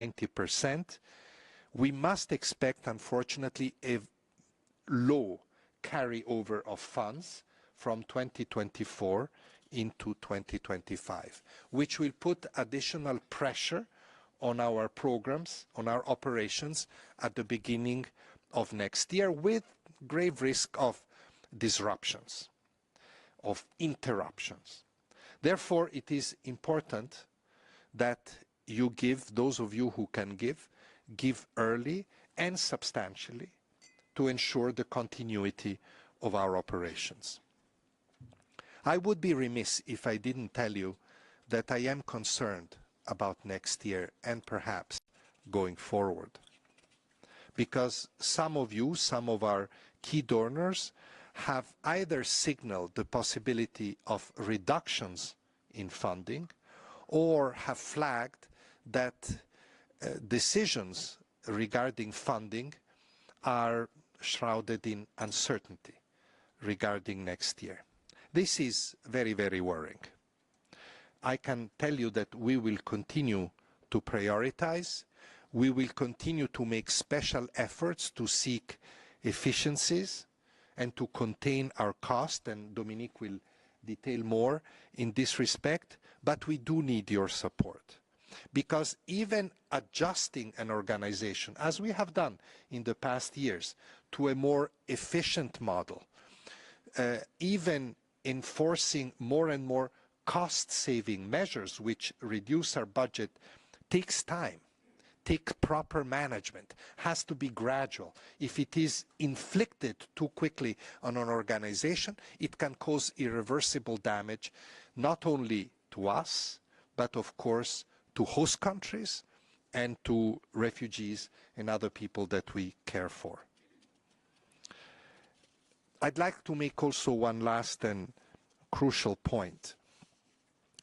90%, we must expect, unfortunately, a low carryover of funds from 2024 into 2025, which will put additional pressure on our programs, on our operations at the beginning of next year, with grave risk of disruptions, of interruptions. Therefore, it is important that you give, those of you who can give early and substantially to ensure the continuity of our operations. I would be remiss if I didn't tell you that I am concerned about next year and perhaps going forward. Because some of you, some of our key donors, have either signaled the possibility of reductions in funding or have flagged that decisions regarding funding are shrouded in uncertainty regarding next year. This is very, very worrying. I can tell you that we will continue to prioritize. We will continue to make special efforts to seek efficiencies and to contain our cost, and Dominique will detail more in this respect, but we do need your support. Because even adjusting an organization, as we have done in the past years, to a more efficient model, even enforcing more and more cost-saving measures which reduce our budget, takes time, takes proper management, has to be gradual. If it is inflicted too quickly on an organization, it can cause irreversible damage, not only to us, but of course to host countries and to refugees and other people that we care for. I'd like to make also one last and crucial point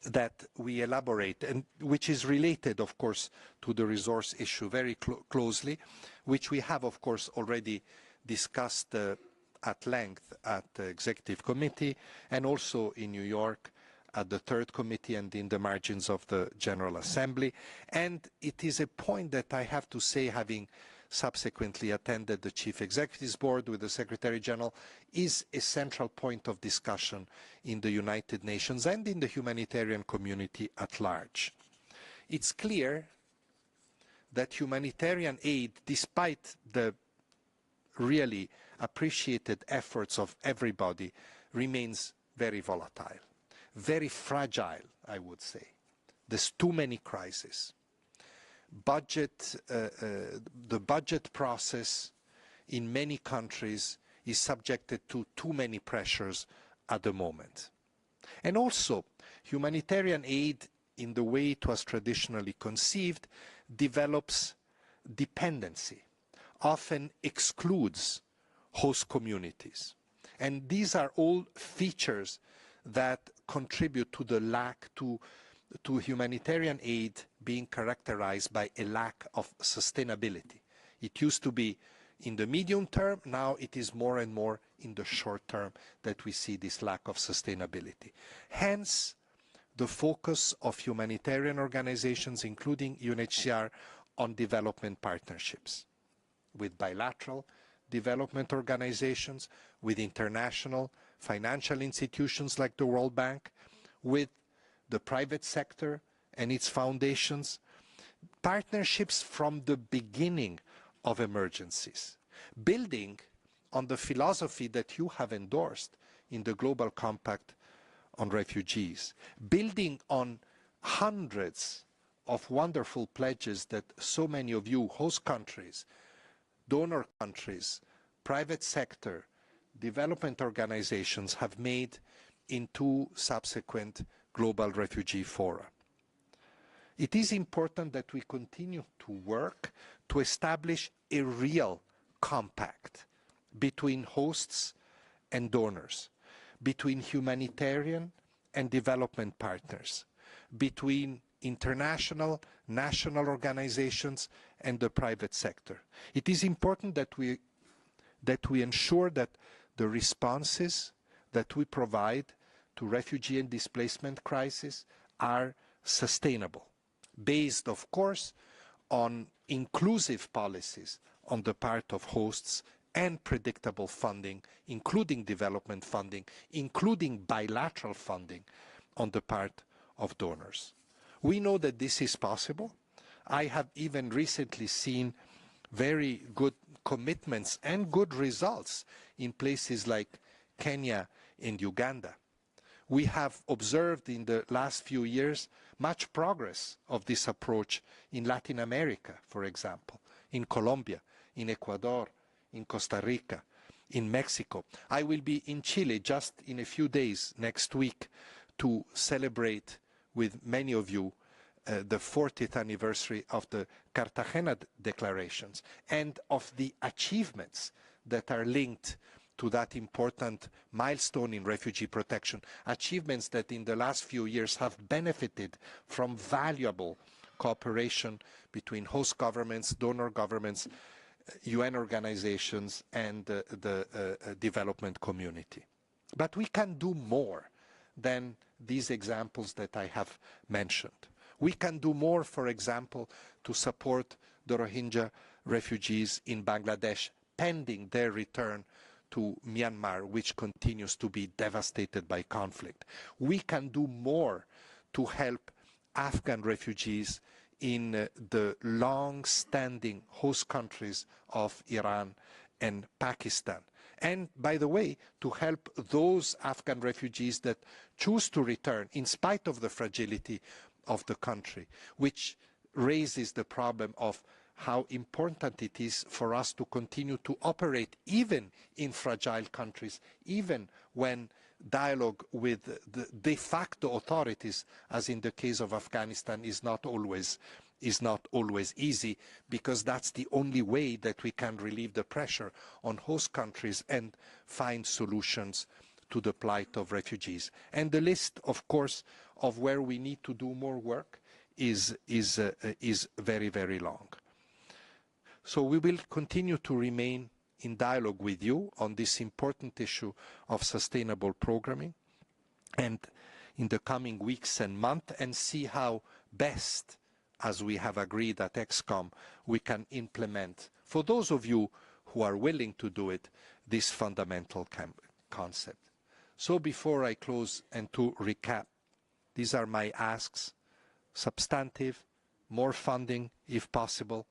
that we elaborate, and which is related, of course, to the resource issue very closely, which we have, of course, already discussed at length at the Executive Committee and also in New York at the Third Committee and in the margins of the General Assembly. And it is a point that I have to say, having subsequently attended the Chief Executives Board with the Secretary General, is a central point of discussion in the United Nations and in the humanitarian community at large. It's clear that humanitarian aid, despite the really appreciated efforts of everybody, remains very volatile, very fragile, I would say. There's too many crises. The budget process in many countries is subjected to too many pressures at the moment. And also, humanitarian aid, in the way it was traditionally conceived, develops dependency, often excludes host communities. And these are all features that contribute to the lack, to humanitarian aid being characterized by a lack of sustainability. It used to be in the medium term, now it is more and more in the short term that we see this lack of sustainability. Hence, the focus of humanitarian organizations, including UNHCR, on development partnerships with bilateral development organizations, with international financial institutions like the World Bank, with the private sector and its foundations, partnerships from the beginning of emergencies, building on the philosophy that you have endorsed in the Global Compact on Refugees, building on hundreds of wonderful pledges that so many of you, host countries, donor countries, private sector, development organizations have made in two subsequent global refugee fora. It is important that we continue to work to establish a real compact between hosts and donors, between humanitarian and development partners, between international, national organizations and the private sector. It is important that we ensure that the responses that we provide to refugee and displacement crisis are sustainable, based, of course, on inclusive policies on the part of hosts and predictable funding, including development funding, including bilateral funding on the part of donors. We know that this is possible. I have even recently seen very good commitments and good results in places like Kenya and Uganda. We have observed in the last few years much progress of this approach in Latin America, for example, in Colombia, in Ecuador, in Costa Rica, in Mexico. I will be in Chile just in a few days next week to celebrate with many of you the 40th anniversary of the Cartagena declarations and of the achievements that are linked to that important milestone in refugee protection, achievements that in the last few years have benefited from valuable cooperation between host governments, donor governments, UN organizations, and the development community. But we can do more than these examples that I have mentioned. We can do more, for example, to support the Rohingya refugees in Bangladesh pending their return to Myanmar, which continues to be devastated by conflict. We can do more to help Afghan refugees in the long-standing host countries of Iran and Pakistan. And, by the way, to help those Afghan refugees that choose to return in spite of the fragility of the country, which raises the problem of how important it is for us to continue to operate even in fragile countries, even when dialogue with the de facto authorities, as in the case of Afghanistan, is not always easy, because that's the only way that we can relieve the pressure on host countries and find solutions to the plight of refugees. And the list, of course, of where we need to do more work is very, very long. So we will continue to remain in dialogue with you on this important issue of sustainable programming and in the coming weeks and months, and see how best, as we have agreed at EXCOM, we can implement, for those of you who are willing to do it, this fundamental concept. So before I close and to recap, these are my asks: substantive, more funding if possible,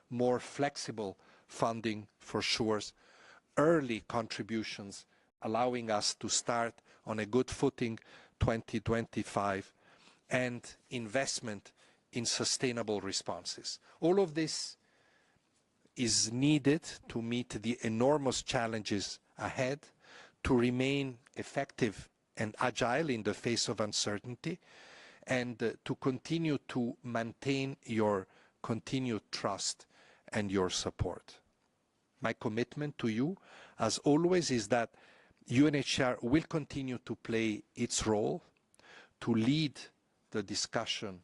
more flexible funding for sure, early contributions allowing us to start on a good footing 2025, and investment in sustainable responses. All of this is needed to meet the enormous challenges ahead, to remain effective and agile in the face of uncertainty, and to continue to maintain your continued trust and your support. My commitment to you, as always, is that UNHCR will continue to play its role to lead the discussion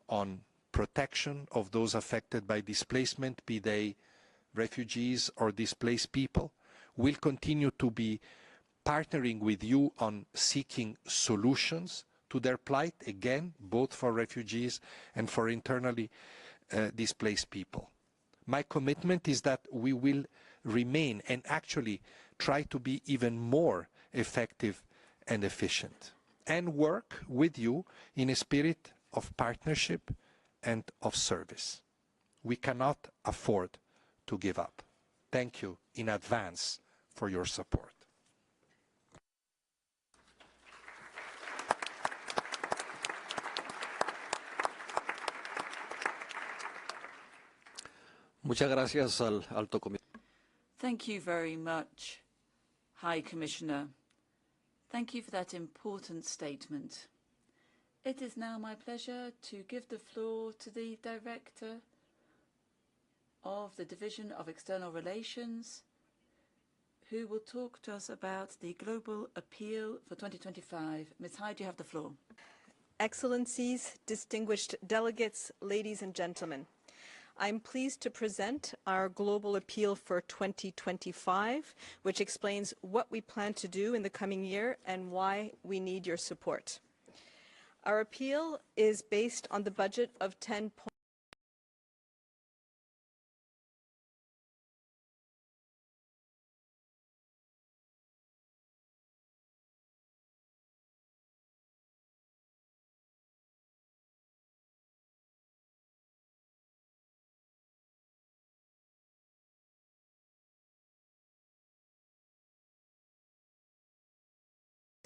on protection of those affected by displacement, be they refugees or displaced people. We'll continue to be partnering with you on seeking solutions to their plight, again, both for refugees and for internally displaced people. My commitment is that we will remain and actually try to be even more effective and efficient, and work with you in a spirit of partnership and of service. We cannot afford to give up. Thank you in advance for your support. Muchas gracias al Alto Comisionado. Thank you very much, High Commissioner. Thank you for that important statement. It is now my pleasure to give the floor to the Director of the Division of External Relations, who will talk to us about the Global Appeal for 2025. Ms. Hyde, you have the floor. Excellencies, distinguished delegates, ladies and gentlemen. I'm pleased to present our Global Appeal for 2025, which explains what we plan to do in the coming year and why we need your support. Our appeal is based on the budget of 10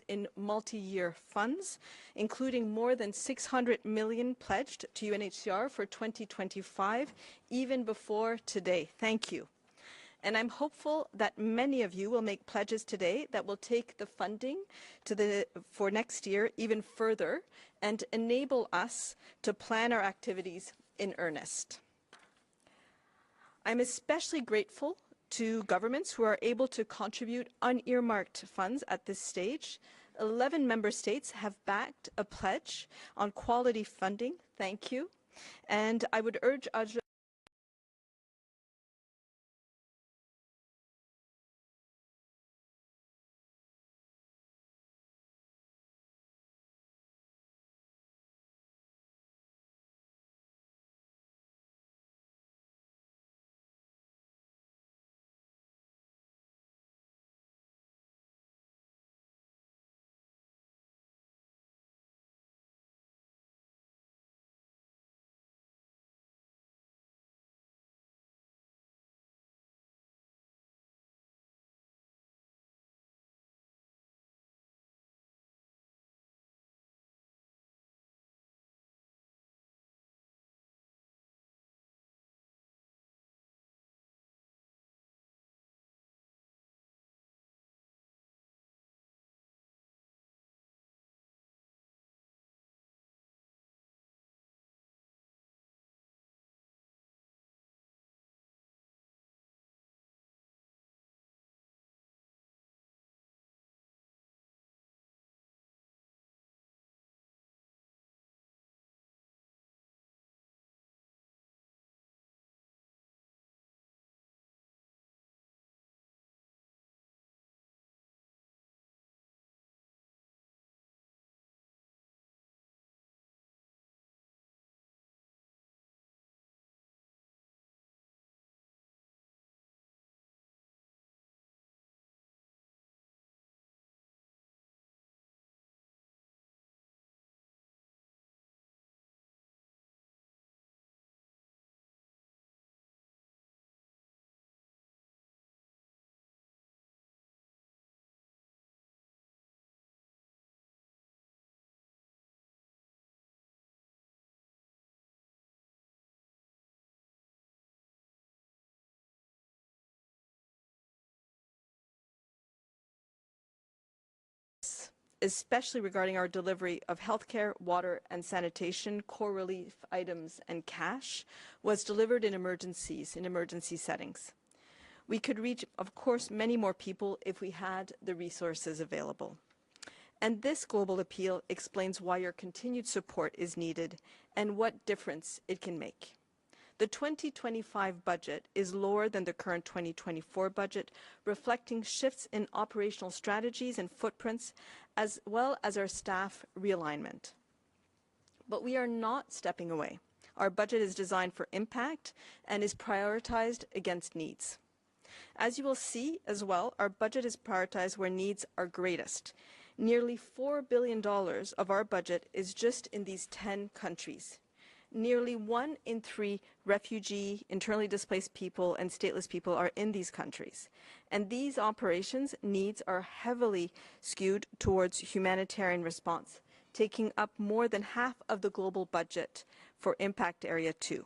in multi-year funds, including more than 600 million pledged to UNHCR for 2025, even before today. Thank you. And I'm hopeful that many of you will make pledges today that will take the funding for next year even further and enable us to plan our activities in earnest. I'm especially grateful to governments who are able to contribute unearmarked funds at this stage. 11 member states have backed a pledge on quality funding. Thank you. And I would urge others especially regarding our delivery of healthcare, water and sanitation, core relief items and cash, was delivered in emergency settings. We could reach, of course, many more people if we had the resources available. And this global appeal explains why your continued support is needed and what difference it can make. The 2025 budget is lower than the current 2024 budget, reflecting shifts in operational strategies and footprints, as well as our staff realignment. But we are not stepping away. Our budget is designed for impact and is prioritized against needs. As you will see as well, our budget is prioritized where needs are greatest. Nearly $4 billion of our budget is just in these 10 countries. Nearly 1 in 3 refugee, internally displaced people and stateless people are in these countries. And these operations needs are heavily skewed towards humanitarian response, taking up more than half of the global budget for Impact Area 2.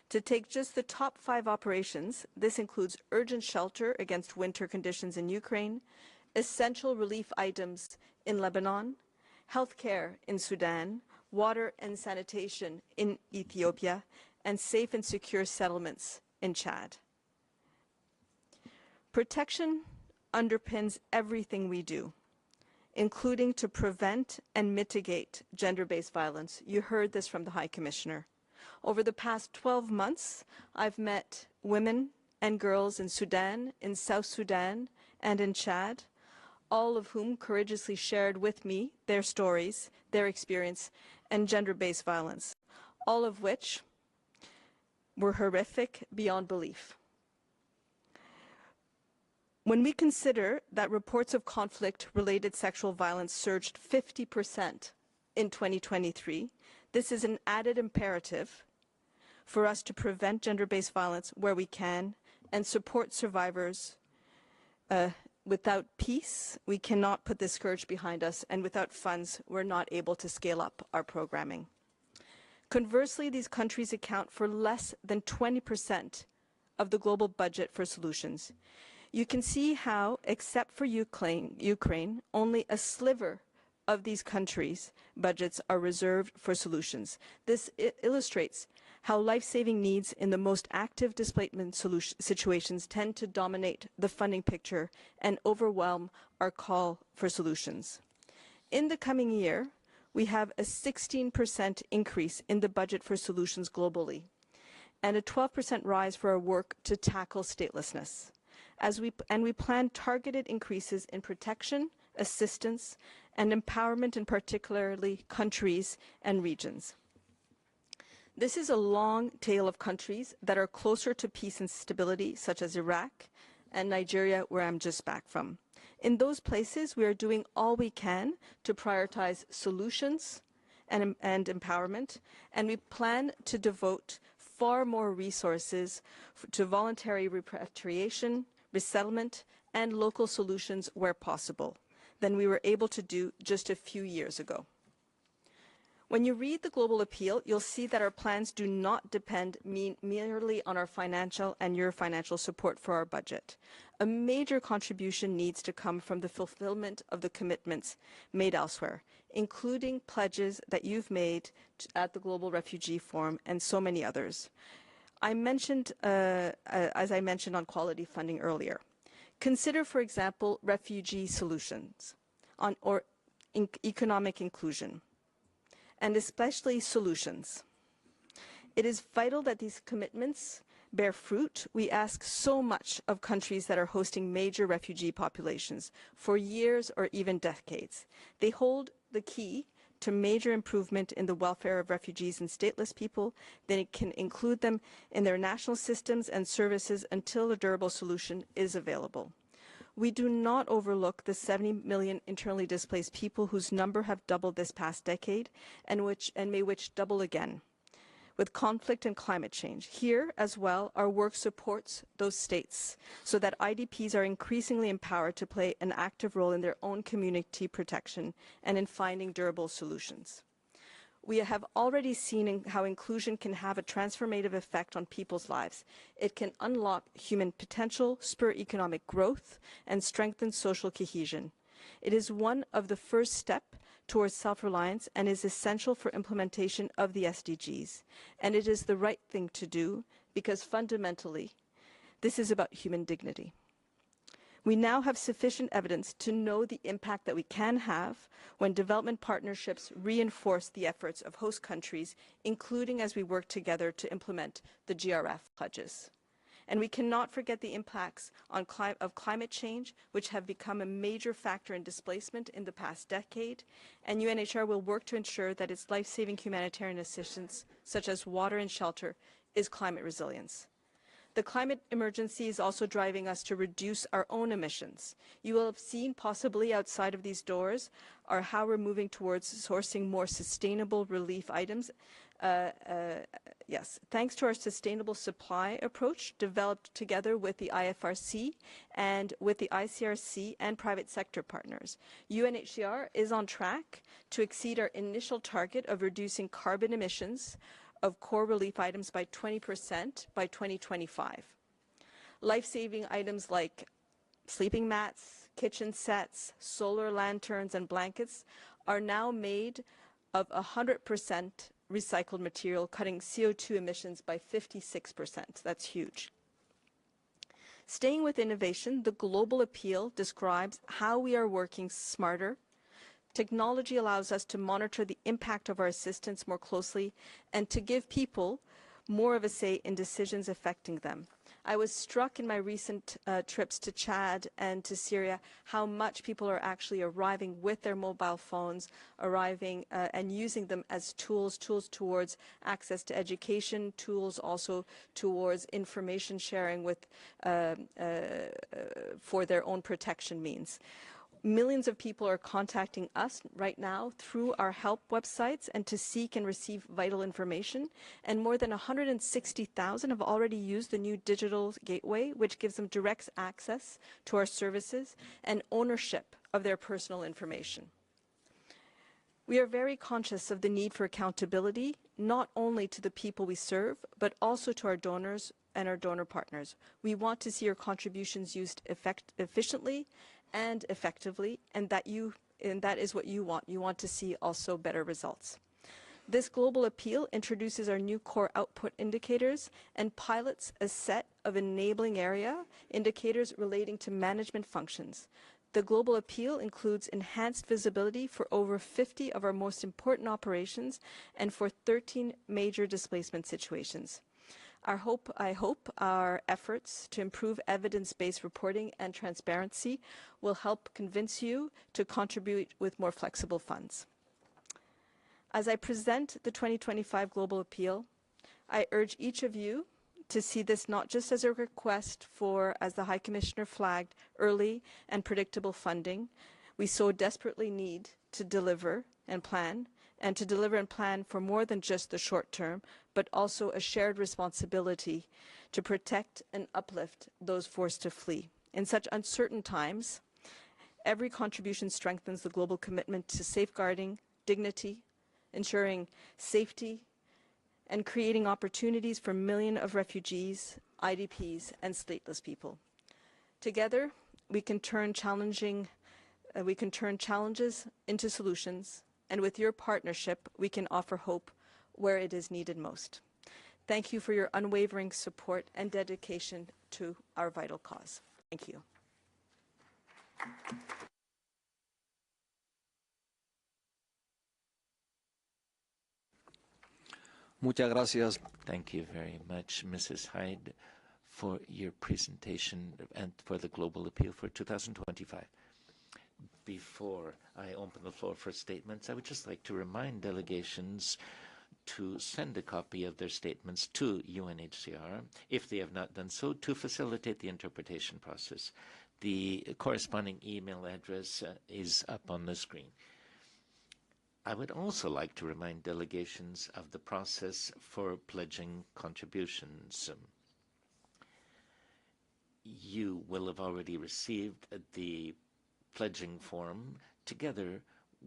To take just the top 5 operations, this includes urgent shelter against winter conditions in Ukraine, essential relief items in Lebanon, healthcare in Sudan, water and sanitation in Ethiopia, and safe and secure settlements in Chad. Protection underpins everything we do, including to prevent and mitigate gender-based violence. You heard this from the High Commissioner. Over the past 12 months, I've met women and girls in Sudan, in South Sudan, and in Chad, all of whom courageously shared with me their stories, their experience, and gender-based violence, all of which were horrific beyond belief. When we consider that reports of conflict-related sexual violence surged 50% in 2023, this is an added imperative for us to prevent gender-based violence where we can and support survivors without peace, we cannot put this scourge behind us, and without funds, we're not able to scale up our programming. Conversely, these countries account for less than 20% of the global budget for solutions. You can see how, except for Ukraine, only a sliver of these countries' budgets are reserved for solutions. This illustrates how life-saving needs in the most active displacement situations tend to dominate the funding picture and overwhelm our call for solutions. In the coming year, we have a 16% increase in the budget for solutions globally and a 12% rise for our work to tackle statelessness. We plan targeted increases in protection, assistance, and empowerment in particularly countries and regions. This is a long tail of countries that are closer to peace and stability, such as Iraq and Nigeria, where I'm just back from. In those places, we are doing all we can to prioritize solutions and empowerment, and we plan to devote far more resources to voluntary repatriation, resettlement, and local solutions where possible than we were able to do just a few years ago. When you read the global appeal, you'll see that our plans do not depend merely on our financial and your financial support for our budget. A major contribution needs to come from the fulfillment of the commitments made elsewhere, including pledges that you've made at the Global Refugee Forum and so many others. As I mentioned on quality funding earlier. Consider, for example, refugee solutions or economic inclusion, and especially solutions. It is vital that these commitments bear fruit. We ask so much of countries that are hosting major refugee populations for years or even decades. They hold the key to major improvement in the welfare of refugees and stateless people. Then it can include them in their national systems and services until a durable solution is available. We do not overlook the 70 million internally displaced people whose number have doubled this past decade and may double again with conflict and climate change. Here as well, our work supports those states so that IDPs are increasingly empowered to play an active role in their own community protection and in finding durable solutions. We have already seen how inclusion can have a transformative effect on people's lives. It can unlock human potential, spur economic growth, and strengthen social cohesion. It is one of the first steps towards self-reliance and is essential for implementation of the SDGs. And it is the right thing to do because fundamentally, this is about human dignity. We now have sufficient evidence to know the impact that we can have when development partnerships reinforce the efforts of host countries, including as we work together to implement the GRF pledges. And we cannot forget the impacts of climate change, which have become a major factor in displacement in the past decade. And UNHCR will work to ensure that its life-saving humanitarian assistance, such as water and shelter, is climate resilience. The climate emergency is also driving us to reduce our own emissions. You will have seen, possibly outside of these doors, how we're moving towards sourcing more sustainable relief items. Yes, thanks to our sustainable supply approach developed together with the IFRC and with the ICRC and private sector partners. UNHCR is on track to exceed our initial target of reducing carbon emissions of core relief items by 20% by 2025. Life-saving items like sleeping mats, kitchen sets, solar lanterns, and blankets are now made of 100% recycled material, cutting CO2 emissions by 56%. That's huge. Staying with innovation, the global appeal describes how we are working smarter. Technology allows us to monitor the impact of our assistance more closely and to give people more of a say in decisions affecting them. I was struck in my recent trips to Chad and to Syria how much people are actually arriving with their mobile phones, and using them as tools towards access to education, tools also towards information sharing with, for their own protection means. Millions of people are contacting us right now through our help websites and to seek and receive vital information. And more than 160,000 have already used the new digital gateway, which gives them direct access to our services and ownership of their personal information. We are very conscious of the need for accountability, not only to the people we serve, but also to our donors and our donor partners. We want to see your contributions used efficiently and effectively, and that is what you want. You want to see also better results. This global appeal introduces our new core output indicators and pilots a set of enabling area indicators relating to management functions. The global appeal includes enhanced visibility for over 50 of our most important operations and for 13 major displacement situations. I hope our efforts to improve evidence-based reporting and transparency will help convince you to contribute with more flexible funds. As I present the 2025 Global Appeal, I urge each of you to see this not just as a request for, as the High Commissioner flagged, early and predictable funding we so desperately need to deliver and plan, and to deliver and plan for more than just the short term, but also a shared responsibility to protect and uplift those forced to flee. In such uncertain times, every contribution strengthens the global commitment to safeguarding dignity, ensuring safety, and creating opportunities for millions of refugees, IDPs, and stateless people. Together, we can turn challenges into solutions, and with your partnership, we can offer hope where it is needed most. Thank you for your unwavering support and dedication to our vital cause. Thank you. Muchas gracias. Thank you very much, Mrs. Hyde, for your presentation and for the Global Appeal for 2025. Before I open the floor for statements, I would just like to remind delegations to send a copy of their statements to UNHCR, if they have not done so, to facilitate the interpretation process. The corresponding email address is up on the screen. I would also like to remind delegations of the process for pledging contributions. You will have already received the pledging form together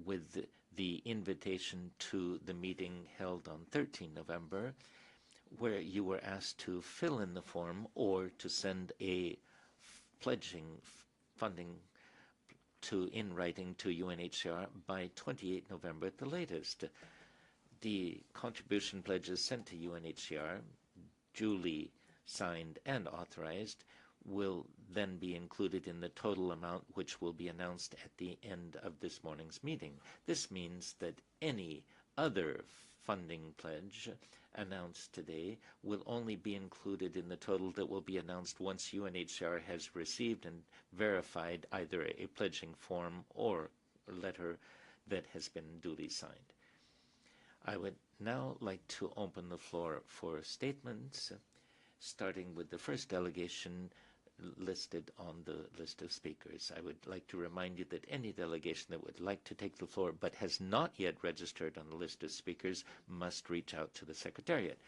with the invitation to the meeting held on 13 November, where you were asked to fill in the form or to send a pledging funding in writing to UNHCR by 28 November at the latest. The contribution pledges sent to UNHCR, duly signed and authorized, will then be included in the total amount which will be announced at the end of this morning's meeting. This means that any other funding pledge announced today will only be included in the total that will be announced once UNHCR has received and verified either a pledging form or a letter that has been duly signed. I would now like to open the floor for statements, starting with the first delegation listed on the list of speakers. I would like to remind you that any delegation that would like to take the floor but has not yet registered on the list of speakers must reach out to the Secretariat.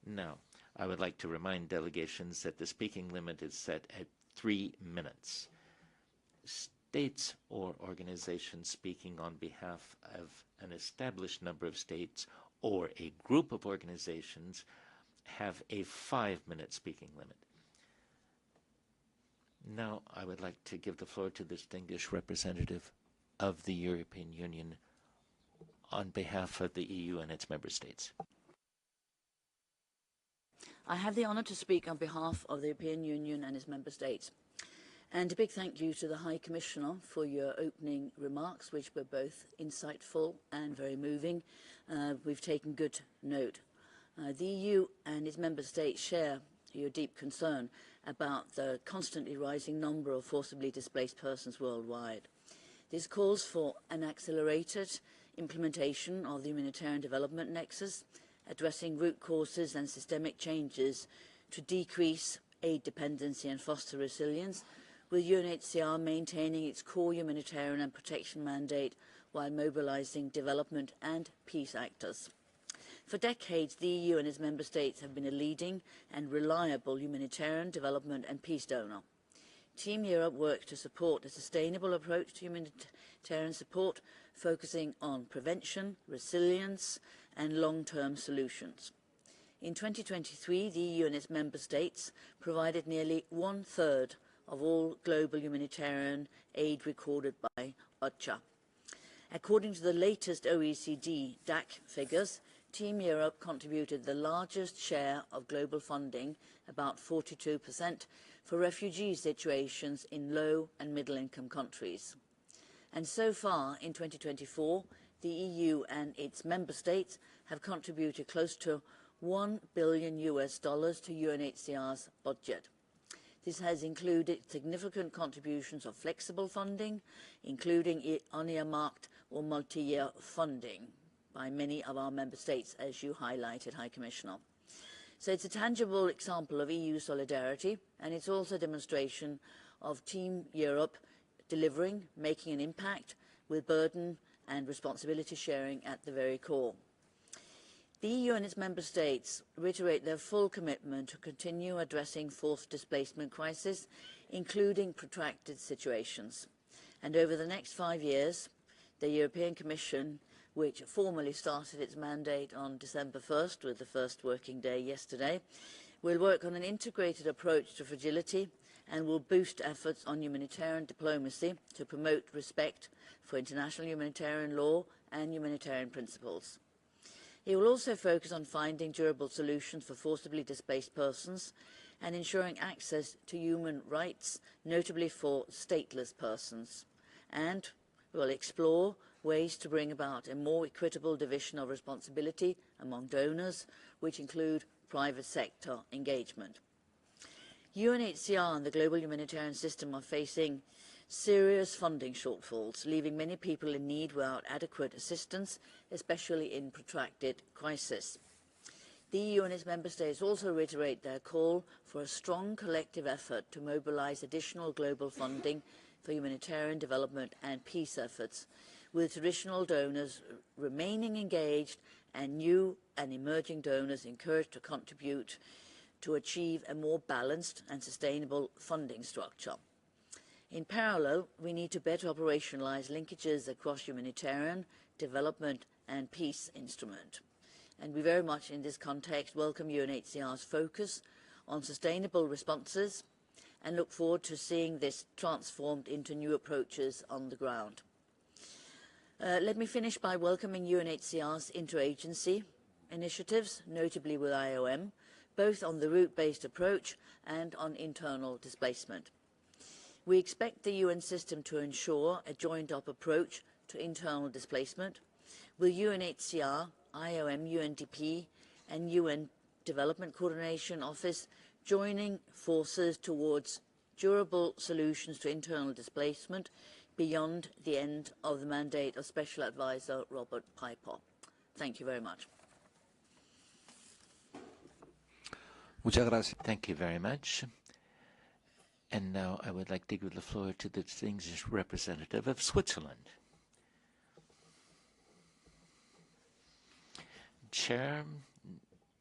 Now, I would like to remind delegations that the speaking limit is set at 3 minutes. States or organizations speaking on behalf of an established number of states or a group of organizations have a 5-minute speaking limit. Now, I would like to give the floor to the distinguished representative of the European Union on behalf of the EU and its member states. I have the honour to speak on behalf of the European Union and its member states. And a big thank you to the High Commissioner for your opening remarks, which were both insightful and very moving. We've taken good note. The EU and its member states share your deep concern about the constantly rising number of forcibly displaced persons worldwide. This calls for an accelerated implementation of the humanitarian development nexus, addressing root causes and systemic changes to decrease aid dependency and foster resilience, with UNHCR maintaining its core humanitarian and protection mandate while mobilising development and peace actors. For decades, the EU and its member states have been a leading and reliable humanitarian, development and peace donor. Team Europe works to support a sustainable approach to humanitarian support, focusing on prevention, resilience and long-term solutions. In 2023, the EU and its member states provided nearly one-third of all global humanitarian aid recorded by OCHA. According to the latest OECD DAC figures, Team Europe contributed the largest share of global funding, about 42%, for refugee situations in low and middle-income countries. And so far, in 2024, the EU and its member states have contributed close to $1 billion to UNHCR's budget. This has included significant contributions of flexible funding, including unearmarked or multi-year funding by many of our member states, as you highlighted, High Commissioner. So it's a tangible example of EU solidarity, and it's also a demonstration of Team Europe delivering, making an impact, with burden and responsibility sharing at the very core. The EU and its member states reiterate their full commitment to continue addressing forced displacement crisis, including protracted situations. And over the next 5 years, the European Commission, which formally started its mandate on December 1st, with the first working day yesterday, will work on an integrated approach to fragility and will boost efforts on humanitarian diplomacy to promote respect for international humanitarian law and humanitarian principles. It will also focus on finding durable solutions for forcibly displaced persons and ensuring access to human rights, notably for stateless persons, and will explore ways to bring about a more equitable division of responsibility among donors, which include private sector engagement. UNHCR and the global humanitarian system are facing serious funding shortfalls, leaving many people in need without adequate assistance, especially in protracted crisis. The EU and its member states also reiterate their call for a strong collective effort to mobilise additional global funding for humanitarian development and peace efforts, with traditional donors remaining engaged and new and emerging donors encouraged to contribute to achieve a more balanced and sustainable funding structure. In parallel, we need to better operationalise linkages across humanitarian, development and peace instrument. And we very much in this context welcome UNHCR's focus on sustainable responses and look forward to seeing this transformed into new approaches on the ground. Let me finish by welcoming UNHCR's interagency initiatives, notably with IOM, both on the route-based approach and on internal displacement. We expect the UN system to ensure a joined-up approach to internal displacement, with UNHCR, IOM, UNDP and UN Development Coordination Office joining forces towards durable solutions to internal displacement beyond the end of the mandate of Special Advisor Robert Piper. Thank you very much. Muchas gracias. Thank you very much. And now I would like to give the floor to the distinguished representative of Switzerland. Chair,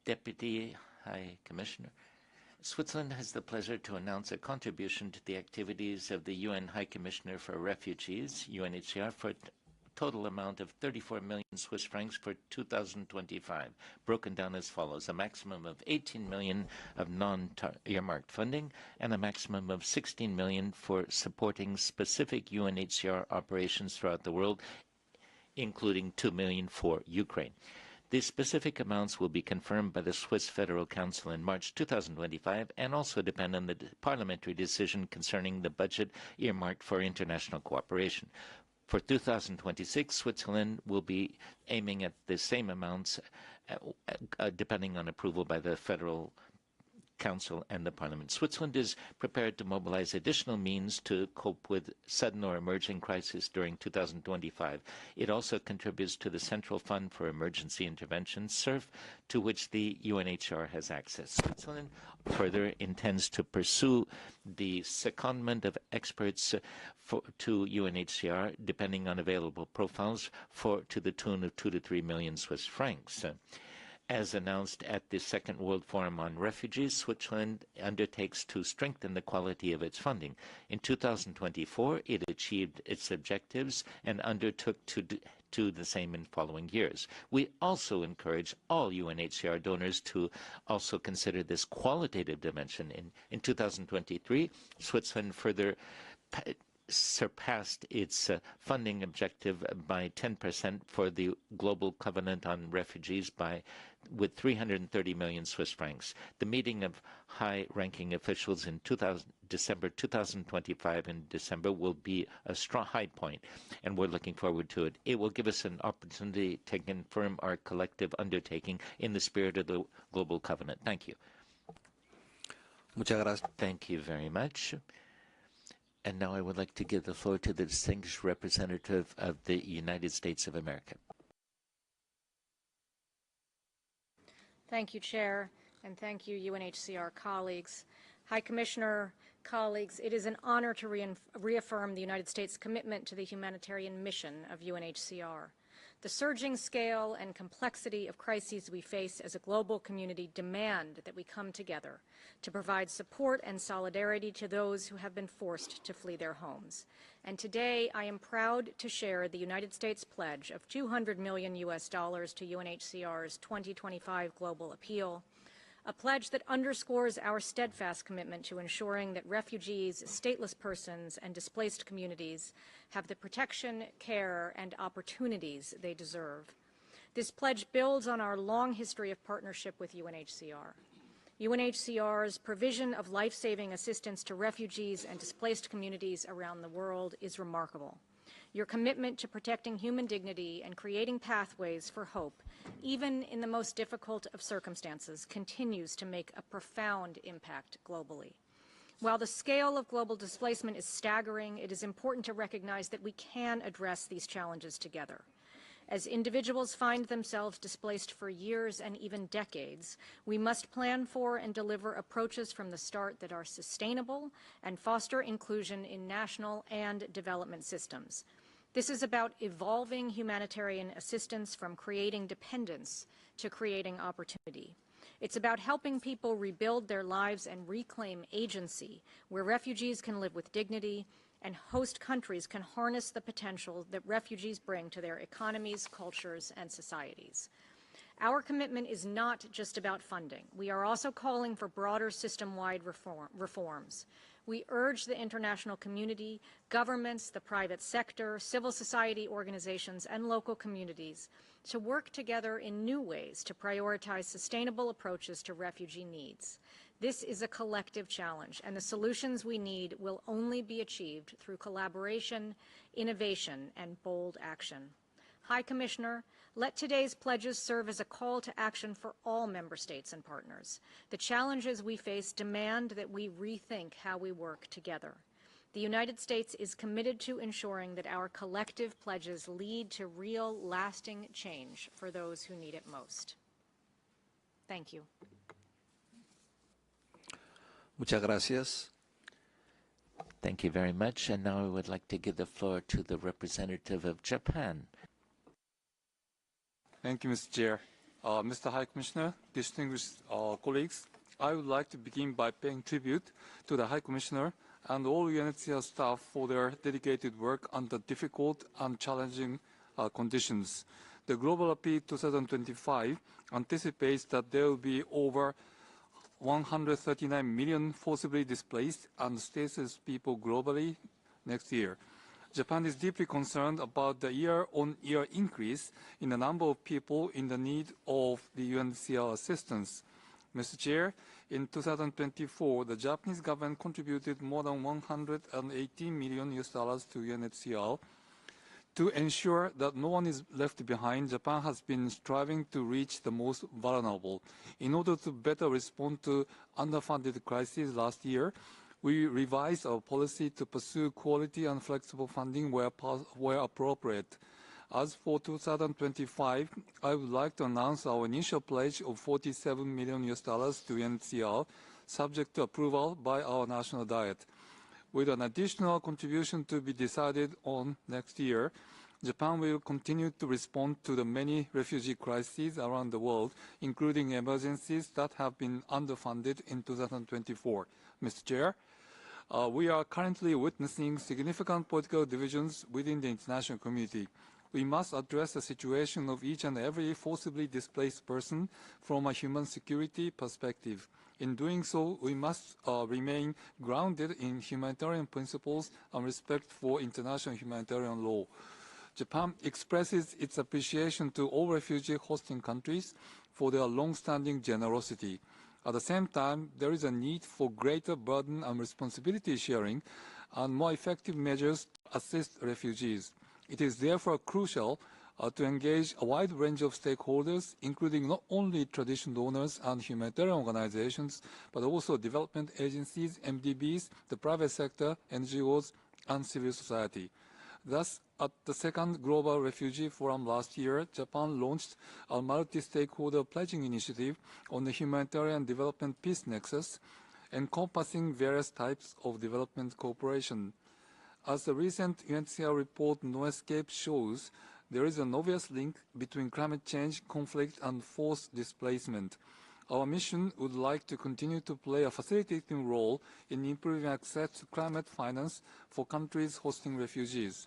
Deputy High Commissioner, Switzerland has the pleasure to announce a contribution to the activities of the UN High Commissioner for Refugees, UNHCR, for a total amount of 34 million Swiss francs for 2025, broken down as follows: a maximum of 18 million of non-earmarked funding and a maximum of 16 million for supporting specific UNHCR operations throughout the world, including 2 million for Ukraine. These specific amounts will be confirmed by the Swiss Federal Council in March 2025 and also depend on the parliamentary decision concerning the budget earmarked for international cooperation. For 2026, Switzerland will be aiming at the same amounts depending on approval by the Federal Council and the Parliament. Switzerland is prepared to mobilize additional means to cope with sudden or emerging crises during 2025. It also contributes to the Central Fund for Emergency Intervention, SURF, to which the UNHCR has access. Switzerland further intends to pursue the secondment of experts to UNHCR, depending on available profiles, to the tune of 2 to 3 million Swiss francs. As announced at the Second World Forum on Refugees, Switzerland undertakes to strengthen the quality of its funding. In 2024, it achieved its objectives and undertook to do the same in following years. We also encourage all UNHCR donors to also consider this qualitative dimension. In 2023, Switzerland further surpassed its funding objective by 10% for the Global Covenant on Refugees with 330 million Swiss francs. The meeting of high-ranking officials in December 2025 in December will be a strong high point, and we're looking forward to it. It will give us an opportunity to confirm our collective undertaking in the spirit of the Global Covenant. Thank you. Muchas gracias. Thank you very much. And now I would like to give the floor to the distinguished representative of the United States of America. Thank you, Chair, and thank you, UNHCR colleagues. High Commissioner, colleagues, it is an honor to reaffirm the United States' commitment to the humanitarian mission of UNHCR. The surging scale and complexity of crises we face as a global community demand that we come together to provide support and solidarity to those who have been forced to flee their homes. And today, I am proud to share the United States pledge of $200 million to UNHCR's 2025 Global Appeal, a pledge that underscores our steadfast commitment to ensuring that refugees, stateless persons, and displaced communities have the protection, care, and opportunities they deserve. This pledge builds on our long history of partnership with UNHCR. UNHCR's provision of life-saving assistance to refugees and displaced communities around the world is remarkable. Your commitment to protecting human dignity and creating pathways for hope, even in the most difficult of circumstances, continues to make a profound impact globally. While the scale of global displacement is staggering, it is important to recognize that we can address these challenges together. As individuals find themselves displaced for years and even decades, we must plan for and deliver approaches from the start that are sustainable and foster inclusion in national and development systems. This is about evolving humanitarian assistance from creating dependence to creating opportunity. It's about helping people rebuild their lives and reclaim agency, where refugees can live with dignity and host countries can harness the potential that refugees bring to their economies, cultures, and societies. Our commitment is not just about funding. We are also calling for broader system-wide reforms. We urge the international community, governments, the private sector, civil society organizations, and local communities to work together in new ways to prioritize sustainable approaches to refugee needs. This is a collective challenge, and the solutions we need will only be achieved through collaboration, innovation, and bold action. High Commissioner, let today's pledges serve as a call to action for all member states and partners. The challenges we face demand that we rethink how we work together. The United States is committed to ensuring that our collective pledges lead to real, lasting change for those who need it most. Thank you. Muchas gracias. Thank you very much. And now I would like to give the floor to the representative of Japan. Thank you, Mr. Chair. Mr. High Commissioner, distinguished colleagues, I would like to begin by paying tribute to the High Commissioner and all UNHCR staff for their dedicated work under difficult and challenging conditions. The Global Appeal 2025 anticipates that there will be over 139 million forcibly displaced and stateless people globally next year. Japan is deeply concerned about the year-on-year increase in the number of people in the need of the UNHCR assistance. Mr. Chair, in 2024, the Japanese government contributed more than $118 million to UNHCR. To ensure that no one is left behind, Japan has been striving to reach the most vulnerable. In order to better respond to underfunded crises last year, we revised our policy to pursue quality and flexible funding where appropriate. As for 2025, I would like to announce our initial pledge of $47 million to UNHCR, subject to approval by our national diet. With an additional contribution to be decided on next year, Japan will continue to respond to the many refugee crises around the world, including emergencies that have been underfunded in 2024. Mr. Chair, we are currently witnessing significant political divisions within the international community. We must address the situation of each and every forcibly displaced person from a human security perspective. In doing so, we must remain grounded in humanitarian principles and respect for international humanitarian law. Japan expresses its appreciation to all refugee hosting countries for their long-standing generosity. At the same time, there is a need for greater burden and responsibility sharing and more effective measures to assist refugees. It is therefore crucial to engage a wide range of stakeholders, including not only traditional donors and humanitarian organizations, but also development agencies, MDBs, the private sector, NGOs, and civil society. Thus, at the second Global Refugee Forum last year, Japan launched a multi-stakeholder pledging initiative on the humanitarian development peace nexus, encompassing various types of development cooperation. As the recent UNHCR report No Escape shows, there is an obvious link between climate change, conflict, and forced displacement. Our mission would like to continue to play a facilitating role in improving access to climate finance for countries hosting refugees.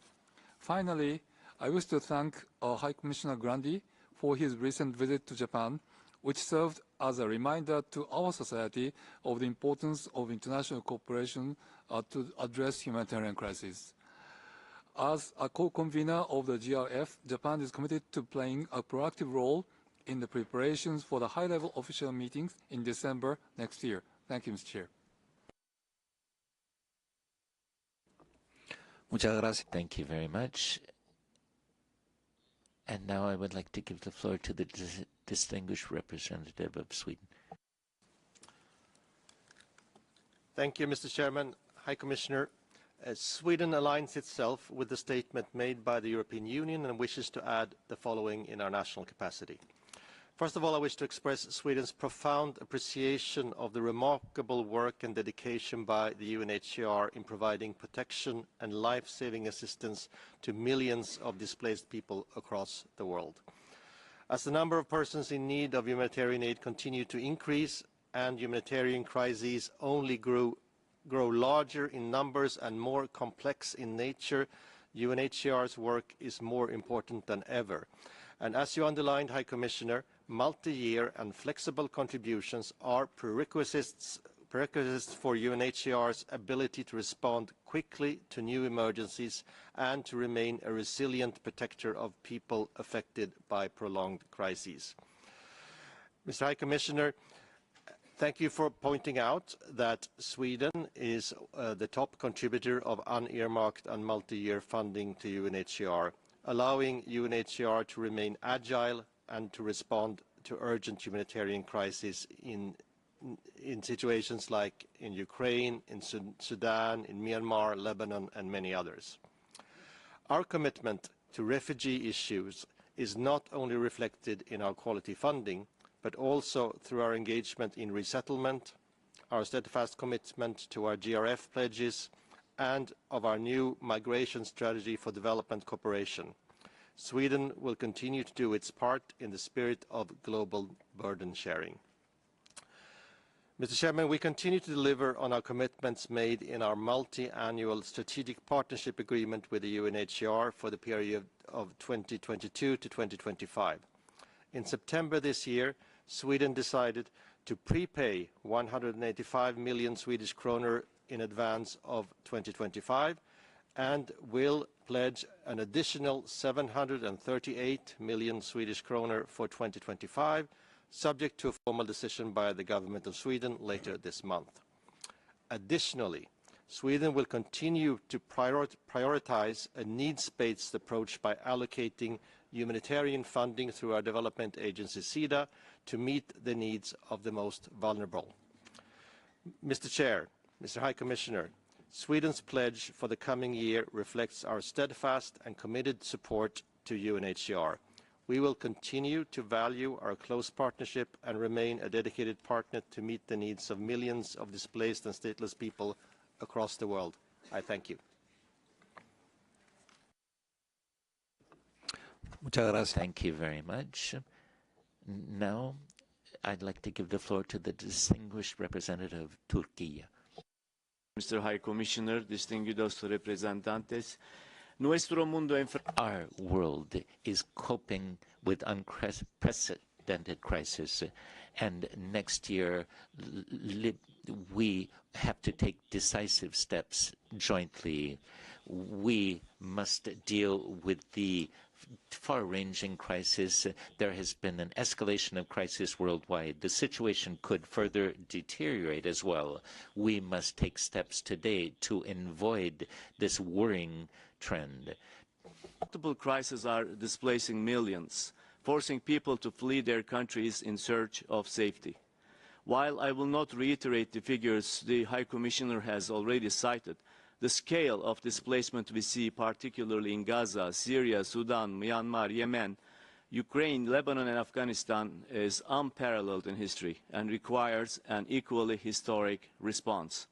Finally, I wish to thank High Commissioner Grandi for his recent visit to Japan, which served as a reminder to our society of the importance of international cooperation to address humanitarian crises. As a co-convener of the GRF, Japan is committed to playing a proactive role in the preparations for the high-level official meetings in December next year. Thank you, Mr. Chair. Muchas gracias. Thank you very much. And now I would like to give the floor to the distinguished representative of Sweden. Thank you, Mr. Chairman. High Commissioner, Sweden aligns itself with the statement made by the European Union and wishes to add the following in our national capacity. First of all, I wish to express Sweden's profound appreciation of the remarkable work and dedication by the UNHCR in providing protection and life-saving assistance to millions of displaced people across the world. As the number of persons in need of humanitarian aid continue to increase and humanitarian crises only grow larger in numbers and more complex in nature, UNHCR's work is more important than ever. And as you underlined, High Commissioner, multi-year and flexible contributions are prerequisites for UNHCR's ability to respond quickly to new emergencies and to remain a resilient protector of people affected by prolonged crises. Mr. High Commissioner, thank you for pointing out that Sweden is the top contributor of unearmarked and multi-year funding to UNHCR, allowing UNHCR to remain agile and to respond to urgent humanitarian crises in situations like in Ukraine, in Sudan, in Myanmar, Lebanon, and many others. Our commitment to refugee issues is not only reflected in our quality funding, but also through our engagement in resettlement, our steadfast commitment to our GRF pledges, and of our new migration strategy for development cooperation. Sweden will continue to do its part in the spirit of global burden sharing. Mr. Chairman, we continue to deliver on our commitments made in our multi-annual strategic partnership agreement with the UNHCR for the period of 2022 to 2025. In September this year, Sweden decided to prepay 185 million Swedish kronor in advance of 2025 and will pledge an additional 738 million Swedish kronor for 2025, subject to a formal decision by the government of Sweden later this month. Additionally, Sweden will continue to prioritize a needs-based approach by allocating humanitarian funding through our development agency SIDA to meet the needs of the most vulnerable. Mr. Chair, Mr. High Commissioner, Sweden's pledge for the coming year reflects our steadfast and committed support to UNHCR. We will continue to value our close partnership and remain a dedicated partner to meet the needs of millions of displaced and stateless people across the world. I thank you. Muchas gracias. Thank you very much. Now, I'd like to give the floor to the distinguished representative of Turkey. Mr. High Commissioner, distinguidos representantes, our world is coping with unprecedented crisis, and next year we have to take decisive steps jointly. We must deal with the far-ranging crisis. There has been an escalation of crisis worldwide. The situation could further deteriorate as well. We must take steps today to avoid this worrying trend. Multiple crises are displacing millions, forcing people to flee their countries in search of safety. While I will not reiterate the figures the High Commissioner has already cited, the scale of displacement we see, particularly in Gaza, Syria, Sudan, Myanmar, Yemen, Ukraine, Lebanon, and Afghanistan, is unparalleled in history and requires an equally historic response.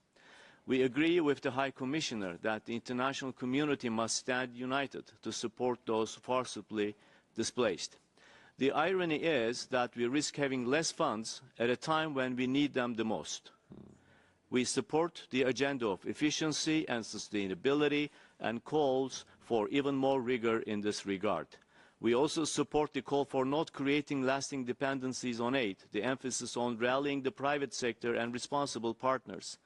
We agree with the High Commissioner that the international community must stand united to support those forcibly displaced. The irony is that we risk having less funds at a time when we need them the most. We support the agenda of efficiency and sustainability and calls for even more rigor in this regard. We also support the call for not creating lasting dependencies on aid, the emphasis on rallying the private sector and responsible partners.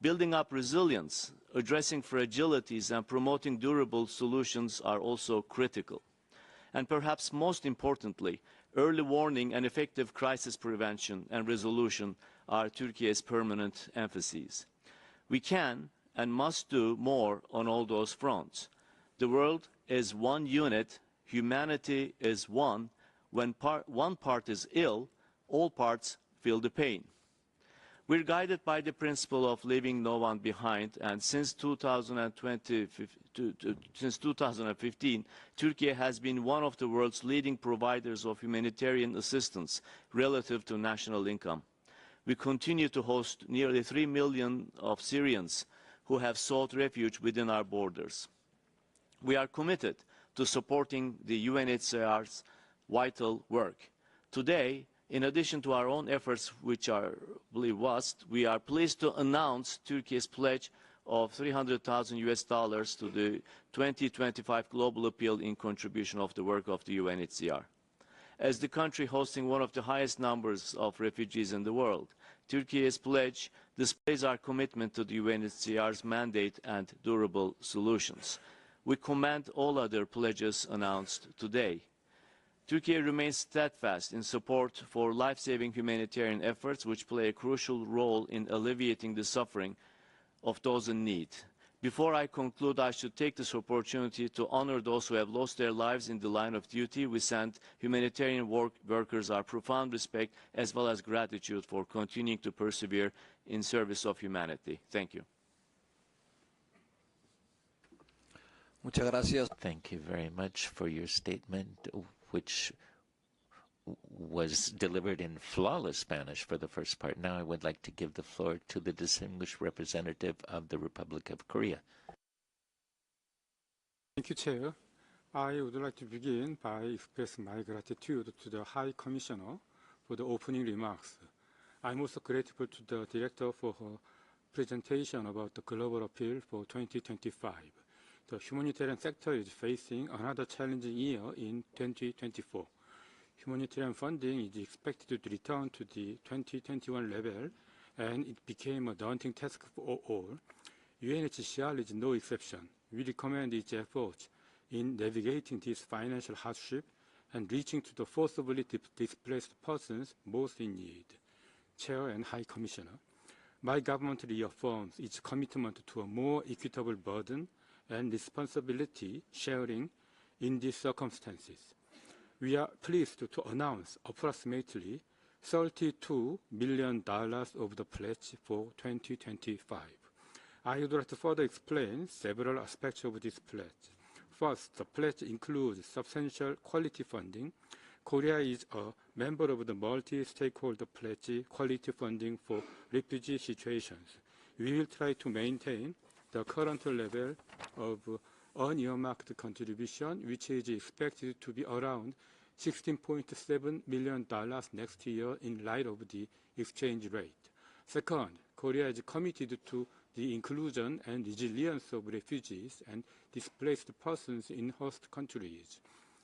Building up resilience, addressing fragilities and promoting durable solutions are also critical. And perhaps most importantly, early warning and effective crisis prevention and resolution are Turkey's permanent emphases. We can and must do more on all those fronts. The world is one unit, humanity is one. When one part is ill, all parts feel the pain. We're guided by the principle of leaving no one behind, and since 2015, Turkey has been one of the world's leading providers of humanitarian assistance relative to national income. We continue to host nearly 3 million of Syrians who have sought refuge within our borders. We are committed to supporting the UNHCR's vital work. Today, in addition to our own efforts, which are really vast, we are pleased to announce Turkey's pledge of $300,000 to the 2025 Global Appeal in contribution of the work of the UNHCR. As the country hosting one of the highest numbers of refugees in the world, Turkey's pledge displays our commitment to the UNHCR's mandate and durable solutions. We commend all other pledges announced today. Turkey remains steadfast in support for life-saving humanitarian efforts which play a crucial role in alleviating the suffering of those in need. Before I conclude, I should take this opportunity to honor those who have lost their lives in the line of duty. We send humanitarian workers our profound respect as well as gratitude for continuing to persevere in service of humanity. Thank you. Muchas gracias. Thank you very much for your statement, which was delivered in flawless Spanish for the first part. Now I would like to give the floor to the distinguished representative of the Republic of Korea. Thank you, Chair. I would like to begin by expressing my gratitude to the High Commissioner for the opening remarks. I'm also grateful to the Director for her presentation about the global appeal for 2025. The humanitarian sector is facing another challenging year in 2024. Humanitarian funding is expected to return to the 2021 level, and it became a daunting task for all. UNHCR is no exception. We recommend its efforts in navigating this financial hardship and reaching to the forcibly displaced persons most in need. Chair and High Commissioner, my government reaffirms its commitment to a more equitable burden and responsibility sharing in these circumstances. We are pleased to announce approximately $32 million of the pledge for 2025. I would like to further explain several aspects of this pledge. First, the pledge includes substantial quality funding. Korea is a member of the multi-stakeholder pledge quality funding for refugee situations. We will try to maintain the current level of unearmarked contribution, which is expected to be around $16.7 million next year in light of the exchange rate. Second, Korea is committed to the inclusion and resilience of refugees and displaced persons in host countries.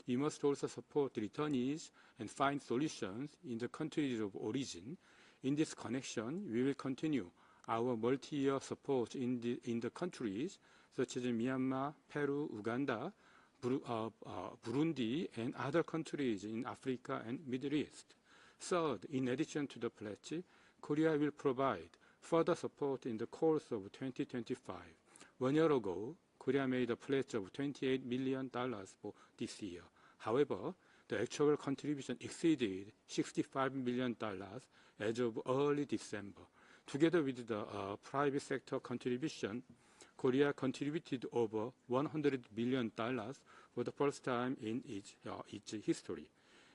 We must also support returnees and find solutions in the countries of origin. In this connection, we will continue our multi-year support in the countries such as Myanmar, Peru, Uganda, Burundi, and other countries in Africa and Middle East. Third, in addition to the pledge, Korea will provide further support in the course of 2025. 1 year ago, Korea made a pledge of $28 million for this year. However, the actual contribution exceeded $65 million as of early December. Together with the private sector contribution, Korea contributed over $100 billion for the first time in its history.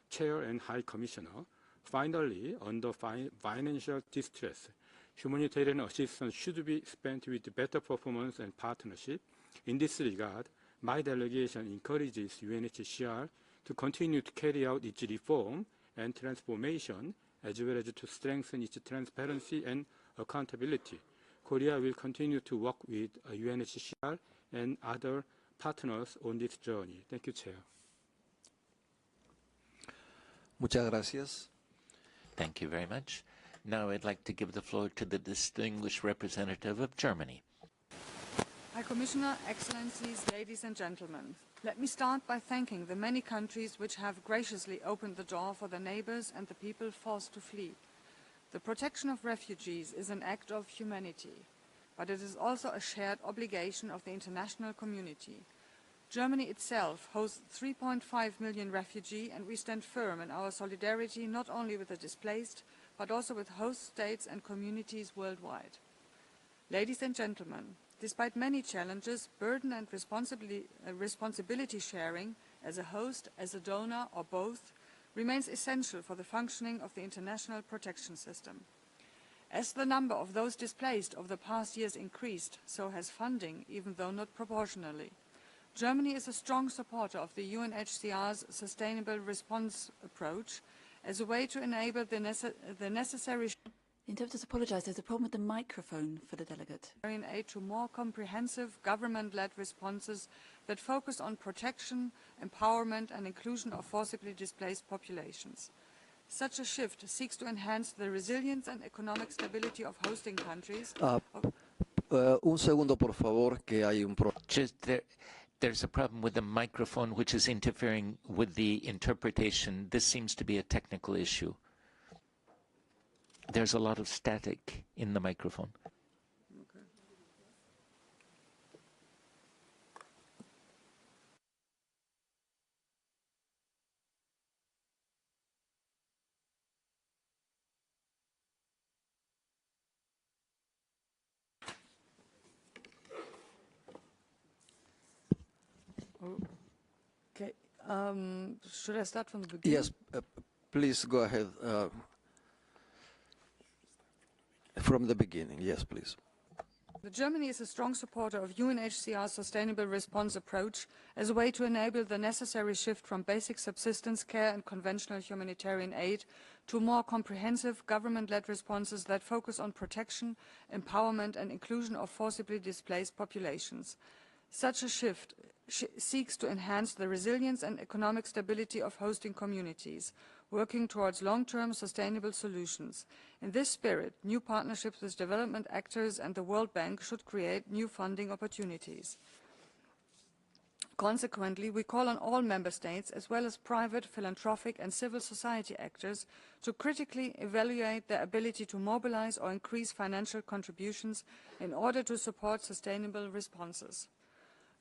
Chair and High Commissioner, finally, under financial distress, humanitarian assistance should be spent with better performance and partnership. In this regard, my delegation encourages UNHCR to continue to carry out its reform and transformation, as well as to strengthen its transparency and accountability. Korea will continue to work with UNHCR and other partners on this journey. Thank you, Chair. Muchas gracias. Thank you very much. Now I'd like to give the floor to the distinguished representative of Germany. High Commissioner, Excellencies, ladies and gentlemen, let me start by thanking the many countries which have graciously opened the door for their neighbors and the people forced to flee. The protection of refugees is an act of humanity, but it is also a shared obligation of the international community. Germany itself hosts 3.5 million refugees, and we stand firm in our solidarity not only with the displaced, but also with host states and communities worldwide. Ladies and gentlemen, despite many challenges, burden and responsibility sharing as a host, as a donor, or both, remains essential for the functioning of the international protection system. As the number of those displaced over the past years increased, so has funding, even though not proportionally. Germany is a strong supporter of the UNHCR's sustainable response approach as a way to enable the necessary The interpreters apologise. There's a problem with the microphone for the delegate. Aid to more comprehensive government-led responses that focus on protection, empowerment and inclusion of forcibly displaced populations. Such a shift seeks to enhance the resilience and economic stability of hosting countries. Un segundo, por favor, que hay un problema. There's a problem with the microphone which is interfering with the interpretation. This seems to be a technical issue. There's a lot of static in the microphone. Okay. Should I start from the beginning? Yes, please go ahead. From the beginning, yes, please. Germany is a strong supporter of UNHCR's sustainable response approach as a way to enable the necessary shift from basic subsistence care and conventional humanitarian aid to more comprehensive government-led responses that focus on protection, empowerment and inclusion of forcibly displaced populations. Such a shift seeks to enhance the resilience and economic stability of hosting communities, working towards long-term sustainable solutions. In this spirit, new partnerships with development actors and the World Bank should create new funding opportunities. Consequently, we call on all member states, as well as private, philanthropic and civil society actors, to critically evaluate their ability to mobilize or increase financial contributions in order to support sustainable responses.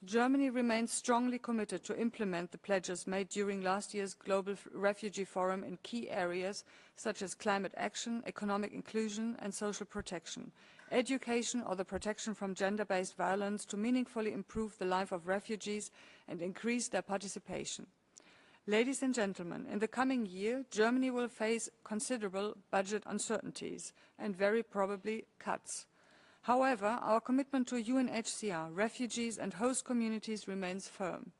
Germany remains strongly committed to implement the pledges made during last year's Global Refugee Forum in key areas such as climate action, economic inclusion and social protection, education or the protection from gender-based violence to meaningfully improve the life of refugees and increase their participation. Ladies and gentlemen, in the coming year, Germany will face considerable budget uncertainties and very probably cuts. However, our commitment to UNHCR, refugees and host communities remains firm.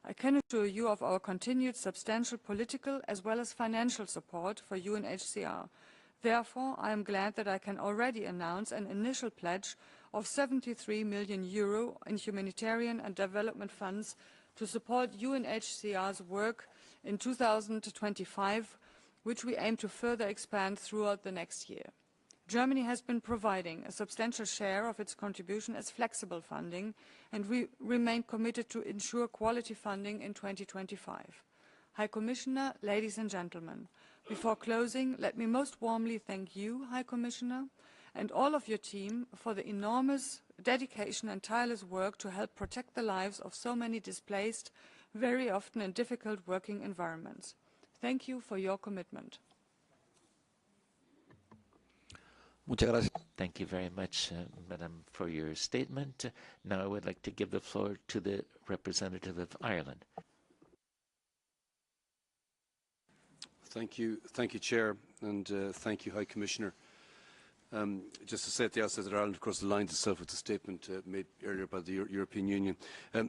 I can assure you of our continued substantial political as well as financial support for UNHCR. Therefore, I am glad that I can already announce an initial pledge of €73 million in humanitarian and development funds to support UNHCR's work in 2025, which we aim to further expand throughout the next year. Germany has been providing a substantial share of its contribution as flexible funding, and we remain committed to ensure quality funding in 2025. High Commissioner, ladies and gentlemen, before closing, let me most warmly thank you, High Commissioner, and all of your team for the enormous dedication and tireless work to help protect the lives of so many displaced, very often in difficult working environments. Thank you for your commitment. Thank you very much, Madam, for your statement. Now I would like to give the floor to the representative of Ireland. Thank you, Chair, and thank you, High Commissioner. Just to say at the outset that Ireland, of course, aligns itself with the statement made earlier by the European Union.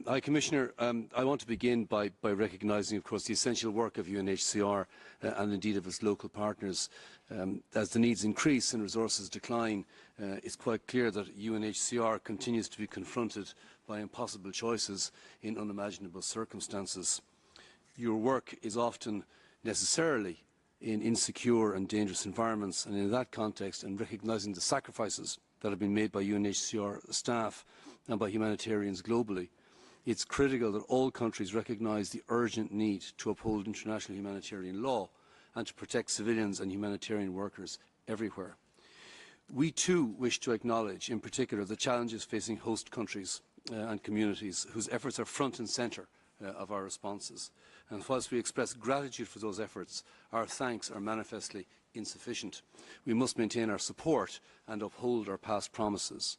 High Commissioner, I want to begin by recognising, of course, the essential work of UNHCR and indeed of its local partners. As the needs increase and resources decline, it's quite clear that UNHCR continues to be confronted by impossible choices in unimaginable circumstances. Your work is often necessarily in insecure and dangerous environments, and in that context, and recognising the sacrifices that have been made by UNHCR staff and by humanitarians globally, it's critical that all countries recognise the urgent need to uphold international humanitarian law and to protect civilians and humanitarian workers everywhere. We too wish to acknowledge in particular the challenges facing host countries and communities whose efforts are front and centre of our responses. And whilst we express gratitude for those efforts, our thanks are manifestly insufficient. We must maintain our support and uphold our past promises.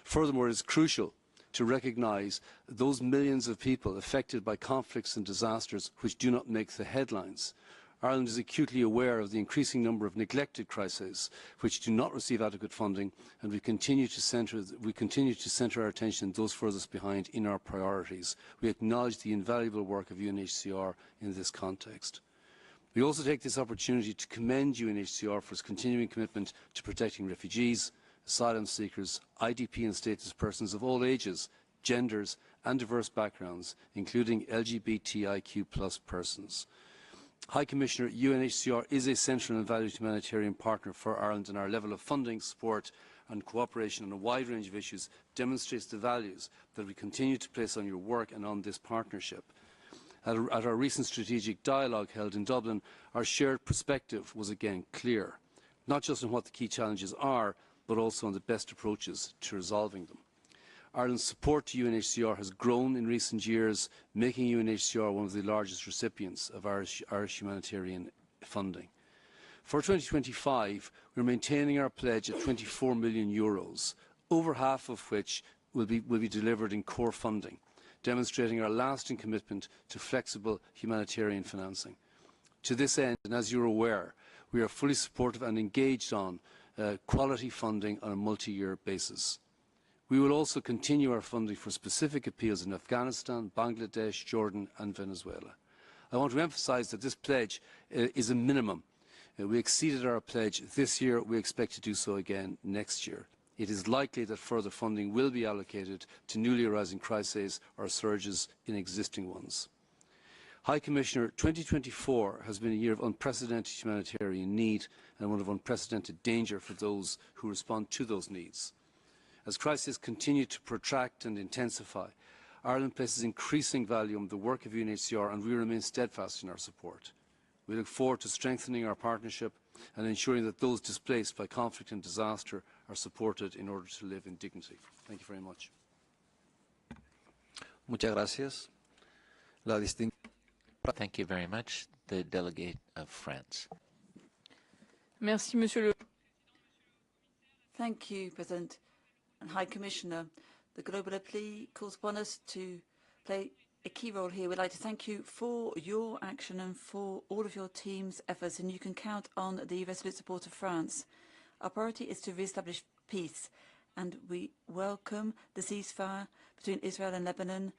Furthermore, it is crucial to recognise those millions of people affected by conflicts and disasters which do not make the headlines. Ireland is acutely aware of the increasing number of neglected crises which do not receive adequate funding, and we continue to centre our attention on those furthest behind in our priorities. We acknowledge the invaluable work of UNHCR in this context. We also take this opportunity to commend UNHCR for its continuing commitment to protecting refugees, asylum seekers, IDP and stateless persons of all ages, genders and diverse backgrounds, including LGBTIQ+ persons. High Commissioner, UNHCR is a central and valued humanitarian partner for Ireland, and our level of funding, support and cooperation on a wide range of issues demonstrates the values that we continue to place on your work and on this partnership. At our recent strategic dialogue held in Dublin, our shared perspective was again clear, not just on what the key challenges are, but also on the best approaches to resolving them. Ireland's support to UNHCR has grown in recent years, making UNHCR one of the largest recipients of Irish humanitarian funding. For 2025, we are maintaining our pledge at €24 million, over half of which will be delivered in core funding, demonstrating our lasting commitment to flexible humanitarian financing. To this end, and as you are aware, we are fully supportive and engaged on quality funding on a multi-year basis. We will also continue our funding for specific appeals in Afghanistan, Bangladesh, Jordan and Venezuela. I want to emphasise that this pledge is a minimum. We exceeded our pledge this year. We expect to do so again next year. It is likely that further funding will be allocated to newly arising crises or surges in existing ones. High Commissioner, 2024 has been a year of unprecedented humanitarian need and one of unprecedented danger for those who respond to those needs. As crises continue to protract and intensify, Ireland places increasing value on the work of UNHCR and we remain steadfast in our support. We look forward to strengthening our partnership and ensuring that those displaced by conflict and disaster are supported in order to live in dignity. Thank you very much. Muchas gracias. Thank you very much. The delegate of France. Merci, Monsieur le. Thank you, President and High Commissioner. The Global Plea calls upon us to play a key role here. We'd like to thank you for your action and for all of your team's efforts, and you can count on the resolute support of France. Our priority is to re-establish peace, and we welcome the ceasefire between Israel and Lebanon,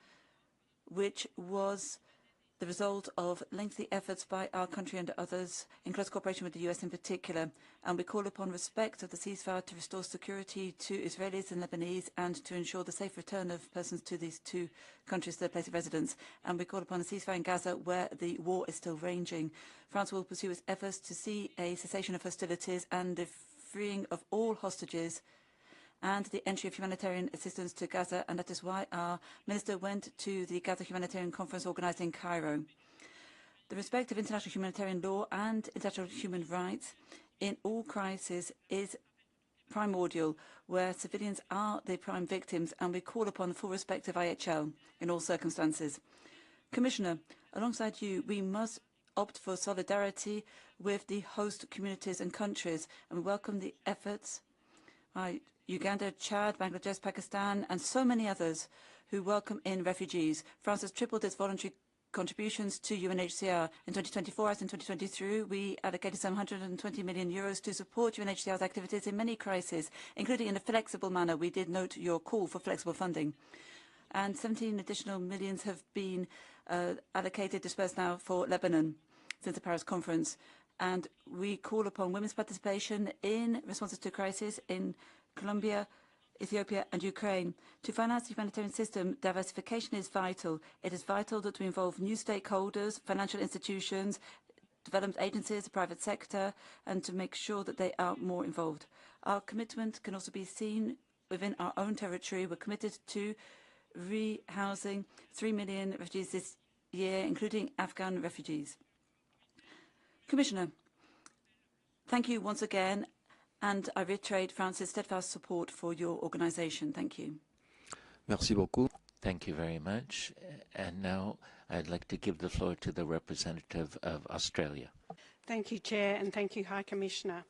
which was the result of lengthy efforts by our country and others, in close cooperation with the US in particular. And we call upon respect of the ceasefire to restore security to Israelis and Lebanese and to ensure the safe return of persons to these two countries to their place of residence. And we call upon a ceasefire in Gaza where the war is still raging. France will pursue its efforts to see a cessation of hostilities and the freeing of all hostages and the entry of humanitarian assistance to Gaza, and that is why our minister went to the Gaza Humanitarian Conference organised in Cairo. The respect of international humanitarian law and international human rights in all crises is primordial, where civilians are the prime victims, and we call upon the full respect of IHL in all circumstances. Commissioner, alongside you, we must opt for solidarity with the host communities and countries, and we welcome the efforts by Uganda, Chad, Bangladesh, Pakistan, and so many others who welcome in refugees. France has tripled its voluntary contributions to UNHCR. In 2024, as in 2023, we allocated some 120 million euros to support UNHCR's activities in many crises, including in a flexible manner. We did note your call for flexible funding. And 17 additional millions have been allocated, dispersed now for Lebanon since the Paris conference. And we call upon women's participation in responses to crisis in Colombia, Ethiopia and Ukraine. To finance the humanitarian system, diversification is vital. It is vital that we involve new stakeholders, financial institutions, development agencies, the private sector, and to make sure that they are more involved. Our commitment can also be seen within our own territory. We're committed to rehousing 3 million refugees this year, including Afghan refugees. Commissioner, thank you once again, and I reiterate France's steadfast support for your organisation. Thank you. Merci beaucoup. Thank you very much. And now I'd like to give the floor to the representative of Australia. Thank you, Chair, and thank you, High Commissioner.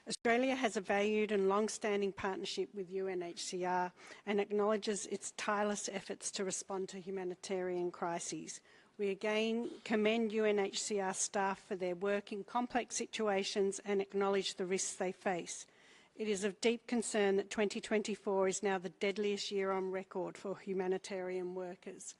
Australia has a valued and long-standing partnership with UNHCR and acknowledges its tireless efforts to respond to humanitarian crises. We again commend UNHCR staff for their work in complex situations and acknowledge the risks they face. It is of deep concern that 2024 is now the deadliest year on record for humanitarian workers.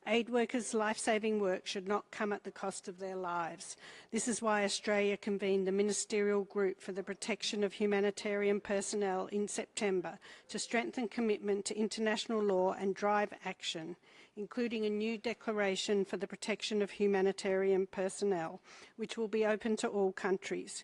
Aid workers' life-saving work should not come at the cost of their lives. This is why Australia convened the Ministerial Group for the Protection of Humanitarian Personnel in September to strengthen commitment to international law and drive action, including a new declaration for the protection of humanitarian personnel, which will be open to all countries.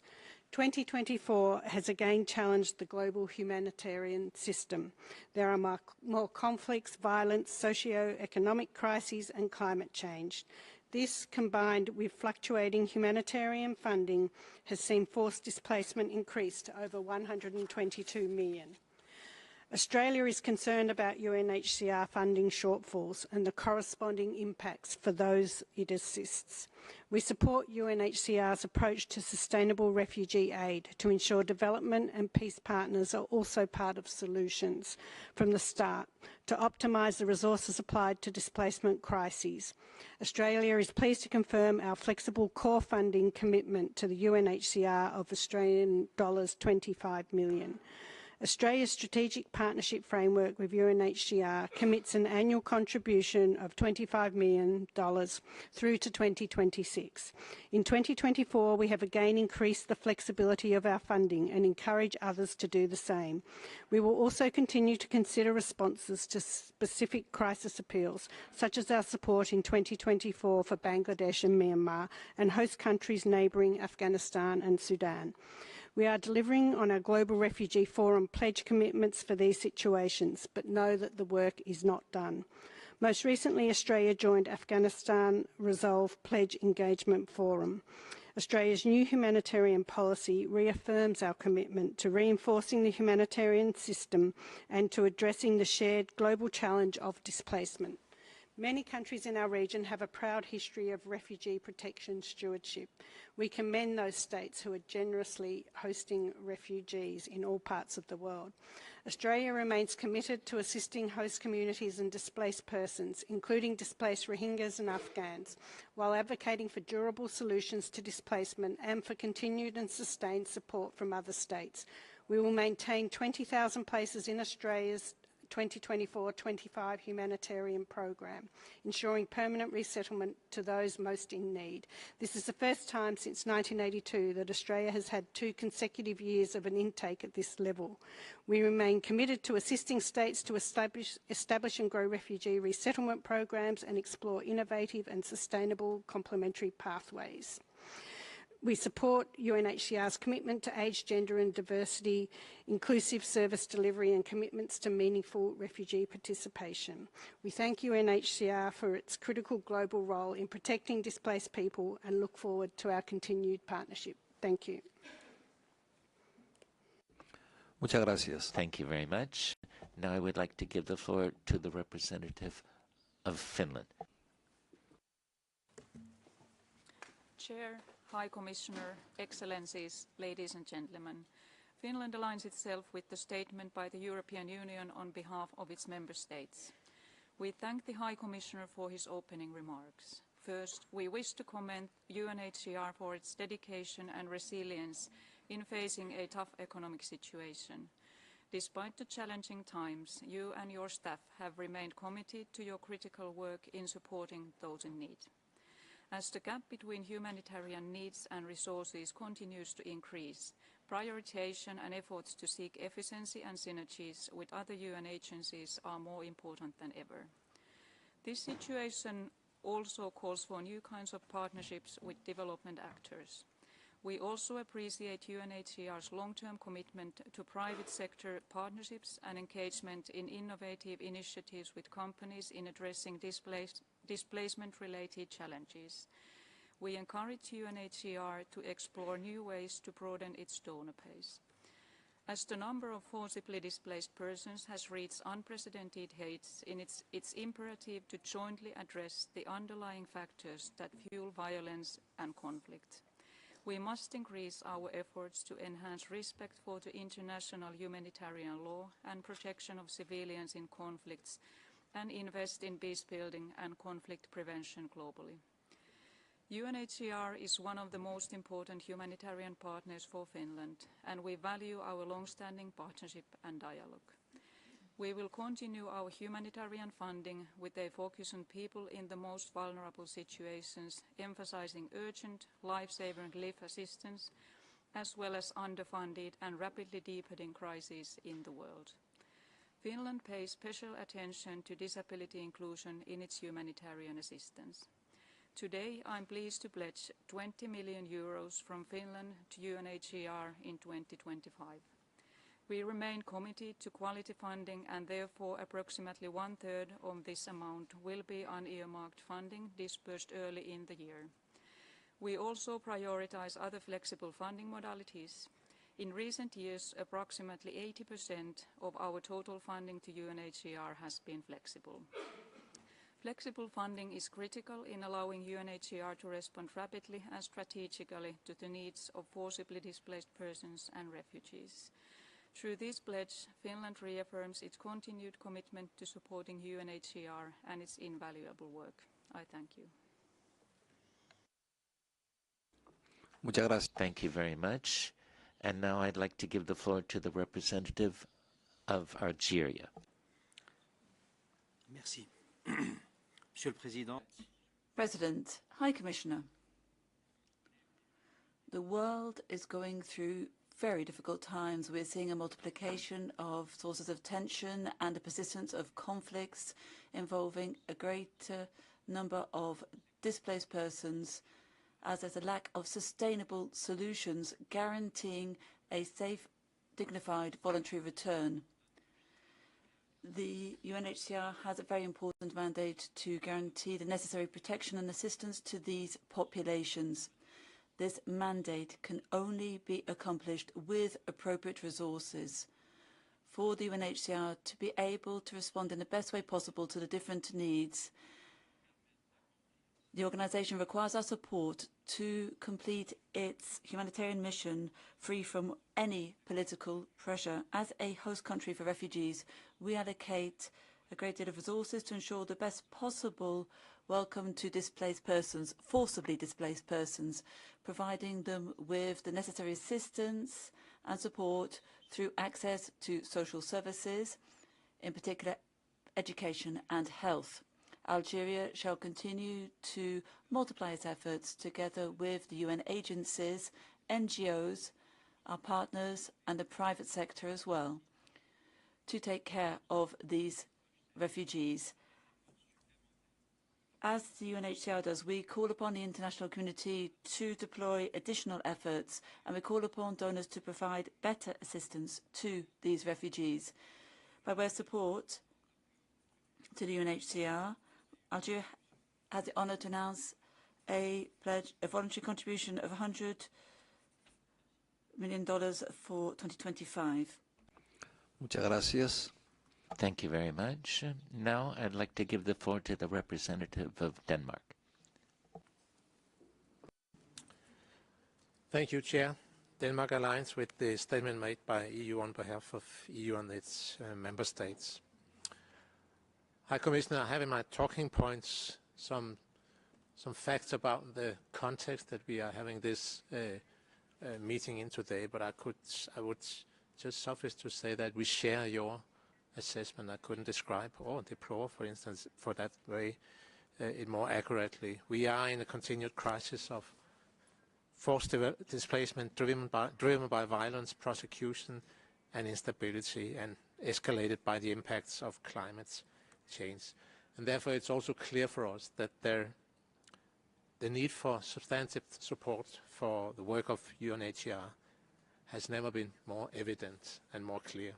2024 has again challenged the global humanitarian system. There are more conflicts, violence, socio-economic crises and climate change. This, combined with fluctuating humanitarian funding, has seen forced displacement increase to over 122 million. Australia is concerned about UNHCR funding shortfalls and the corresponding impacts for those it assists. We support UNHCR's approach to sustainable refugee aid to ensure development and peace partners are also part of solutions from the start to optimise the resources applied to displacement crises. Australia is pleased to confirm our flexible core funding commitment to the UNHCR of Australian dollars 25 million. Australia's strategic partnership framework with UNHCR commits an annual contribution of $25 million through to 2026. In 2024, we have again increased the flexibility of our funding and encourage others to do the same. We will also continue to consider responses to specific crisis appeals, such as our support in 2024 for Bangladesh and Myanmar and host countries neighbouring Afghanistan and Sudan. We are delivering on our Global Refugee Forum pledge commitments for these situations, but know that the work is not done. Most recently, Australia joined Afghanistan Resolve Pledge Engagement Forum. Australia's new humanitarian policy reaffirms our commitment to reinforcing the humanitarian system and to addressing the shared global challenge of displacement. Many countries in our region have a proud history of refugee protection stewardship. We commend those states who are generously hosting refugees in all parts of the world. Australia remains committed to assisting host communities and displaced persons, including displaced Rohingyas and Afghans, while advocating for durable solutions to displacement and for continued and sustained support from other states. We will maintain 20,000 places in Australia's 2024-25 humanitarian program, ensuring permanent resettlement to those most in need. This is the first time since 1982 that Australia has had 2 consecutive years of an intake at this level. We remain committed to assisting states to establish and grow refugee resettlement programs and explore innovative and sustainable complementary pathways. We support UNHCR's commitment to age, gender and diversity, inclusive service delivery and commitments to meaningful refugee participation. We thank UNHCR for its critical global role in protecting displaced people and look forward to our continued partnership. Thank you. Muchas gracias. Thank you very much. Now I would like to give the floor to the representative of Finland. Chair, High Commissioner, Excellencies, ladies and gentlemen, Finland aligns itself with the statement by the European Union on behalf of its member states. We thank the High Commissioner for his opening remarks. First, we wish to commend UNHCR for its dedication and resilience in facing a tough economic situation. Despite the challenging times, you and your staff have remained committed to your critical work in supporting those in need. As the gap between humanitarian needs and resources continues to increase, prioritization and efforts to seek efficiency and synergies with other UN agencies are more important than ever. This situation also calls for new kinds of partnerships with development actors. We also appreciate UNHCR's long-term commitment to private sector partnerships and engagement in innovative initiatives with companies in addressing displacement-related challenges. We encourage UNHCR to explore new ways to broaden its donor base. As the number of forcibly displaced persons has reached unprecedented heights, it's imperative to jointly address the underlying factors that fuel violence and conflict. We must increase our efforts to enhance respect for the international humanitarian law and protection of civilians in conflicts and invest in peace building and conflict prevention globally. UNHCR is one of the most important humanitarian partners for Finland, and we value our long-standing partnership and dialogue. We will continue our humanitarian funding with a focus on people in the most vulnerable situations, emphasizing urgent, life-saving relief assistance, as well as underfunded and rapidly deepening crises in the world. Finland pays special attention to disability inclusion in its humanitarian assistance. Today, I'm pleased to pledge 20 million euros from Finland to UNHCR in 2025. We remain committed to quality funding, and therefore approximately 1/3 of this amount will be unearmarked funding dispersed early in the year. We also prioritize other flexible funding modalities. In recent years, approximately 80% of our total funding to UNHCR has been flexible. Flexible funding is critical in allowing UNHCR to respond rapidly and strategically to the needs of forcibly displaced persons and refugees. Through this pledge, Finland reaffirms its continued commitment to supporting UNHCR and its invaluable work. I thank you. Muchas gracias. Thank you very much. And now I'd like to give the floor to the representative of Algeria. Merci. Monsieur le Président. President, High Commissioner, the world is going through very difficult times. We're seeing a multiplication of sources of tension and a persistence of conflicts involving a great number of displaced persons, as there's a lack of sustainable solutions guaranteeing a safe, dignified, voluntary return. The UNHCR has a very important mandate to guarantee the necessary protection and assistance to these populations. This mandate can only be accomplished with appropriate resources. For the UNHCR to be able to respond in the best way possible to the different needs, the organization requires our support to complete its humanitarian mission free from any political pressure. As a host country for refugees, we allocate a great deal of resources to ensure the best possible welcome to displaced persons, forcibly displaced persons, providing them with the necessary assistance and support through access to social services, in particular education and health. Algeria shall continue to multiply its efforts together with the UN agencies, NGOs, our partners and the private sector as well, to take care of these refugees. As the UNHCR does, we call upon the international community to deploy additional efforts, and we call upon donors to provide better assistance to these refugees. By way of support to the UNHCR, Algeria has the honor to announce a voluntary contribution of $100 million for 2025. Muchas gracias. Thank you very much. Now I'd like to give the floor to the representative of Denmark. Thank you, Chair. Denmark aligns with the statement made by EU on behalf of EU and its member states. High Commissioner, I have in my talking points some facts about the context that we are having this meeting in today, but I would just suffice to say that we share your assessment. I couldn't describe or deplore, for instance, for that way it more accurately. We are in a continued crisis of forced displacement driven by violence, persecution and instability, and escalated by the impacts of climate change. And therefore it's also clear for us that the need for substantive support for the work of UNHCR has never been more evident and more clear.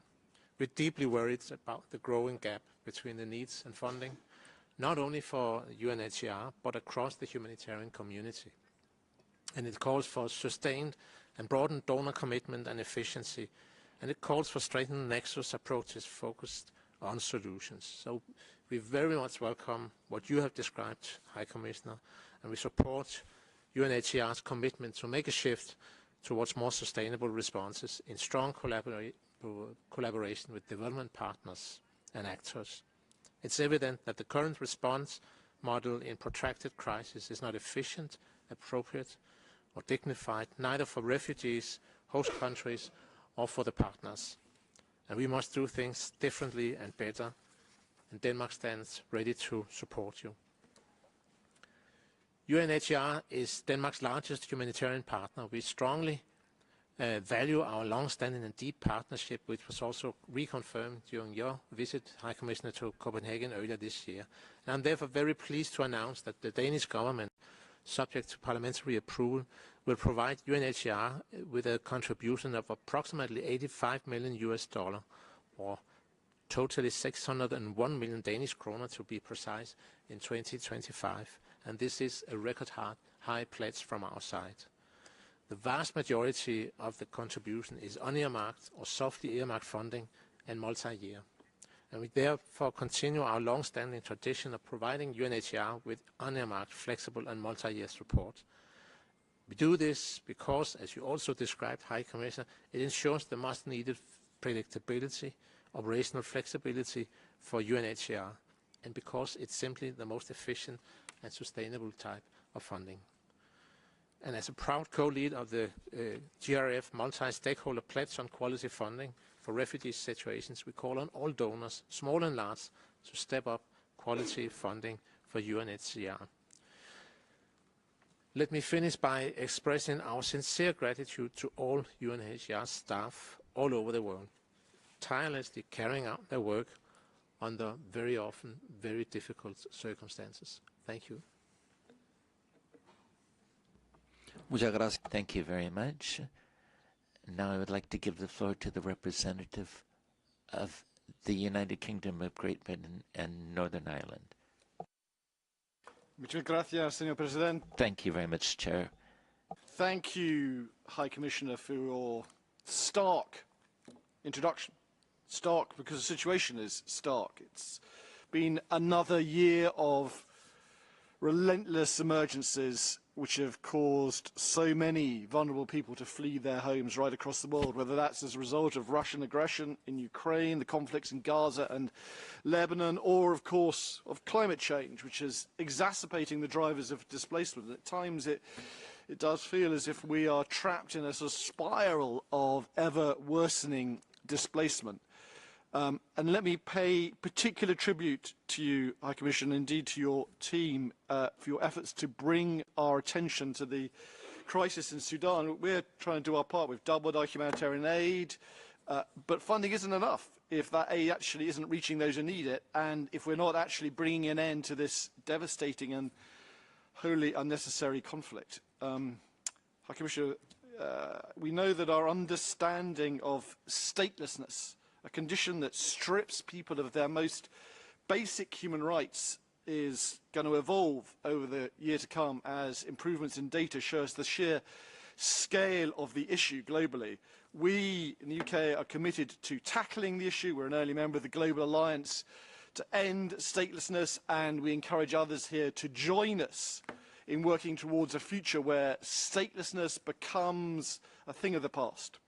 We're deeply worried about the growing gap between the needs and funding, not only for UNHCR, but across the humanitarian community. And it calls for sustained and broadened donor commitment and efficiency, and it calls for strengthened nexus approaches focused on solutions. So we very much welcome what you have described, High Commissioner, and we support UNHCR's commitment to make a shift towards more sustainable responses in strong collaboration with development partners and actors. It's evident that the current response model in protracted crisis is not efficient, appropriate or dignified, neither for refugees, host countries or for the partners. And we must do things differently and better, and Denmark stands ready to support you. UNHCR is Denmark's largest humanitarian partner. We strongly value our long-standing and deep partnership, which was also reconfirmed during your visit, High Commissioner, to Copenhagen earlier this year. And I'm therefore very pleased to announce that the Danish government, subject to parliamentary approval, will provide UNHCR with a contribution of approximately $85 million, or totally 601 million Danish kroner to be precise, in 2025. And this is a record high pledge from our side. The vast majority of the contribution is unearmarked or softly earmarked funding and multi-year. And we therefore continue our long-standing tradition of providing UNHCR with unearmarked, flexible and multi-year support. We do this because, as you also described, High Commissioner, it ensures the much-needed predictability, operational flexibility for UNHCR, and because it's simply the most efficient and sustainable type of funding. And as a proud co-lead of the GRF multi-stakeholder pledge on quality funding for refugee situations, we call on all donors, small and large, to step up quality funding for UNHCR. Let me finish by expressing our sincere gratitude to all UNHCR staff all over the world, tirelessly carrying out their work under very often very difficult circumstances. Thank you. Muchas gracias. Thank you very much. Now I would like to give the floor to the representative of the United Kingdom of Great Britain and Northern Ireland. Muchas gracias, señor presidente. Thank you very much, Chair. Thank you, High Commissioner, for your stark introduction. Stark because the situation is stark. It's been another year of relentless emergencies which have caused so many vulnerable people to flee their homes right across the world, whether that's as a result of Russian aggression in Ukraine, the conflicts in Gaza and Lebanon, or, of course, of climate change, which is exacerbating the drivers of displacement. At times it does feel as if we are trapped in a sort of spiral of ever-worsening displacement. And let me pay particular tribute to you, High Commissioner, and indeed to your team, for your efforts to bring our attention to the crisis in Sudan. We're trying to do our part. We've doubled our humanitarian aid, but funding isn't enough if that aid actually isn't reaching those who need it, and if we're not actually bringing an end to this devastating and wholly unnecessary conflict. High Commissioner, we know that our understanding of statelessness, a condition that strips people of their most basic human rights, is going to evolve over the year to come as improvements in data show us the sheer scale of the issue globally. We in the UK are committed to tackling the issue. We're an early member of the Global Alliance to end statelessness, and we encourage others here to join us in working towards a future where statelessness becomes a thing of the past.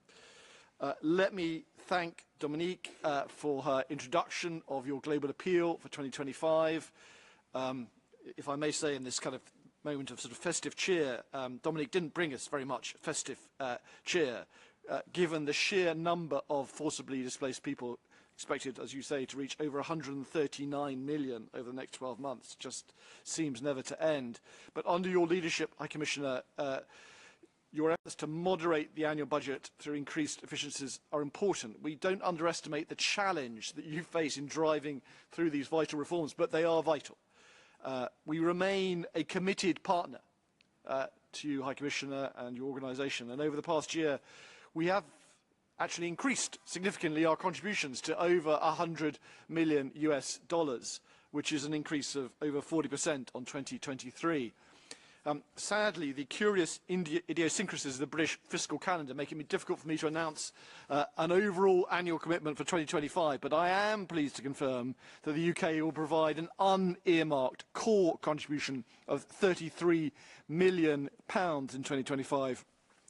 Let me thank Dominique for her introduction of your global appeal for 2025. If I may say, in this kind of moment of sort of festive cheer, Dominique didn't bring us very much festive cheer, given the sheer number of forcibly displaced people expected, as you say, to reach over 139 million over the next 12 months. Just seems never to end. But under your leadership, High Commissioner, your efforts to moderate the annual budget through increased efficiencies are important. We don't underestimate the challenge that you face in driving through these vital reforms, but they are vital. We remain a committed partner to you, High Commissioner, and your organisation. And over the past year, we have actually increased significantly our contributions to over $100 million US, which is an increase of over 40% on 2023. Sadly, the curious idiosyncrasies of the British fiscal calendar make it difficult for me to announce an overall annual commitment for 2025, but I am pleased to confirm that the UK will provide an unearmarked core contribution of £33 million in 2025,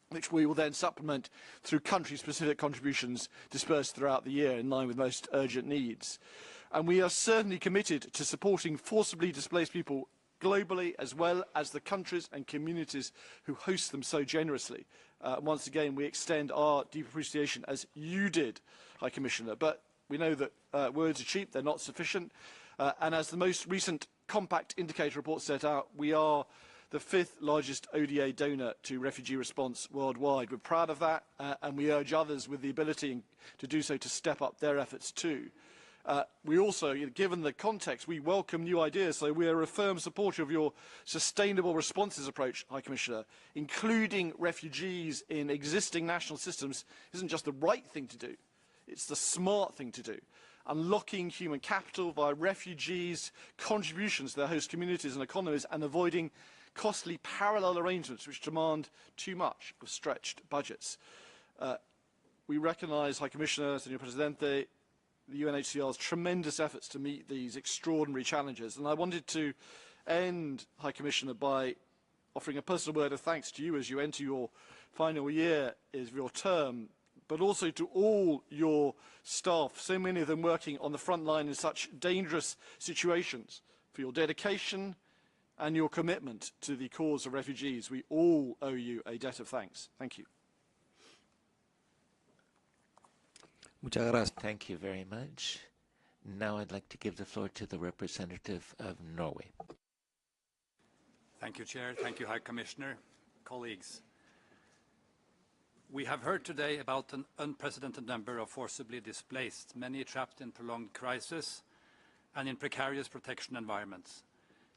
which we will then supplement through country-specific contributions dispersed throughout the year in line with most urgent needs. And we are certainly committed to supporting forcibly displaced people globally, as well as the countries and communities who host them so generously. Once again, we extend our deep appreciation, as you did, High Commissioner. But we know that words are cheap, they're not sufficient. And as the most recent Compact Indicator report set out, we are the 5th largest ODA donor to refugee response worldwide. We're proud of that, and we urge others with the ability to do so to step up their efforts too. We also, given the context, we welcome new ideas, so we are a firm supporter of your sustainable responses approach, High Commissioner. Including refugees in existing national systems isn't just the right thing to do, it's the smart thing to do. Unlocking human capital via refugees' contributions to their host communities and economies, and avoiding costly parallel arrangements which demand too much of stretched budgets. We recognise, High Commissioner, Senor Presidente, the UNHCR's tremendous efforts to meet these extraordinary challenges. And I wanted to end, High Commissioner, by offering a personal word of thanks to you as you enter your final year of your term, but also to all your staff, so many of them working on the front line in such dangerous situations, for your dedication and your commitment to the cause of refugees. We all owe you a debt of thanks. Thank you. Muchas gracias. Thank you very much. Now I'd like to give the floor to the representative of Norway. Thank you, Chair. Thank you, High Commissioner. Colleagues, we have heard today about an unprecedented number of forcibly displaced, many trapped in prolonged crisis and in precarious protection environments.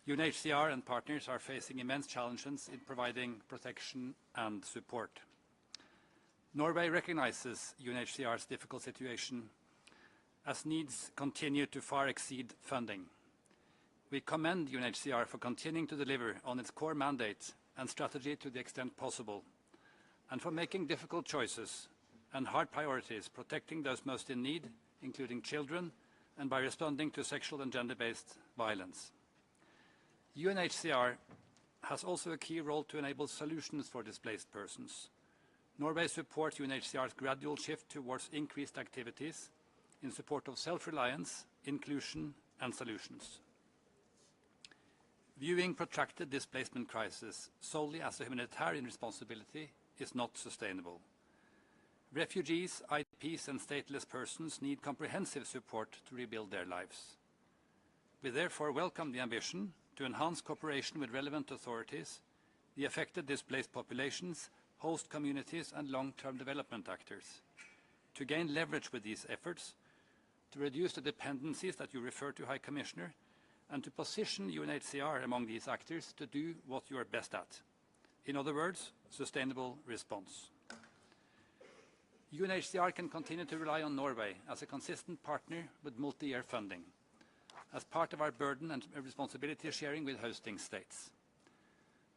UNHCR and partners are facing immense challenges in providing protection and support. Norway recognizes UNHCR's difficult situation as needs continue to far exceed funding. We commend UNHCR for continuing to deliver on its core mandate and strategy to the extent possible, and for making difficult choices and hard priorities, protecting those most in need, including children, and by responding to sexual and gender-based violence. UNHCR has also a key role to enable solutions for displaced persons. Norway supports UNHCR's gradual shift towards increased activities in support of self-reliance, inclusion, and solutions. Viewing protracted displacement crisis solely as a humanitarian responsibility is not sustainable. Refugees, IDPs, and stateless persons need comprehensive support to rebuild their lives. We therefore welcome the ambition to enhance cooperation with relevant authorities, the affected displaced populations, host communities, and long-term development actors, to gain leverage with these efforts, to reduce the dependencies that you refer to, High Commissioner, and to position UNHCR among these actors to do what you are best at. In other words, sustainable response. UNHCR can continue to rely on Norway as a consistent partner with multi-year funding, as part of our burden and responsibility sharing with hosting states.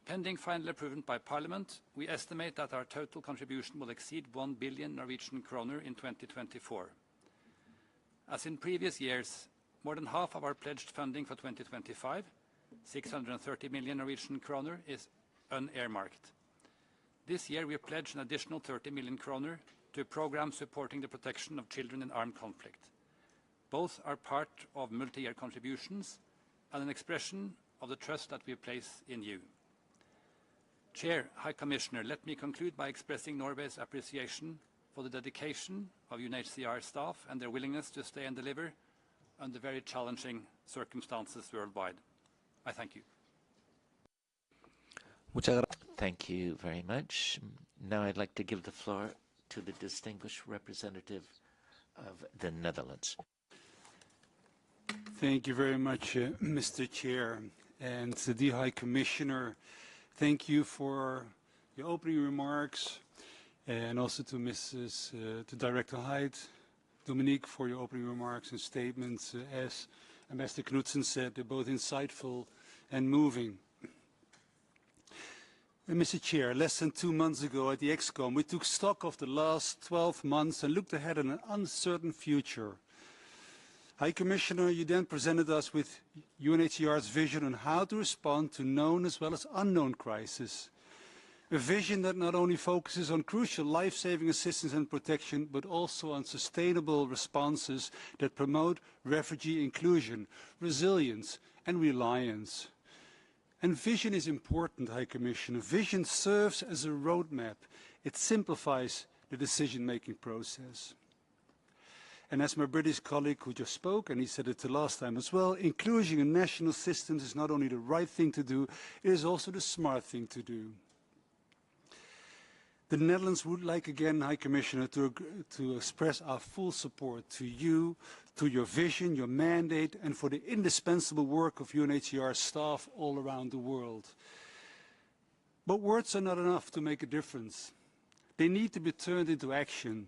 Pending final approval by Parliament, we estimate that our total contribution will exceed 1 billion Norwegian kroner in 2024. As in previous years, more than half of our pledged funding for 2025, 630 million Norwegian kroner, is unearmarked. This year we pledged an additional 30 million kroner to a program supporting the protection of children in armed conflict. Both are part of multi-year contributions and an expression of the trust that we place in you. Chair, High Commissioner, let me conclude by expressing Norway's appreciation for the dedication of UNHCR staff and their willingness to stay and deliver under very challenging circumstances worldwide. I thank you. Thank you very much. Now I'd like to give the floor to the distinguished representative of the Netherlands. Thank you very much, Mr. Chair. And the High Commissioner, thank you for your opening remarks, and also to to Director Hyde, Dominique, for your opening remarks and statements. As Ambassador Knudsen said, they're both insightful and moving. Mr. Chair, less than 2 months ago at the ExCom, we took stock of the last 12 months and looked ahead at an uncertain future. High Commissioner, you then presented us with UNHCR's vision on how to respond to known as well as unknown crises. A vision that not only focuses on crucial life-saving assistance and protection, but also on sustainable responses that promote refugee inclusion, resilience, and reliance. And vision is important, High Commissioner. Vision serves as a roadmap. It simplifies the decision-making process. And as my British colleague who just spoke, and he said it the last time as well, inclusion in national systems is not only the right thing to do, it is also the smart thing to do. The Netherlands would like again, High Commissioner, to express our full support to you, to your vision, your mandate, and for the indispensable work of UNHCR staff all around the world. But words are not enough to make a difference. They need to be turned into action.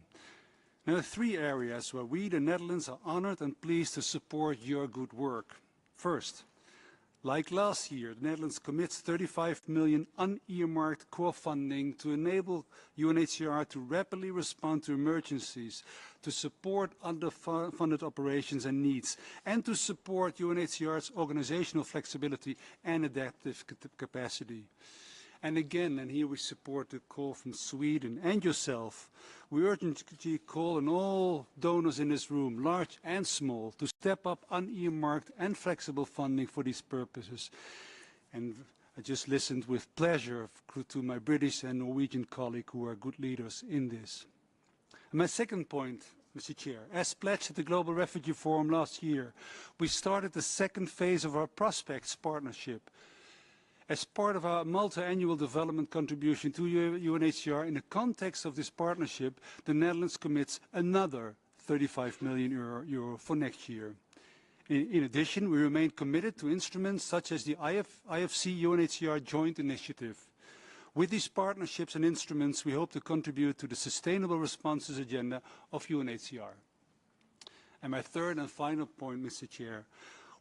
There are 3 areas where we, the Netherlands, are honored and pleased to support your good work. First, like last year, the Netherlands commits 35 million unearmarked core funding to enable UNHCR to rapidly respond to emergencies, to support underfunded operations and needs, and to support UNHCR's organizational flexibility and adaptive capacity. And again, and here we support the call from Sweden and yourself, we urgently call on all donors in this room, large and small, to step up unearmarked and flexible funding for these purposes. And I just listened with pleasure to my British and Norwegian colleague who are good leaders in this. And my second point, Mr. Chair, as pledged at the Global Refugee Forum last year, we started the second phase of our Prospects partnership. As part of our multi-annual development contribution to UNHCR, in the context of this partnership, the Netherlands commits another 35 million euro for next year. In addition, we remain committed to instruments such as the IFC UNHCR joint initiative. With these partnerships and instruments, we hope to contribute to the sustainable responses agenda of UNHCR. And my third and final point, Mr. Chair,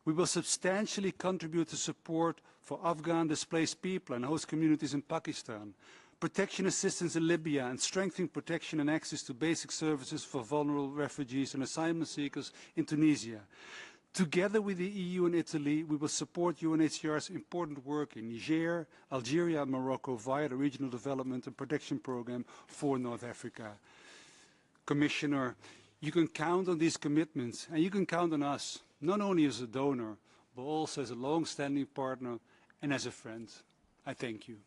we will substantially contribute to support for Afghan displaced people and host communities in Pakistan, protection assistance in Libya, and strengthening protection and access to basic services for vulnerable refugees and asylum seekers in Tunisia. Together with the EU and Italy, we will support UNHCR's important work in Niger, Algeria, and Morocco via the Regional Development and Protection Programme for North Africa. Commissioner, you can count on these commitments, and you can count on us, not only as a donor, but also as a long-standing partner and as a friend. I thank you.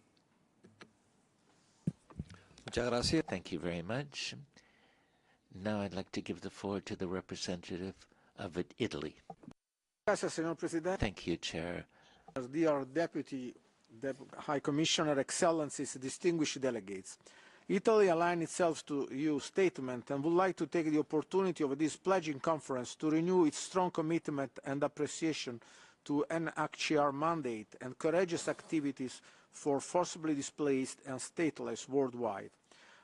Thank you very much. Now I'd like to give the floor to the representative of Italy. Thank you, Chair. Dear Deputy High Commissioner, Excellencies, distinguished delegates. Italy aligned itself to EU statement and would like to take the opportunity of this pledging conference to renew its strong commitment and appreciation to UNHCR mandate and courageous activities for forcibly displaced and stateless worldwide.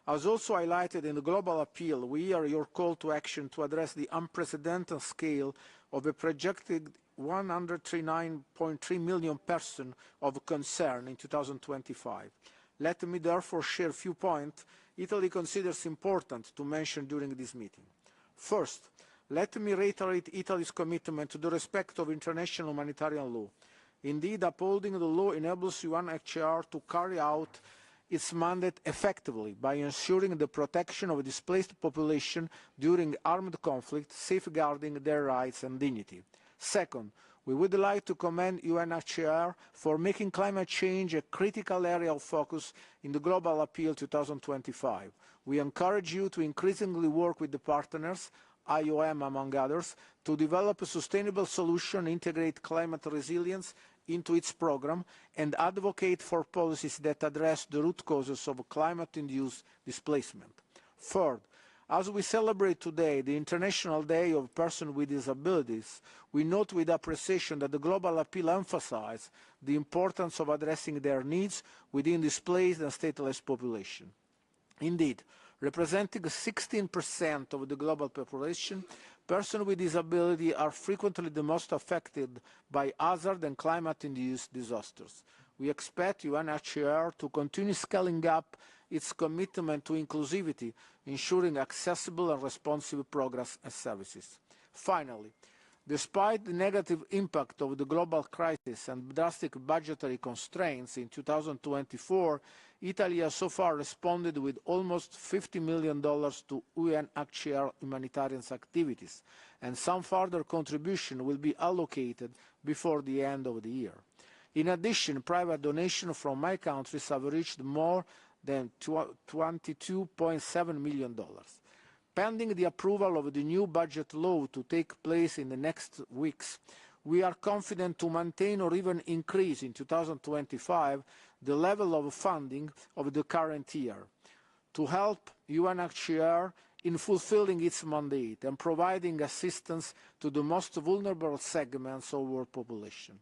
As also highlighted in the global appeal, we hear your call to action to address the unprecedented scale of a projected 139.3 million persons of concern in 2025. Let me therefore share a few points Italy considers important to mention during this meeting. First, let me reiterate Italy's commitment to the respect of international humanitarian law. Indeed, upholding the law enables UNHCR to carry out its mandate effectively by ensuring the protection of a displaced population during armed conflict, safeguarding their rights and dignity. Second, we would like to commend UNHCR for making climate change a critical area of focus in the Global Appeal 2025. We encourage you to increasingly work with the partners, IOM among others, to develop a sustainable solution, integrate climate resilience into its program, and advocate for policies that address the root causes of climate-induced displacement. Third, as we celebrate today the International Day of Persons with Disabilities, we note with appreciation that the Global Appeal emphasizes the importance of addressing their needs within displaced and stateless population. Indeed, representing 16% of the global population, persons with disability are frequently the most affected by hazard and climate-induced disasters. We expect UNHCR to continue scaling up its commitment to inclusivity, ensuring accessible and responsive progress and services. Finally, despite the negative impact of the global crisis and drastic budgetary constraints in 2024, Italy has so far responded with almost $50 million to UNHCR humanitarian activities, and some further contribution will be allocated before the end of the year. In addition, private donations from my countries have reached more than $22.7 million. Pending the approval of the new budget law to take place in the next weeks, we are confident to maintain or even increase in 2025 the level of funding of the current year to help UNHCR in fulfilling its mandate and providing assistance to the most vulnerable segments of our population.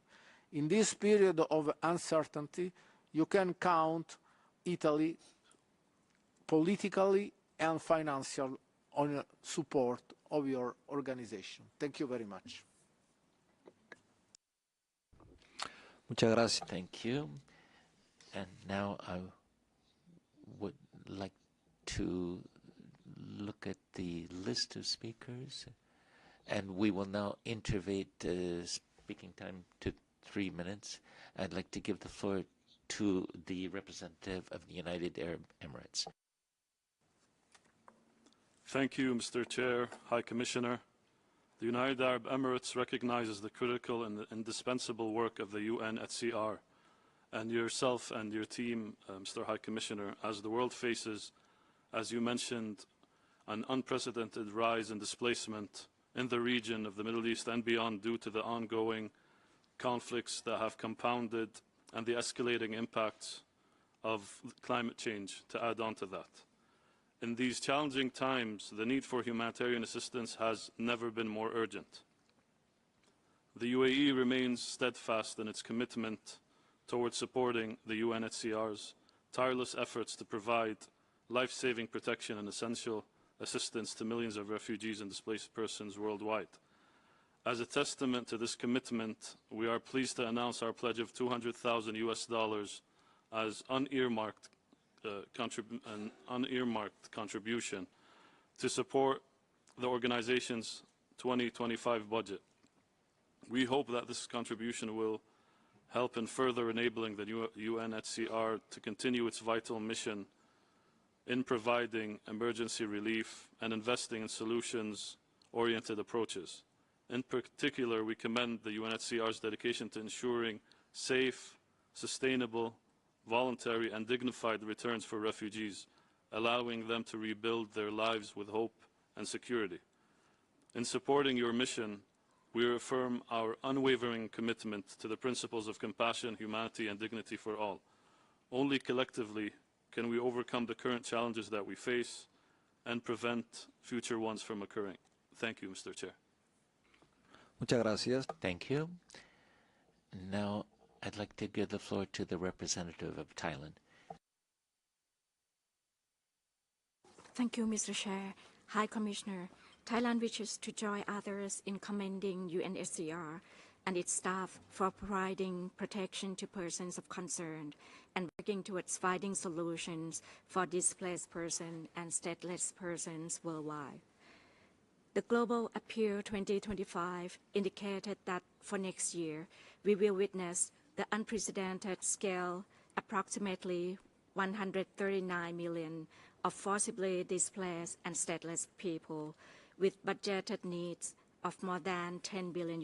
In this period of uncertainty, you can count Italy politically and financially on support of your organization. Thank you very much. Muchas gracias. Thank you. And now I would like to look at the list of speakers, and we will now intervene speaking time to 3 minutes. I'd like to give the floor to the representative of the United Arab Emirates. Thank you, Mr. Chair, High Commissioner. The United Arab Emirates recognizes the critical and indispensable work of the UNHCR and yourself and your team, Mr. High Commissioner, as the world faces, as you mentioned, an unprecedented rise in displacement in the region of the Middle East and beyond due to the ongoing conflicts that have compounded and the escalating impacts of climate change to add on to that. In these challenging times, the need for humanitarian assistance has never been more urgent. The UAE remains steadfast in its commitment towards supporting the UNHCR's tireless efforts to provide life-saving protection and essential assistance to millions of refugees and displaced persons worldwide. As a testament to this commitment, we are pleased to announce our pledge of $200,000 as an unearmarked contribution to support the organization's 2025 budget. We hope that this contribution will help in further enabling the UNHCR to continue its vital mission in providing emergency relief and investing in solutions-oriented approaches. In particular, we commend the UNHCR's dedication to ensuring safe, sustainable, voluntary and dignified returns for refugees, allowing them to rebuild their lives with hope and security. In supporting your mission, we reaffirm our unwavering commitment to the principles of compassion, humanity, and dignity for all. Only collectively can we overcome the current challenges that we face and prevent future ones from occurring. Thank you, Mr. Chair. Muchas gracias. Thank you. Now, I'd like to give the floor to the representative of Thailand. Thank you, Mr. Chair. High Commissioner, Thailand wishes to join others in commending UNHCR and its staff for providing protection to persons of concern and working towards finding solutions for displaced persons and stateless persons worldwide. The Global Appeal 2025 indicated that for next year, we will witness the unprecedented scale, approximately 139 million of forcibly displaced and stateless people with budgeted needs of more than $10 billion.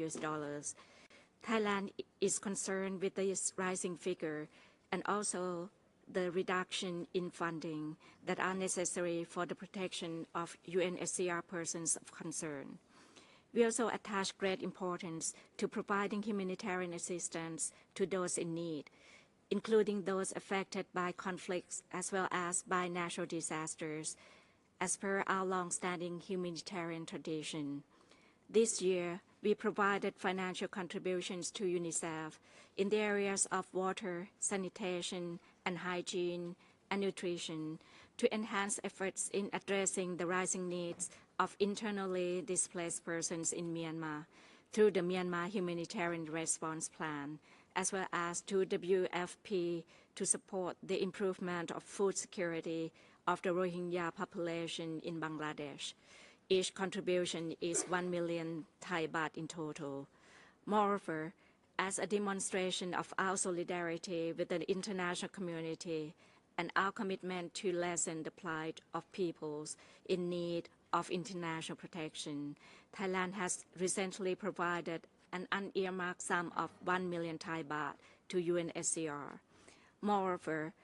Thailand is concerned with this rising figure and also the reduction in funding that are necessary for the protection of UNHCR persons of concern. We also attach great importance to providing humanitarian assistance to those in need, including those affected by conflicts as well as by natural disasters, as per our long-standing humanitarian tradition. This year, we provided financial contributions to UNICEF in the areas of water, sanitation, and hygiene and nutrition to enhance efforts in addressing the rising needs of internally displaced persons in Myanmar through the Myanmar Humanitarian Response Plan, as well as to WFP to support the improvement of food security of the Rohingya population in Bangladesh. Each contribution is 1 million Thai baht in total. Moreover, as a demonstration of our solidarity with the international community and our commitment to lessen the plight of peoples in need of international protection, Thailand has recently provided an unearmarked sum of 1 million Thai baht to UNHCR. Moreover,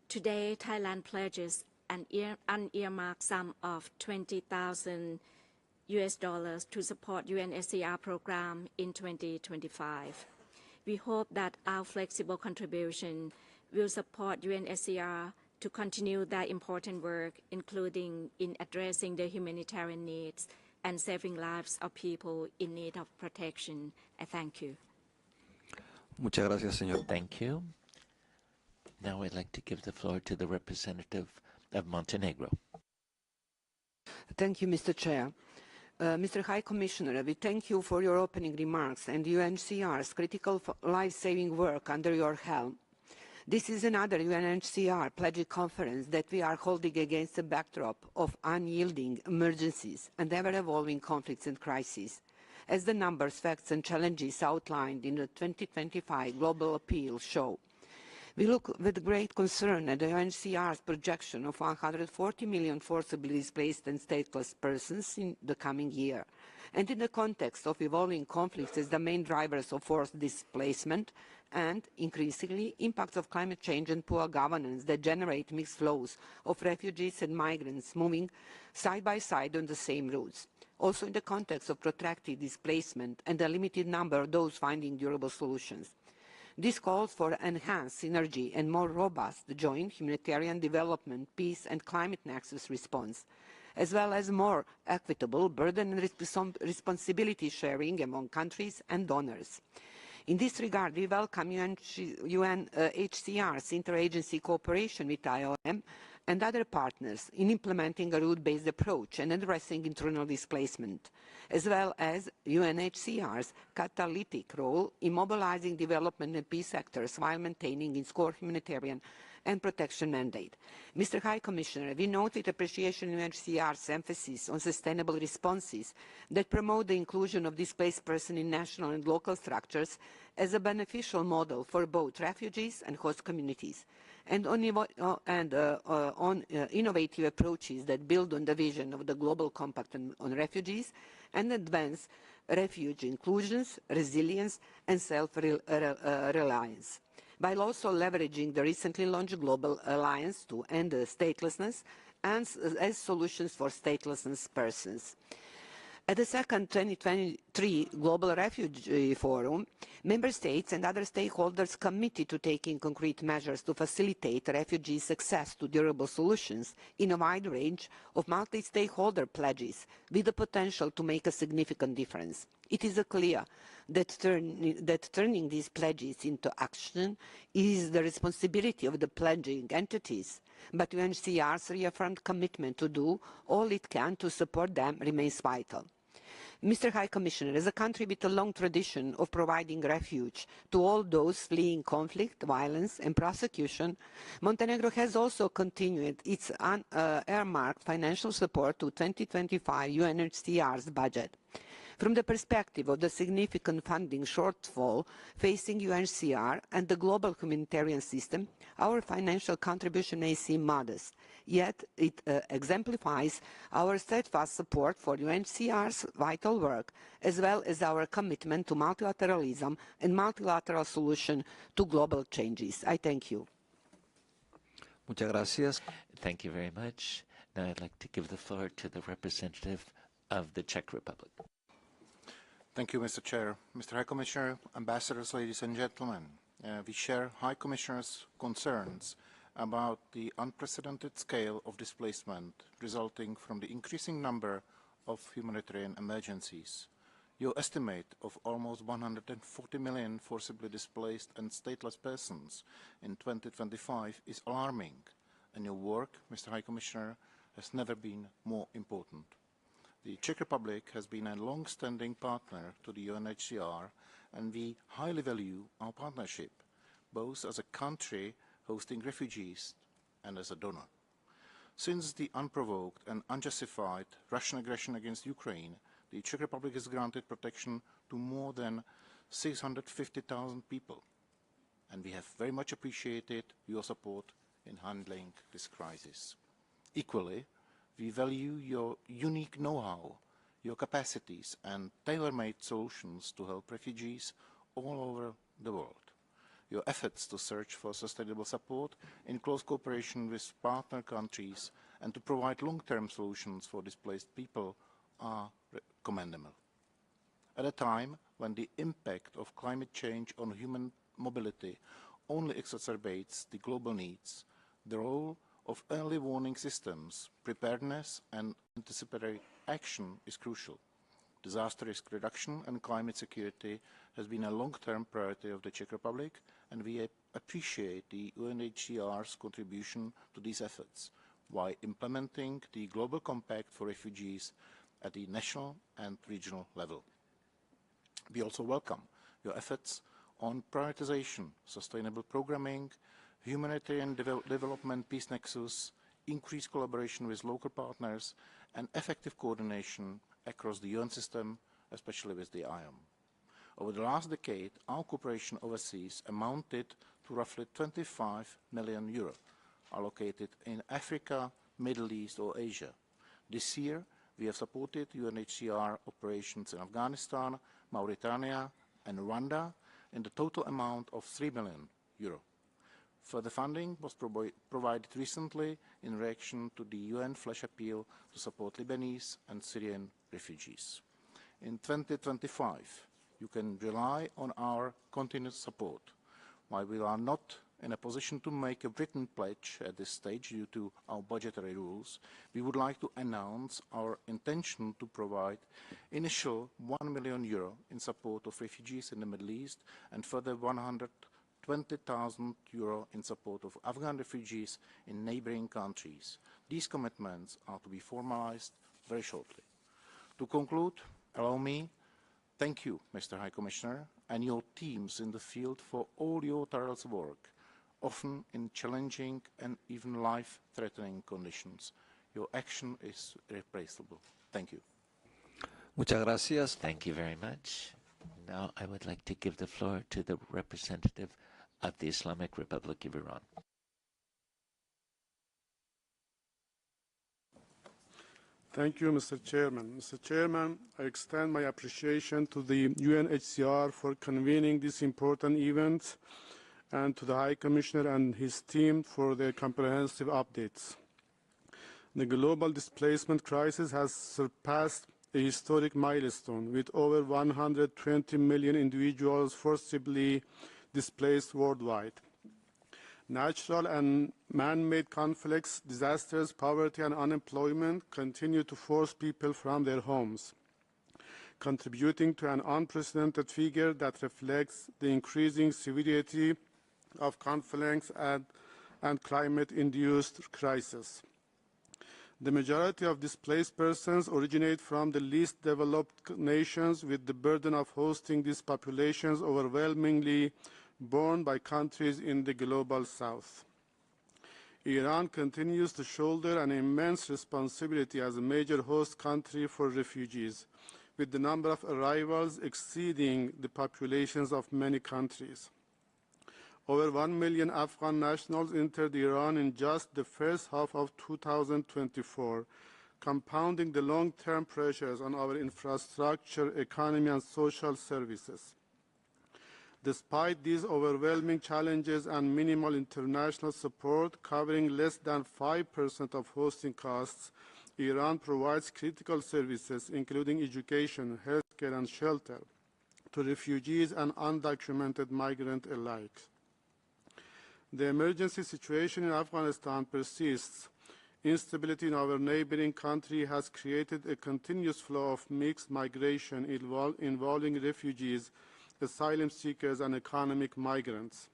today Thailand pledges an unearmarked sum of $20,000 to support UNHCR program in 2025. We hope that our flexible contribution will support UNHCR to continue their important work, including in addressing the humanitarian needs and saving lives of people in need of protection. I thank you. Muchas gracias, señor. Thank you. Now I'd like to give the floor to the representative of Montenegro. Thank you, Mr. Chair. Mr. High Commissioner, we thank you for your opening remarks and UNHCR's critical life-saving work under your helm. This is another UNHCR pledging conference that we are holding against the backdrop of unyielding emergencies and ever-evolving conflicts and crises. As the numbers, facts and challenges outlined in the 2025 Global Appeal show, we look with great concern at the UNHCR's projection of 140 million forcibly displaced and stateless persons in the coming year. And in the context of evolving conflicts as the main drivers of forced displacement and, increasingly, impacts of climate change and poor governance that generate mixed flows of refugees and migrants moving side by side on the same routes. Also in the context of protracted displacement and a limited number of those finding durable solutions. This calls for enhanced synergy and more robust joint humanitarian development, peace and climate nexus response, as well as more equitable burden and responsibility sharing among countries and donors. In this regard, we welcome UNHCR's interagency cooperation with IOM and other partners in implementing a route-based approach and addressing internal displacement, as well as UNHCR's catalytic role in mobilizing development and peace sectors while maintaining its core humanitarian and protection mandate. Mr. High Commissioner, we note with appreciation UNHCR's emphasis on sustainable responses that promote the inclusion of displaced persons in national and local structures as a beneficial model for both refugees and host communities, and on innovative approaches that build on the vision of the Global Compact on refugees and advance refuge inclusions, resilience, and self-reliance, while also leveraging the recently launched Global Alliance to End Statelessness and as solutions for statelessness persons. At the second 2023 Global Refugee Forum, Member States and other stakeholders committed to taking concrete measures to facilitate refugees' access to durable solutions in a wide range of multi-stakeholder pledges with the potential to make a significant difference. It is clear that turning these pledges into action is the responsibility of the pledging entities, but UNHCR's reaffirmed commitment to do all it can to support them remains vital. Mr. High Commissioner, as a country with a long tradition of providing refuge to all those fleeing conflict, violence and prosecution, Montenegro has also continued its earmarked financial support to 2025 UNHCR's budget. From the perspective of the significant funding shortfall facing UNHCR and the global humanitarian system, our financial contribution may seem modest, yet it exemplifies our steadfast support for UNHCR's vital work, as well as our commitment to multilateralism and multilateral solution to global changes. I thank you. Muchas gracias. Thank you very much. Now I'd like to give the floor to the representative of the Czech Republic. Thank you, Mr. Chair. Mr. High Commissioner, ambassadors, ladies and gentlemen, we share High Commissioner's concerns about the unprecedented scale of displacement resulting from the increasing number of humanitarian emergencies. Your estimate of almost 140 million forcibly displaced and stateless persons in 2025 is alarming, and your work, Mr. High Commissioner, has never been more important. The Czech Republic has been a long-standing partner to the UNHCR, and we highly value our partnership, both as a country hosting refugees and as a donor. Since the unprovoked and unjustified Russian aggression against Ukraine, the Czech Republic has granted protection to more than 650,000 people, and we have very much appreciated your support in handling this crisis. Equally, we value your unique know-how, your capacities and tailor-made solutions to help refugees all over the world. Your efforts to search for sustainable support in close cooperation with partner countries and to provide long-term solutions for displaced people are commendable. At a time when the impact of climate change on human mobility only exacerbates the global needs, the role of early warning systems, preparedness and anticipatory action is crucial. Disaster risk reduction and climate security has been a long-term priority of the Czech Republic, and we appreciate the UNHCR's contribution to these efforts while implementing the Global Compact for Refugees at the national and regional level. We also welcome your efforts on prioritization, sustainable programming, humanitarian development peace nexus, increased collaboration with local partners, and effective coordination across the UN system, especially with the IOM. Over the last decade, our cooperation overseas amounted to roughly 25 million euro, allocated in Africa, Middle East or Asia. This year, we have supported UNHCR operations in Afghanistan, Mauritania and Rwanda in the total amount of 3 million euro. Further funding was provided recently in reaction to the UN flash appeal to support Lebanese and Syrian refugees. In 2025, you can rely on our continued support. While we are not in a position to make a written pledge at this stage due to our budgetary rules, we would like to announce our intention to provide initial €1 million in support of refugees in the Middle East and further €120,000 in support of Afghan refugees in neighboring countries. These commitments are to be formalized very shortly. To conclude, allow me thank you, Mr. High Commissioner, and your teams in the field for all your tireless work, often in challenging and even life-threatening conditions. Your action is irreplaceable. Thank you. Muchas gracias. Thank you very much. Now I would like to give the floor to the representative of the Islamic Republic of Iran. Thank you, Mr. Chairman. Mr. Chairman, I extend my appreciation to the UNHCR for convening this important event and to the High Commissioner and his team for their comprehensive updates. The global displacement crisis has surpassed a historic milestone, with over 120 million individuals forcibly displaced worldwide. Natural and man-made conflicts, disasters, poverty, and unemployment continue to force people from their homes, contributing to an unprecedented figure that reflects the increasing severity of conflicts and climate-induced crises. The majority of displaced persons originate from the least developed nations, with the burden of hosting these populations overwhelmingly borne by countries in the global south. Iran continues to shoulder an immense responsibility as a major host country for refugees, with the number of arrivals exceeding the populations of many countries. Over 1 million Afghan nationals entered Iran in just the first half of 2024, compounding the long-term pressures on our infrastructure, economy, and social services. Despite these overwhelming challenges and minimal international support, covering less than 5% of hosting costs, Iran provides critical services, including education, healthcare, and shelter, to refugees and undocumented migrants alike. The emergency situation in Afghanistan persists. Instability in our neighboring country has created a continuous flow of mixed migration involving refugees, asylum seekers, and economic migrants.